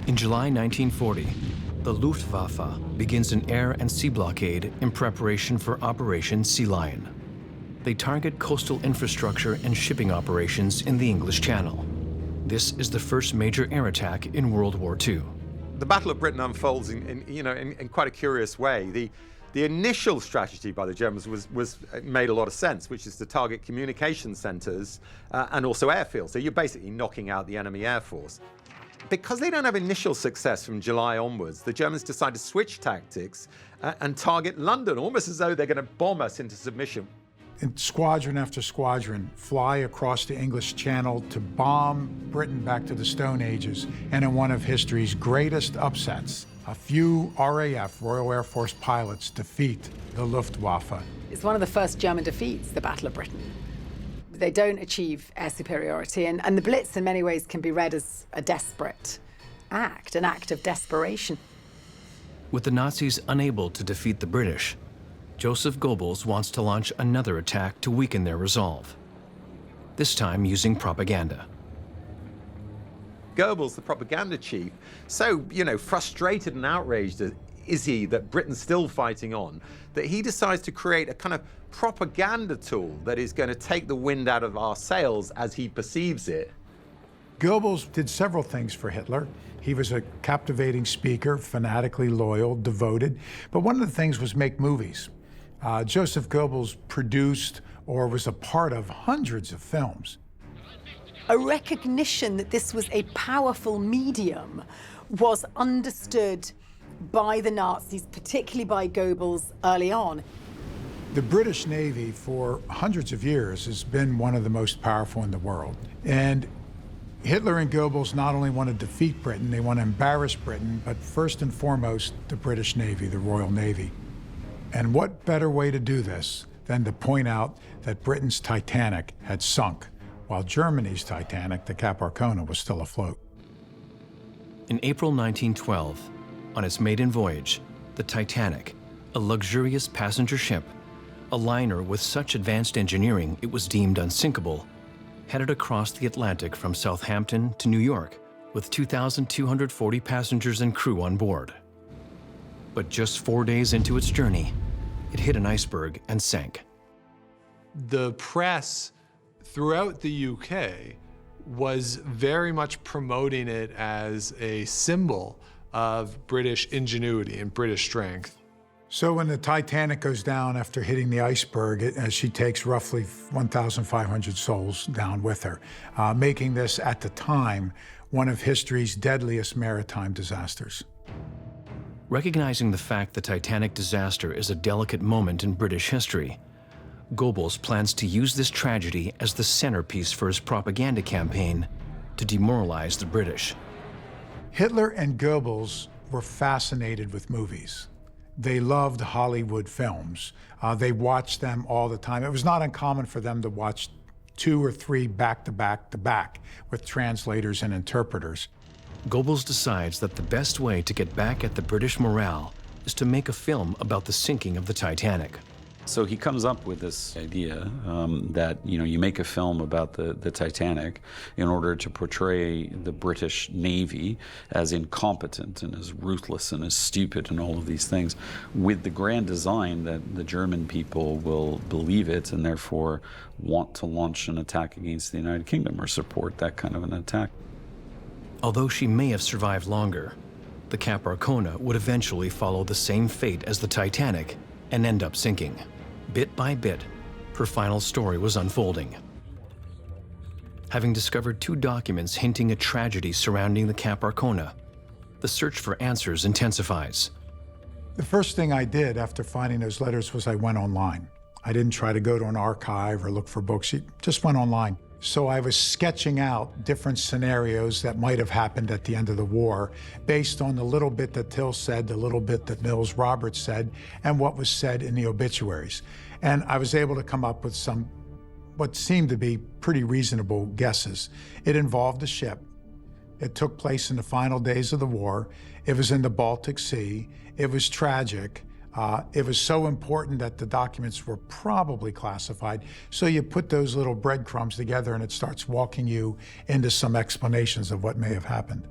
Speaker 1: In July 1940, the Luftwaffe begins an air and sea blockade in preparation for Operation Sea Lion. They target coastal infrastructure and shipping operations in the English Channel. This is the first major air attack in World War II.
Speaker 10: The Battle of Britain unfolds in quite a curious way. The initial strategy by the Germans made a lot of sense, which is to target communication centers and also airfields. So you're basically knocking out the enemy air force. Because they don't have initial success from July onwards, the Germans decide to switch tactics and target London, almost as though they're going to bomb us into submission.
Speaker 4: And squadron after squadron fly across the English Channel to bomb Britain back to the Stone Ages, and in one of history's greatest upsets, a few RAF, Royal Air Force pilots, defeat the Luftwaffe.
Speaker 5: It's one of the first German defeats, the Battle of Britain. They don't achieve air superiority, and the Blitz in many ways can be read as a desperate act, an act of desperation.
Speaker 1: With the Nazis unable to defeat the British, Joseph Goebbels wants to launch another attack to weaken their resolve, this time using propaganda.
Speaker 10: Goebbels, the propaganda chief, so, frustrated and outraged is he that Britain's still fighting on, that he decides to create a kind of propaganda tool that is going to take the wind out of our sails as he perceives it.
Speaker 4: Goebbels did several things for Hitler. He was a captivating speaker, fanatically loyal, devoted, but one of the things was make movies. Joseph Goebbels produced or was a part of hundreds of films.
Speaker 5: A recognition that this was a powerful medium was understood by the Nazis, particularly by Goebbels early on.
Speaker 4: The British Navy for hundreds of years has been one of the most powerful in the world. And Hitler and Goebbels not only want to defeat Britain, they want to embarrass Britain, but first and foremost, the British Navy, the Royal Navy. And what better way to do this than to point out that Britain's Titanic had sunk, while Germany's Titanic, the Cap Arona, was still afloat.
Speaker 1: In April 1912, on its maiden voyage, the Titanic, a luxurious passenger ship, a liner with such advanced engineering it was deemed unsinkable, headed across the Atlantic from Southampton to New York with 2,240 passengers and crew on board. But just 4 days into its journey, it hit an iceberg and sank.
Speaker 2: The press throughout the UK was very much promoting it as a symbol of British ingenuity and British strength.
Speaker 4: So when the Titanic goes down after hitting the iceberg, she takes roughly 1,500 souls down with her, making this, at the time, one of history's deadliest maritime disasters.
Speaker 1: Recognizing the fact the Titanic disaster is a delicate moment in British history, Goebbels plans to use this tragedy as the centerpiece for his propaganda campaign to demoralize the British.
Speaker 4: Hitler and Goebbels were fascinated with movies. They loved Hollywood films. They watched them all the time. It was not uncommon for them to watch 2 or 3 back-to-back with translators and interpreters.
Speaker 1: Goebbels decides that the best way to get back at the British morale is to make a film about the sinking of the Titanic.
Speaker 6: So he comes up with this idea that, you make a film about the Titanic in order to portray the British Navy as incompetent and as ruthless and as stupid and all of these things, with the grand design that the German people will believe it and therefore want to launch an attack against the United Kingdom or support that kind of an attack.
Speaker 1: Although she may have survived longer, the Cap Arona would eventually follow the same fate as the Titanic and end up sinking. Bit by bit, her final story was unfolding. Having discovered 2 documents hinting at tragedy surrounding the Cap Arona, the search for answers intensifies.
Speaker 4: The first thing I did after finding those letters was I went online. I didn't try to go to an archive or look for books, just went online. So I was sketching out different scenarios that might have happened at the end of the war based on the little bit that Till said, the little bit that Mills Roberts said, and what was said in the obituaries. And I was able to come up with some, what seemed to be pretty reasonable guesses. It involved a ship. It took place in the final days of the war. It was in the Baltic Sea. It was tragic. It was so important that the documents were probably classified. So you put those little breadcrumbs together and it starts walking you into some explanations of what may have happened.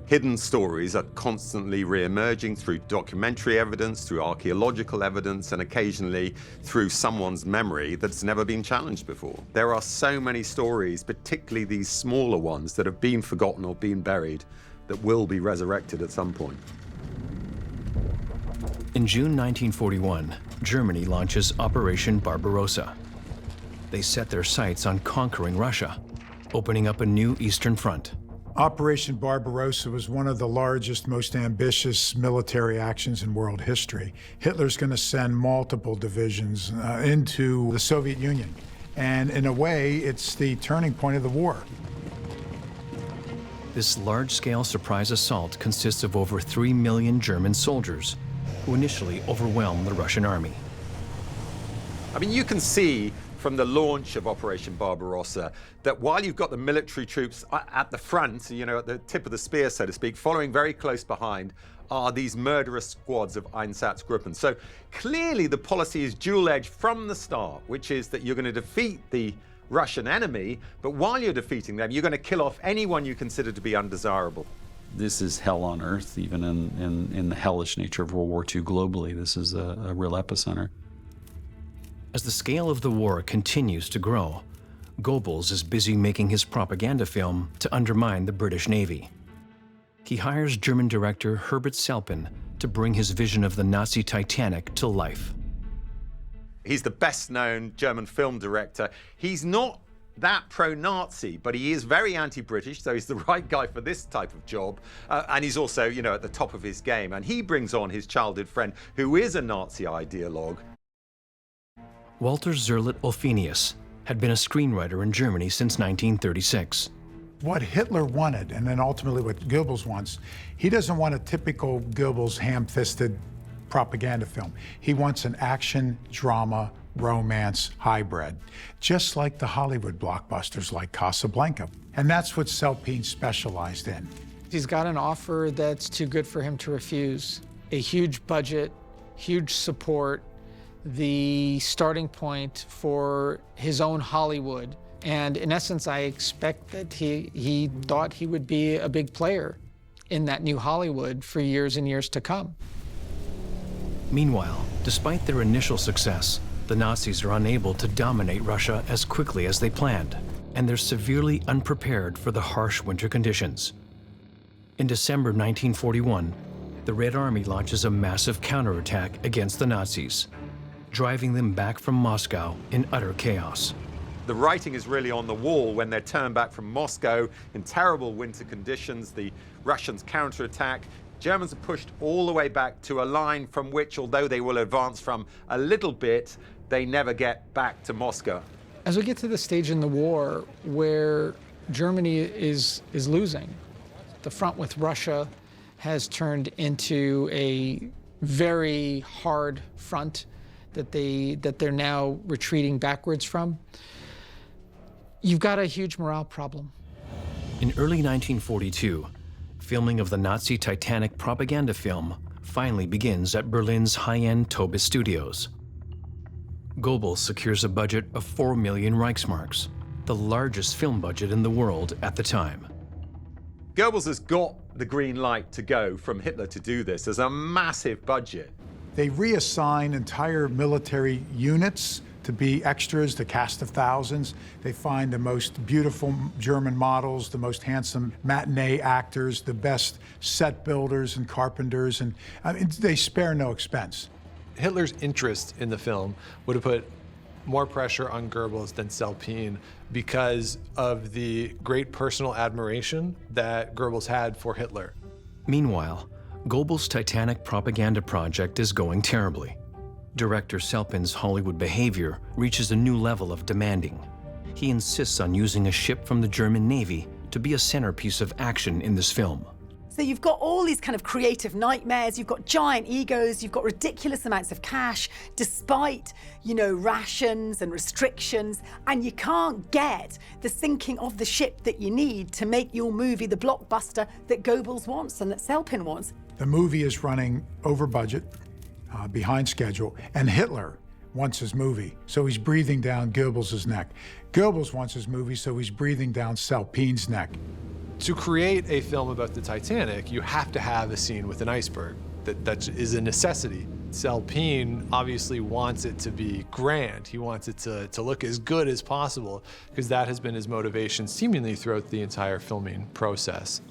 Speaker 10: Hidden stories are constantly re-emerging through documentary evidence, through archaeological evidence, and occasionally through someone's memory that's never been challenged before. There are so many stories, particularly these smaller ones, that have been forgotten or been buried, that will be resurrected at some point.
Speaker 1: In June 1941, Germany launches Operation Barbarossa. They set their sights on conquering Russia, opening up a new Eastern Front.
Speaker 4: Operation Barbarossa was one of the largest, most ambitious military actions in world history. Hitler's going to send multiple divisions into the Soviet Union. And in a way, it's the turning point of the war.
Speaker 1: This large-scale surprise assault consists of over 3 million German soldiers, who initially overwhelmed the Russian army.
Speaker 10: I mean, you can see from the launch of Operation Barbarossa that while you've got the military troops at the front, at the tip of the spear, so to speak, following very close behind are these murderous squads of Einsatzgruppen. So clearly the policy is dual-edged from the start, which is that you're going to defeat the Russian enemy, but while you're defeating them, you're going to kill off anyone you consider to be undesirable.
Speaker 6: This is hell on earth, even in the hellish nature of World War II globally. This is a real epicenter.
Speaker 1: As the scale of the war continues to grow, Goebbels is busy making his propaganda film to undermine the British Navy. He hires German director Herbert Selpin to bring his vision of the Nazi Titanic to life.
Speaker 10: He's the best-known German film director. He's not that pro-Nazi, but he is very anti-British, so he's the right guy for this type of job. And he's also, at the top of his game. And he brings on his childhood friend, who is a Nazi ideologue.
Speaker 1: Walter Zerlett Olfenius had been a screenwriter in Germany since 1936.
Speaker 4: What Hitler wanted, and then ultimately what Goebbels wants, he doesn't want a typical Goebbels ham-fisted propaganda film. He wants an action, drama, romance hybrid, just like the Hollywood blockbusters like Casablanca. And that's what Selpin specialized in.
Speaker 8: He's got an offer that's too good for him to refuse. A huge budget, huge support, the starting point for his own Hollywood. And in essence, I expect that he thought he would be a big player in that new Hollywood for years and years to come.
Speaker 1: Meanwhile, despite their initial success, the Nazis are unable to dominate Russia as quickly as they planned, and they're severely unprepared for the harsh winter conditions. In December 1941, the Red Army launches a massive counterattack against the Nazis, driving them back from Moscow in utter chaos.
Speaker 10: The writing is really on the wall when they're turned back from Moscow in terrible winter conditions. The Russians counterattack. Germans are pushed all the way back to a line from which, although they will advance from a little bit, they never get back to Moscow.
Speaker 8: As we get to the stage in the war where Germany is losing, the front with Russia has turned into a very hard front that they're now retreating backwards from. You've got a huge morale problem.
Speaker 1: In early 1942, filming of the Nazi Titanic propaganda film finally begins at Berlin's high-end Tobe studios. Goebbels secures a budget of 4 million Reichsmarks, the largest film budget in the world at the time.
Speaker 10: Goebbels has got the green light to go from Hitler to do this. There's a massive budget.
Speaker 4: They reassign entire military units to be extras, the cast of thousands. They find the most beautiful German models, the most handsome matinee actors, the best set builders and carpenters, and I mean, they spare no expense.
Speaker 2: Hitler's interest in the film would have put more pressure on Goebbels than Selpin because of the great personal admiration that Goebbels had for Hitler.
Speaker 1: Meanwhile, Goebbels' Titanic propaganda project is going terribly. Director Selpin's Hollywood behavior reaches a new level of demanding. He insists on using a ship from the German Navy to be a centerpiece of action in this film.
Speaker 5: So you've got all these kind of creative nightmares, you've got giant egos, you've got ridiculous amounts of cash, despite, rations and restrictions, and you can't get the sinking of the ship that you need to make your movie the blockbuster that Goebbels wants and that Selpin wants.
Speaker 4: The movie is running over budget, behind schedule, and Hitler wants his movie, so he's breathing down Goebbels' neck. Goebbels wants his movie, so he's breathing down Selpin's neck.
Speaker 2: To create a film about the Titanic, you have to have a scene with an iceberg. That is a necessity. Selpin obviously wants it to be grand. He wants it to look as good as possible because that has been his motivation seemingly throughout the entire filming process.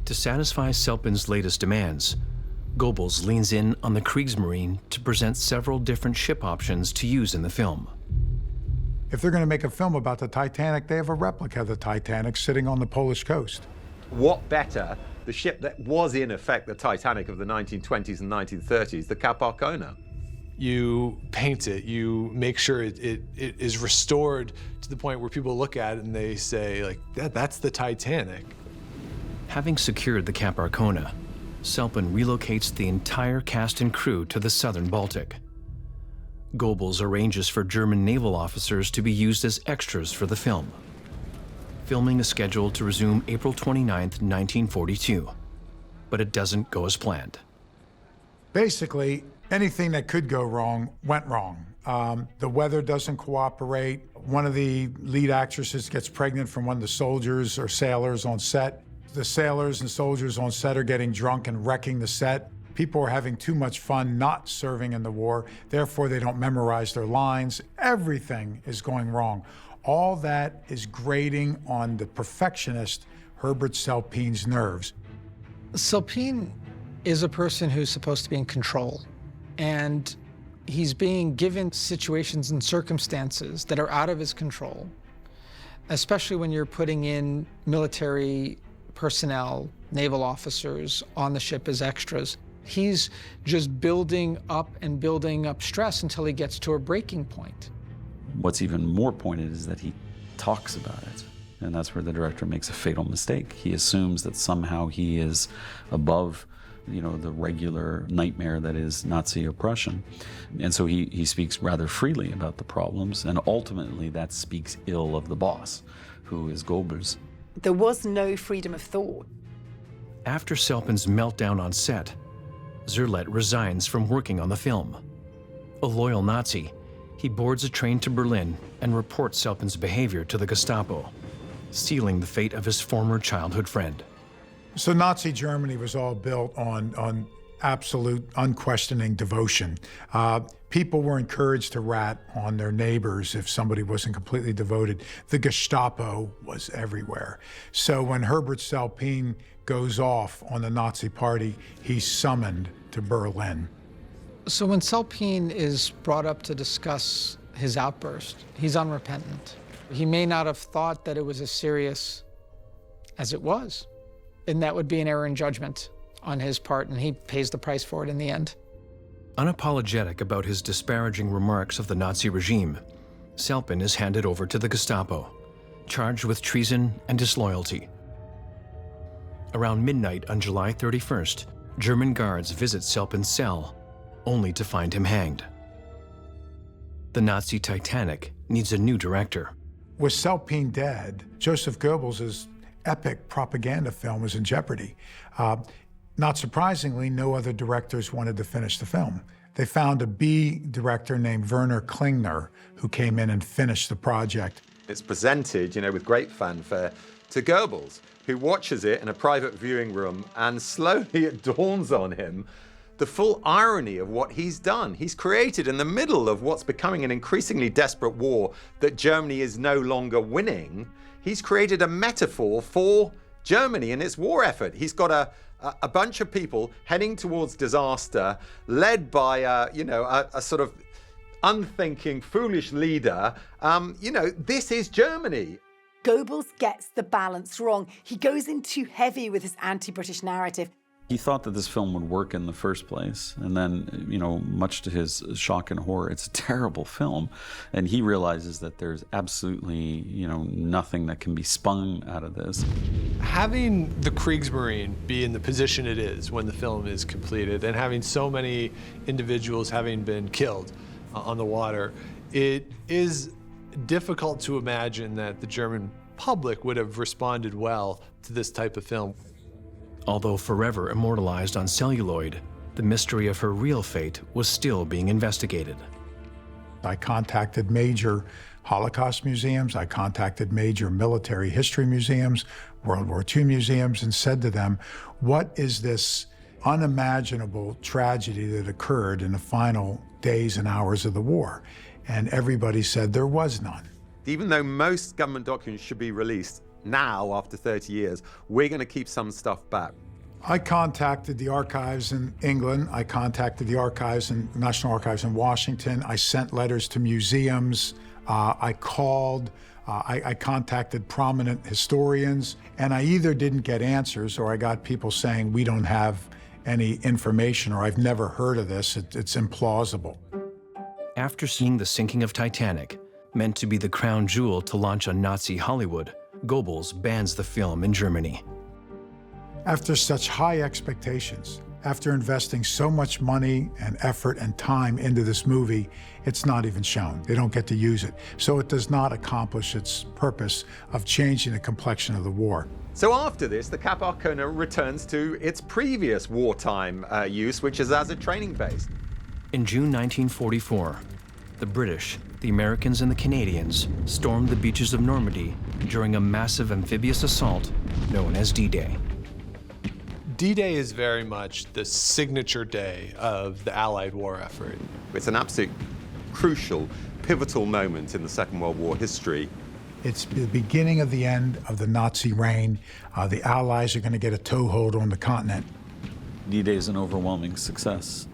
Speaker 1: To satisfy Selpin's latest demands, Goebbels leans in on the Kriegsmarine to present several different ship options to use in the film.
Speaker 4: If they're going to make a film about the Titanic, they have a replica of the Titanic sitting on the Polish coast.
Speaker 10: What better, the ship that was in effect the Titanic of the 1920s and 1930s, the Cap Arona.
Speaker 2: You paint it, you make sure it is restored to the point where people look at it and they say, like, that's the Titanic.
Speaker 1: Having secured the Cap Arona, Selpin relocates the entire cast and crew to the southern Baltic. Goebbels arranges for German naval officers to be used as extras for the film. Filming is scheduled to resume April 29, 1942, but it doesn't go as planned.
Speaker 4: Basically, anything that could go wrong went wrong. The weather doesn't cooperate. One of the lead actresses gets pregnant from one of the soldiers or sailors on set. The sailors and soldiers on set are getting drunk and wrecking the set. People are having too much fun not serving in the war, therefore they don't memorize their lines. Everything is going wrong. All that is grating on the perfectionist Herbert Selpin's nerves.
Speaker 8: Selpin is a person who's supposed to be in control, and he's being given situations and circumstances that are out of his control, especially when you're putting in military personnel, naval officers on the ship as extras. He's just building up stress until he gets to a breaking point.
Speaker 6: What's even more pointed is that he talks about it. And that's where the director makes a fatal mistake. He assumes that somehow he is above you know, the regular nightmare that is Nazi oppression. And so he speaks rather freely about the problems, and ultimately that speaks ill of the boss, who is Goebbels.
Speaker 5: There was no freedom of thought.
Speaker 1: After Selpin's meltdown on set, Zerlett resigns from working on the film. A loyal Nazi, he boards a train to Berlin and reports Selpin's behavior to the Gestapo, sealing the fate of his former childhood friend.
Speaker 4: So Nazi Germany was all built on absolute, unquestioning devotion. People were encouraged to rat on their neighbors if somebody wasn't completely devoted. The Gestapo was everywhere. So when Herbert Selpin goes off on the Nazi party, he's summoned to Berlin.
Speaker 8: So when Selpin is brought up to discuss his outburst, he's unrepentant. He may not have thought that it was as serious as it was, and that would be an error in judgment on his part, and he pays the price for it in the end.
Speaker 1: Unapologetic about his disparaging remarks of the Nazi regime, Selpin is handed over to the Gestapo, charged with treason and disloyalty. Around midnight on July 31st, German guards visit Selpin's cell, only to find him hanged. The Nazi Titanic needs a new director.
Speaker 4: With Selpin dead, Joseph Goebbels' epic propaganda film was in jeopardy. Not surprisingly, no other directors wanted to finish the film. They found a B director named Werner Klingner, who came in and finished the project.
Speaker 10: It's presented, you know, with great fanfare to Goebbels, who watches it in a private viewing room, and slowly it dawns on him the full irony of what he's done. He's created, in the middle of what's becoming an increasingly desperate war that Germany is no longer winning, he's created a metaphor for Germany and its war effort. He's got a bunch of people heading towards disaster, led by a sort of unthinking, foolish leader. This is Germany.
Speaker 5: Goebbels gets the balance wrong. He goes in too heavy with his anti-British narrative.
Speaker 6: He thought that this film would work in the first place, and then, you know, much to his shock and horror, it's a terrible film, and he realizes that there's absolutely, you know, nothing that can be spun out of this.
Speaker 2: Having the Kriegsmarine be in the position it is when the film is completed, and having so many individuals having been killed on the water, it is difficult to imagine that the German public would have responded well to this type of film.
Speaker 1: Although forever immortalized on celluloid, the mystery of her real fate was still being investigated.
Speaker 4: I contacted major Holocaust museums, I contacted major military history museums, World War II museums, and said to them, what is this unimaginable tragedy that occurred in the final days and hours of the war? And everybody said there was none.
Speaker 10: Even though most government documents should be released now, after 30 years, we're going to keep some stuff back.
Speaker 4: I contacted the archives in England. I contacted the archives in National Archives in Washington. I sent letters to museums. I called. I contacted prominent historians. And I either didn't get answers, or I got people saying, we don't have any information, or I've never heard of this. It's implausible.
Speaker 1: After seeing the sinking of Titanic, meant to be the crown jewel to launch on Nazi Hollywood, Goebbels bans the film in Germany.
Speaker 4: After such high expectations, after investing so much money and effort and time into this movie, it's not even shown. They don't get to use it. So it does not accomplish its purpose of changing the complexion of the war.
Speaker 10: So after this, the Cap Arona returns to its previous wartime use, which is as a training base.
Speaker 1: In June 1944, the British, the Americans, and the Canadians stormed the beaches of Normandy during a massive amphibious assault known as D-Day.
Speaker 2: D-Day is very much the signature day of the Allied war effort.
Speaker 10: It's an absolute crucial, pivotal moment in the Second World War history.
Speaker 4: It's the beginning of the end of the Nazi reign. The Allies are going to get a toehold on the continent.
Speaker 6: D-Day is an overwhelming success.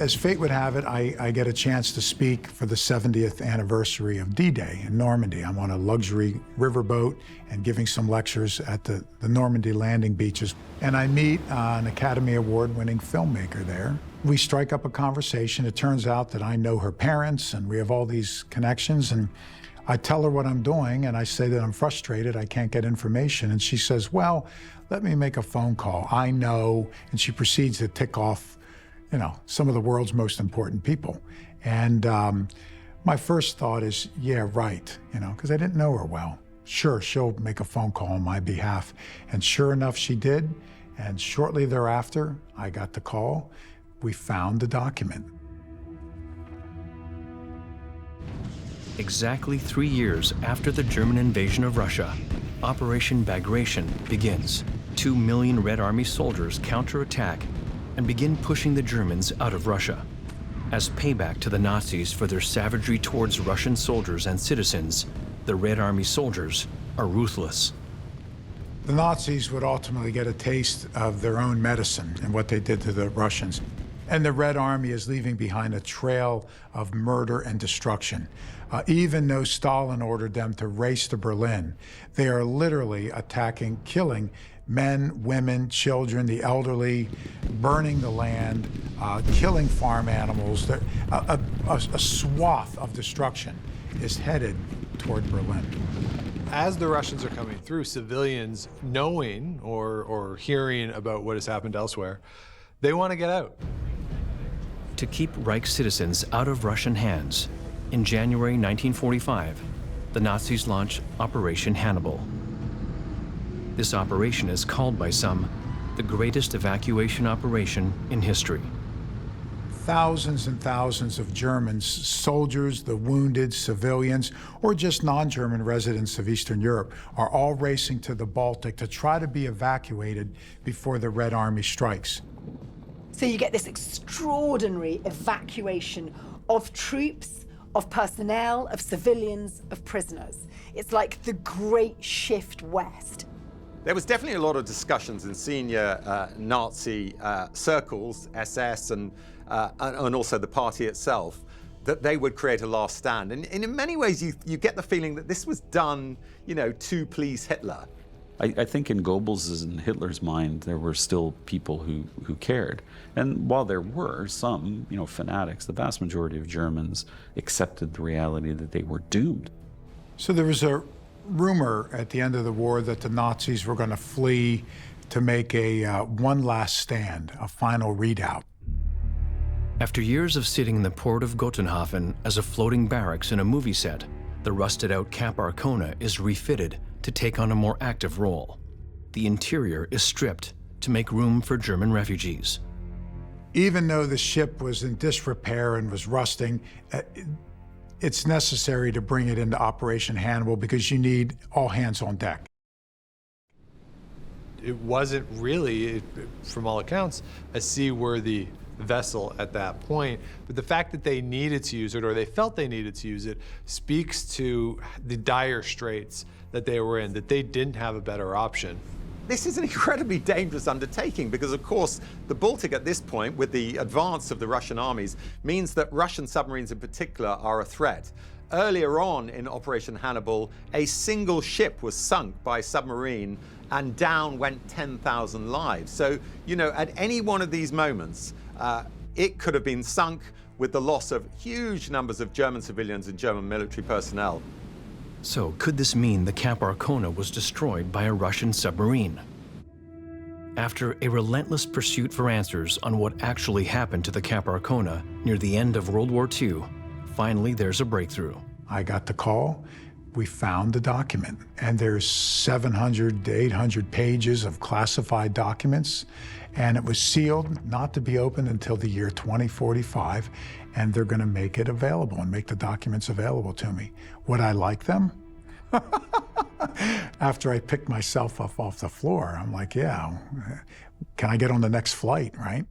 Speaker 4: As fate would have it, I get a chance to speak for the 70th anniversary of D-Day in Normandy. I'm on a luxury riverboat and giving some lectures at the Normandy landing beaches. And I meet an Academy Award-winning filmmaker there. We strike up a conversation. It turns out that I know her parents, and we have all these connections. And I tell her what I'm doing, and I say that I'm frustrated, I can't get information, and she says, well, let me make a phone call. I know, and she proceeds to tick off, you know, some of the world's most important people. And my first thought is, yeah, right, you know, because I didn't know her well. Sure, she'll make a phone call on my behalf. And sure enough, she did. And shortly thereafter, I got the call. We found the document.
Speaker 1: Exactly 3 years after the German invasion of Russia, Operation Bagration begins. 2 million Red Army soldiers counterattack and begin pushing the Germans out of Russia. As payback to the Nazis for their savagery towards Russian soldiers and citizens, the Red Army soldiers are ruthless.
Speaker 4: The Nazis would ultimately get a taste of their own medicine and what they did to the Russians. And the Red Army is leaving behind a trail of murder and destruction. Even though Stalin ordered them to race to Berlin, they are literally attacking, killing men, women, children, the elderly, burning the land, killing farm animals. A swath of destruction is headed toward Berlin.
Speaker 2: As the Russians are coming through, civilians knowing or hearing about what has happened elsewhere, they want to get out.
Speaker 1: To keep Reich citizens out of Russian hands, in January 1945, the Nazis launch Operation Hannibal. This operation is called by some the greatest evacuation operation in history.
Speaker 4: Thousands and thousands of Germans, soldiers, the wounded, civilians, or just non-German residents of Eastern Europe are all racing to the Baltic to try to be evacuated before the Red Army strikes.
Speaker 5: So you get this extraordinary evacuation of troops, of personnel, of civilians, of prisoners. It's like the great shift west.
Speaker 10: There was definitely a lot of discussions in senior Nazi circles, SS, and also the party itself, that they would create a last stand. And in many ways, you get the feeling that this was done, you know, to please Hitler.
Speaker 6: I think in Goebbels' and Hitler's mind, there were still people who cared. And while there were some, you know, fanatics, the vast majority of Germans accepted the reality that they were doomed.
Speaker 4: So there was a rumor at the end of the war that the Nazis were going to flee to make a one last stand, a final redoubt.
Speaker 1: After years of sitting in the port of Gotenhafen as a floating barracks in a movie set, the rusted-out Cap Arona is refitted to take on a more active role. The interior is stripped to make room for German refugees.
Speaker 4: Even though the ship was in disrepair and was rusting, it's necessary to bring it into Operation Hannibal because you need all hands on deck.
Speaker 2: It wasn't really, from all accounts, a seaworthy vessel at that point, but the fact that they needed to use it, or they felt they needed to use it, speaks to the dire straits that they were in, that they didn't have a better option.
Speaker 10: This is an incredibly dangerous undertaking because, of course, the Baltic at this point, with the advance of the Russian armies, means that Russian submarines in particular are a threat. Earlier on in Operation Hannibal, a single ship was sunk by submarine and down went 10,000 lives. So, you know, at any one of these moments, it could have been sunk with the loss of huge numbers of German civilians and German military personnel.
Speaker 1: So could this mean the Cap Arona was destroyed by a Russian submarine? After a relentless pursuit for answers on what actually happened to the Cap Arona near the end of World War II, finally there's a breakthrough.
Speaker 4: I got the call. We found the document, and there's 700 to 800 pages of classified documents, and it was sealed not to be opened until the year 2045, and they're going to make it available and make the documents available to me. Would I like them? After I picked myself up off the floor, I'm like, yeah, can I get on the next flight, right?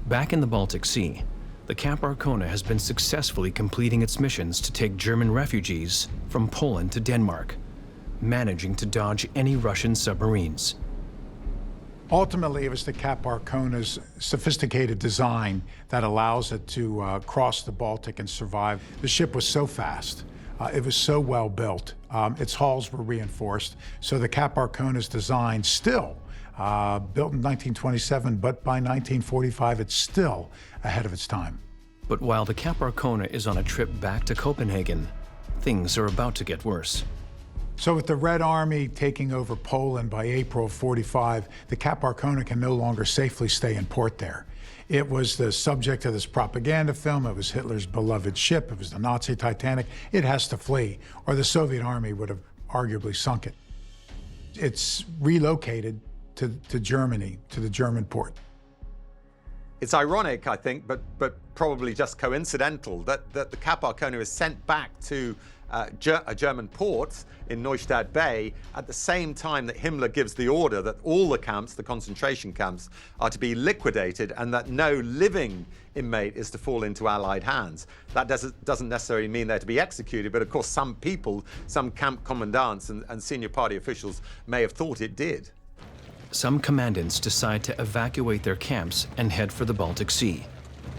Speaker 1: Back in the Baltic Sea, the Cap Arona has been successfully completing its missions to take German refugees from Poland to Denmark, managing to dodge any Russian submarines.
Speaker 4: Ultimately, it was the Cap Arona's sophisticated design that allows it to cross the Baltic and survive. The ship was so fast. It was so well built. Its hulls were reinforced. So the Cap Arona's design still, built in 1927, but by 1945, it's still ahead of its time.
Speaker 1: But while the Cap Arona is on a trip back to Copenhagen, things are about to get worse.
Speaker 4: So with the Red Army taking over Poland by April of 45, the Cap Arona can no longer safely stay in port there. It was the subject of this propaganda film. It was Hitler's beloved ship. It was the Nazi Titanic. It has to flee, or the Soviet army would have arguably sunk it. It's relocated to Germany, to the German port.
Speaker 10: It's ironic, I think, but probably just coincidental that the Cap Arona is sent back to a German port in Neustadt Bay at the same time that Himmler gives the order that all the camps, the concentration camps, are to be liquidated and that no living inmate is to fall into Allied hands. That doesn't necessarily mean they're to be executed, but of course some people, some camp commandants and senior party officials may have thought it did.
Speaker 1: Some commandants decide to evacuate their camps and head for the Baltic Sea,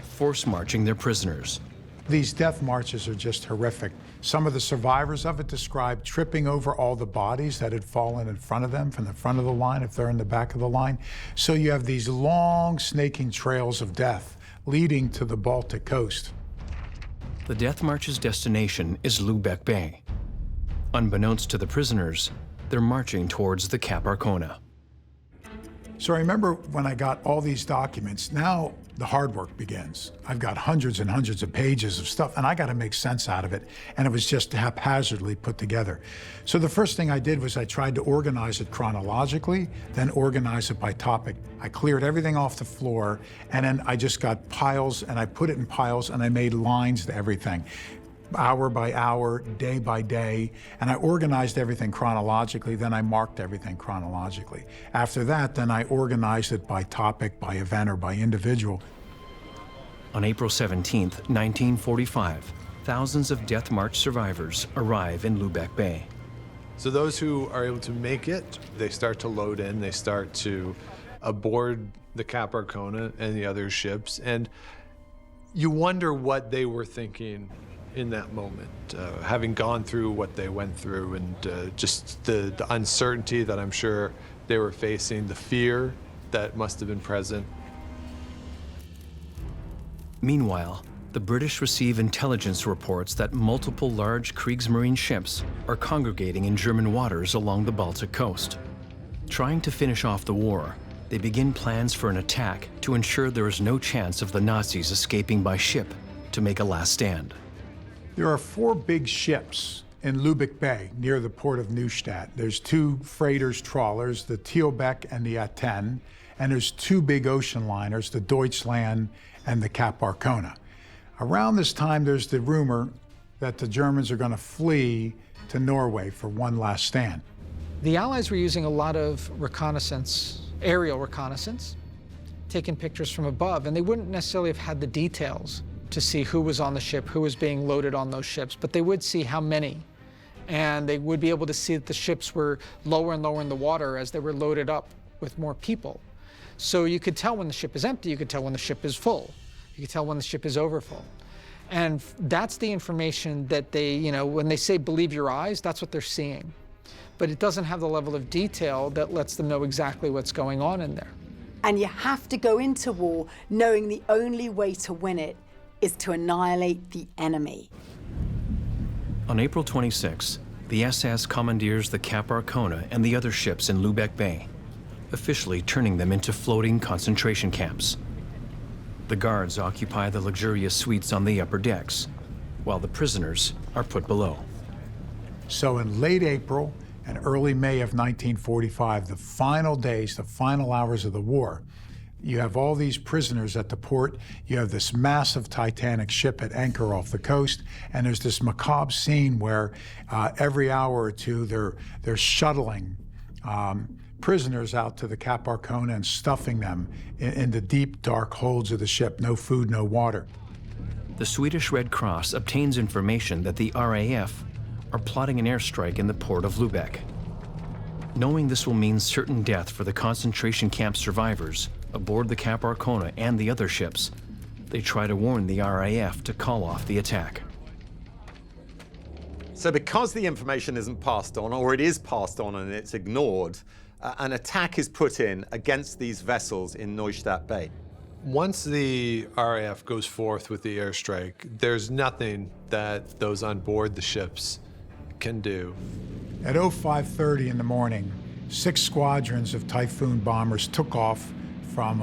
Speaker 1: force marching their prisoners.
Speaker 4: These death marches are just horrific. Some of the survivors of it described tripping over all the bodies that had fallen in front of them from the front of the line if they're in the back of the line. So you have these long snaking trails of death leading to the Baltic coast.
Speaker 1: The death march's destination is Lübeck Bay. Unbeknownst to the prisoners, they're marching towards the Cap Arona.
Speaker 4: So I remember when I got all these documents, now the hard work begins. I've got hundreds and hundreds of pages of stuff, and I got to make sense out of it, and it was just haphazardly put together. So the first thing I did was I tried to organize it chronologically, then organize it by topic. I cleared everything off the floor, and then I just got piles, and I put it in piles, and I made lines to everything. Hour by hour, day by day, and I organized everything chronologically, then I marked everything chronologically. After that, then I organized it by topic, by event, or by individual.
Speaker 1: On April 17, 1945, thousands of Death March survivors arrive in Lübeck Bay.
Speaker 2: So those who are able to make it, they start to load in, they start to aboard the Cap Arona and the other ships, and you wonder what they were thinking in that moment, having gone through what they went through, and just the uncertainty that I'm sure they were facing, the fear that must have been present.
Speaker 1: Meanwhile, the British receive intelligence reports that multiple large Kriegsmarine ships are congregating in German waters along the Baltic coast. Trying to finish off the war, they begin plans for an attack to ensure there is no chance of the Nazis escaping by ship to make a last stand.
Speaker 4: There are 4 big ships in Lübeck Bay near the port of Neustadt. There's 2 freighters trawlers, the Theobek and the Aten, and there's 2 big ocean liners, the Deutschland and the Cap Arona. Around this time, there's the rumor that the Germans are going to flee to Norway for one last stand.
Speaker 8: The Allies were using a lot of reconnaissance, aerial reconnaissance, taking pictures from above, and they wouldn't necessarily have had the details to see who was on the ship, who was being loaded on those ships, but they would see how many. And they would be able to see that the ships were lower and lower in the water as they were loaded up with more people. So you could tell when the ship is empty, you could tell when the ship is full. You could tell when the ship is overfull. And that's the information that they, when they say believe your eyes, that's what they're seeing. But it doesn't have the level of detail that lets them know exactly what's going on in there.
Speaker 5: And you have to go into war knowing the only way to win it is to annihilate the enemy.
Speaker 1: On April 26, the SS commandeers the Cap Arona and the other ships in Lübeck Bay, officially turning them into floating concentration camps. The guards occupy the luxurious suites on the upper decks, while the prisoners are put below.
Speaker 4: So in late April and early May of 1945, the final days, the final hours of the war, you have all these prisoners at the port, you have this massive Titanic ship at anchor off the coast, and there's this macabre scene where every hour or two they're shuttling prisoners out to the Cap Arona and stuffing them in the deep, dark holds of the ship. No food, no water.
Speaker 1: The Swedish Red Cross obtains information that the RAF are plotting an airstrike in the port of Lübeck. Knowing this will mean certain death for the concentration camp survivors aboard the Cap Arona and the other ships, they try to warn the RAF to call off the attack.
Speaker 10: So because the information isn't passed on, or it is passed on and it's ignored, an attack is put in against these vessels in Neustadt Bay.
Speaker 2: Once the RAF goes forth with the airstrike, there's nothing that those on board the ships can do.
Speaker 4: At 05:30 in the morning, 6 squadrons of Typhoon bombers took off from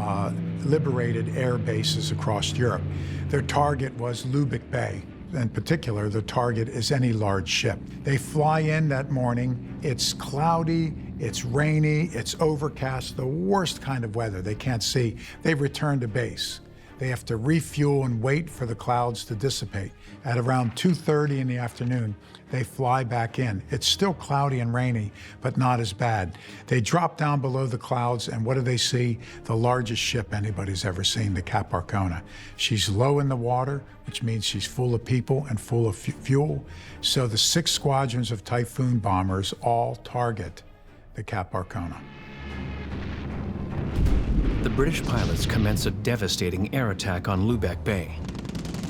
Speaker 4: liberated air bases across Europe. Their target was Lübeck Bay. In particular, the target is any large ship. They fly in that morning. It's cloudy, it's rainy, it's overcast, the worst kind of weather. They can't see. They return to base. They have to refuel and wait for the clouds to dissipate. At around 2:30 in the afternoon, they fly back in. It's still cloudy and rainy, but not as bad. They drop down below the clouds, and what do they see? The largest ship anybody's ever seen, the Cap Arona. She's low in the water, which means she's full of people and full of fuel. So the 6 squadrons of Typhoon bombers all target the Cap Arona.
Speaker 1: The British pilots commence a devastating air attack on Lübeck Bay,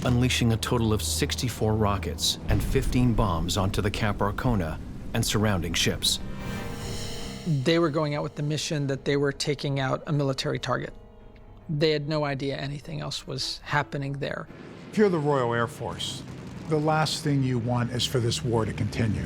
Speaker 1: unleashing a total of 64 rockets and 15 bombs onto the Cap Arona and surrounding ships.
Speaker 8: They were going out with the mission that they were taking out a military target. They had no idea anything else was happening there.
Speaker 4: If you're the Royal Air Force, the last thing you want is for this war to continue.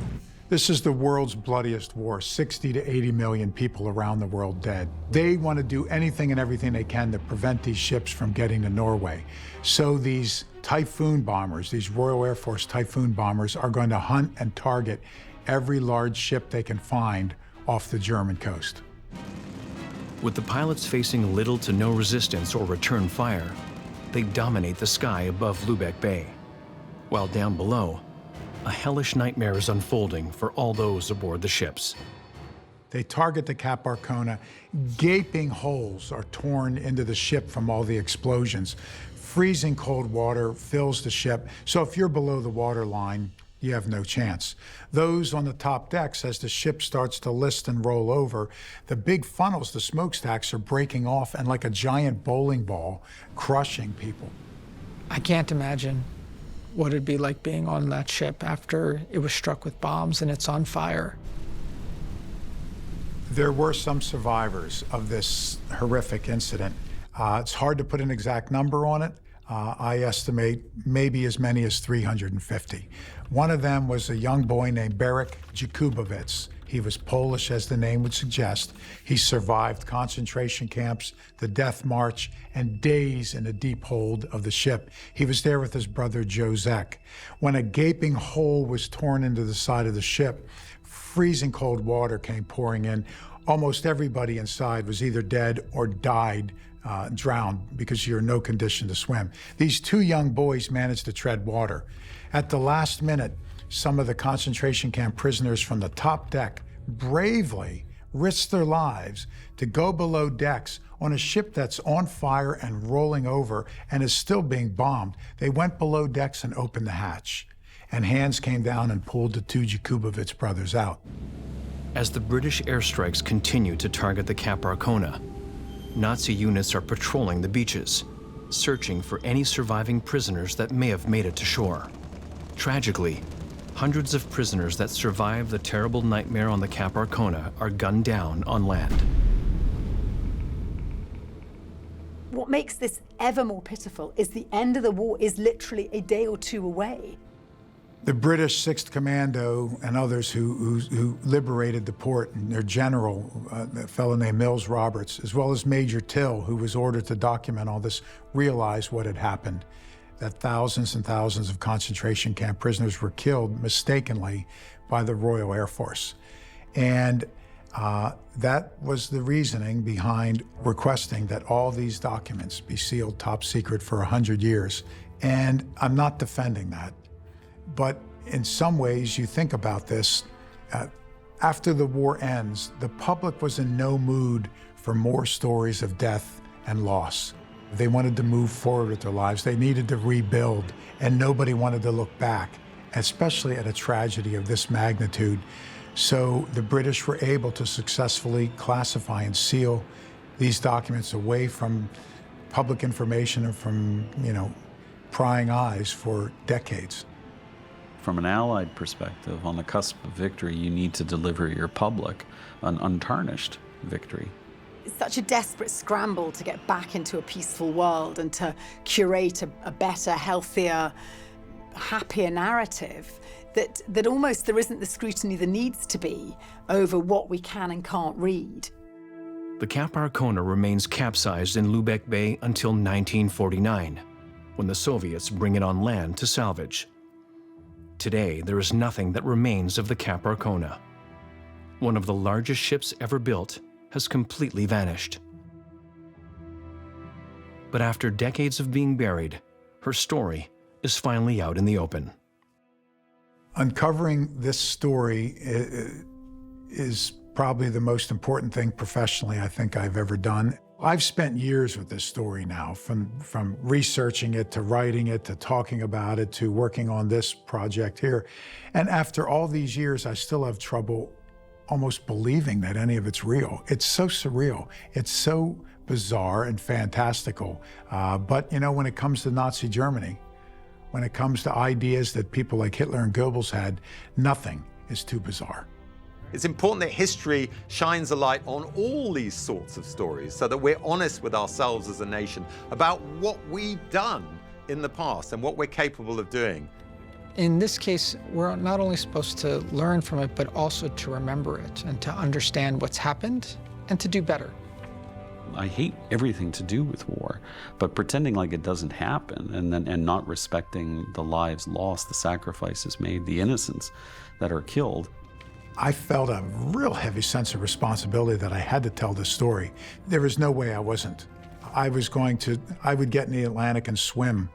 Speaker 4: This is the world's bloodiest war, 60 to 80 million people around the world dead. They want to do anything and everything they can to prevent these ships from getting to Norway. So these Typhoon bombers, these Royal Air Force Typhoon bombers, are going to hunt and target every large ship they can find off the German coast.
Speaker 1: With the pilots facing little to no resistance or return fire, they dominate the sky above Lübeck Bay. While down below, a hellish nightmare is unfolding for all those aboard the ships.
Speaker 4: They target the Cap Arona. Gaping holes are torn into the ship from all the explosions. Freezing cold water fills the ship, so if you're below the water line, you have no chance. Those on the top decks, as the ship starts to list and roll over, the big funnels, the smokestacks, are breaking off and like a giant bowling ball, crushing people.
Speaker 8: I can't imagine what it'd be like being on that ship after it was struck with bombs and it's on fire.
Speaker 4: There were some survivors of this horrific incident. It's hard to put an exact number on it. I estimate maybe as many as 350. One of them was a young boy named Berek Jakubowicz. He was Polish, as the name would suggest. He survived concentration camps, the Death March, and days in the deep hold of the ship. He was there with his brother Józek. When a gaping hole was torn into the side of the ship, freezing cold water came pouring in. Almost everybody inside was either dead or died, drowned, because you're in no condition to swim. These 2 young boys managed to tread water. At the last minute, some of the concentration camp prisoners from the top deck bravely risked their lives to go below decks on a ship that's on fire and rolling over and is still being bombed. They went below decks and opened the hatch, and hands came down and pulled the 2 Jakubowicz brothers out.
Speaker 1: As the British airstrikes continue to target the Cap Arona, Nazi units are patrolling the beaches, searching for any surviving prisoners that may have made it to shore. Tragically, hundreds of prisoners that survived the terrible nightmare on the Cap Arona are gunned down on land.
Speaker 5: What makes this ever more pitiful is the end of the war is literally a day or 2 away.
Speaker 4: The British 6th Commando and others who liberated the port, and their general, a fellow named Mills Roberts, as well as Major Till, who was ordered to document all this, realized what had happened, that thousands and thousands of concentration camp prisoners were killed mistakenly by the Royal Air Force. And that was the reasoning behind requesting that all these documents be sealed top secret for 100 years. And I'm not defending that. But in some ways, you think about this, after the war ends, the public was in no mood for more stories of death and loss. They wanted to move forward with their lives. They needed to rebuild, and nobody wanted to look back, especially at a tragedy of this magnitude. So the British were able to successfully classify and seal these documents away from public information and from, prying eyes for decades.
Speaker 6: From an Allied perspective, on the cusp of victory, you need to deliver your public an untarnished victory.
Speaker 5: It's such a desperate scramble to get back into a peaceful world and to curate a better, healthier, happier narrative that almost there isn't the scrutiny there needs to be over what we can and can't read.
Speaker 1: The Cap Arona remains capsized in Lübeck Bay until 1949, when the Soviets bring it on land to salvage. Today, there is nothing that remains of the Cap Arona. One of the largest ships ever built has completely vanished. But after decades of being buried, her story is finally out in the open.
Speaker 4: Uncovering this story is probably the most important thing professionally I think I've ever done. I've spent years with this story now, from researching it to writing it to talking about it to working on this project here. And after all these years, I still have trouble almost believing that any of it's real. It's so surreal. It's so bizarre and fantastical. But you know, when it comes to Nazi Germany, when it comes to ideas that people like Hitler and Goebbels had, nothing is too bizarre.
Speaker 10: It's important that history shines a light on all these sorts of stories so that we're honest with ourselves as a nation about what we've done in the past and what we're capable of doing.
Speaker 8: In this case, we're not only supposed to learn from it, but also to remember it and to understand what's happened and to do better.
Speaker 6: I hate everything to do with war, but pretending like it doesn't happen and not respecting the lives lost, the sacrifices made, the innocents that are killed.
Speaker 4: I felt a real heavy sense of responsibility that I had to tell this story. There was no way I wasn't. I would get in the Atlantic and swim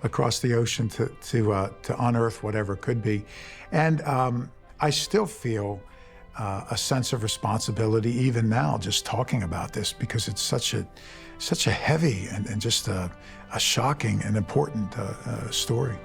Speaker 4: across the ocean to unearth whatever could be. And I still feel a sense of responsibility even now, just talking about this, because it's such a heavy and just a shocking and important story.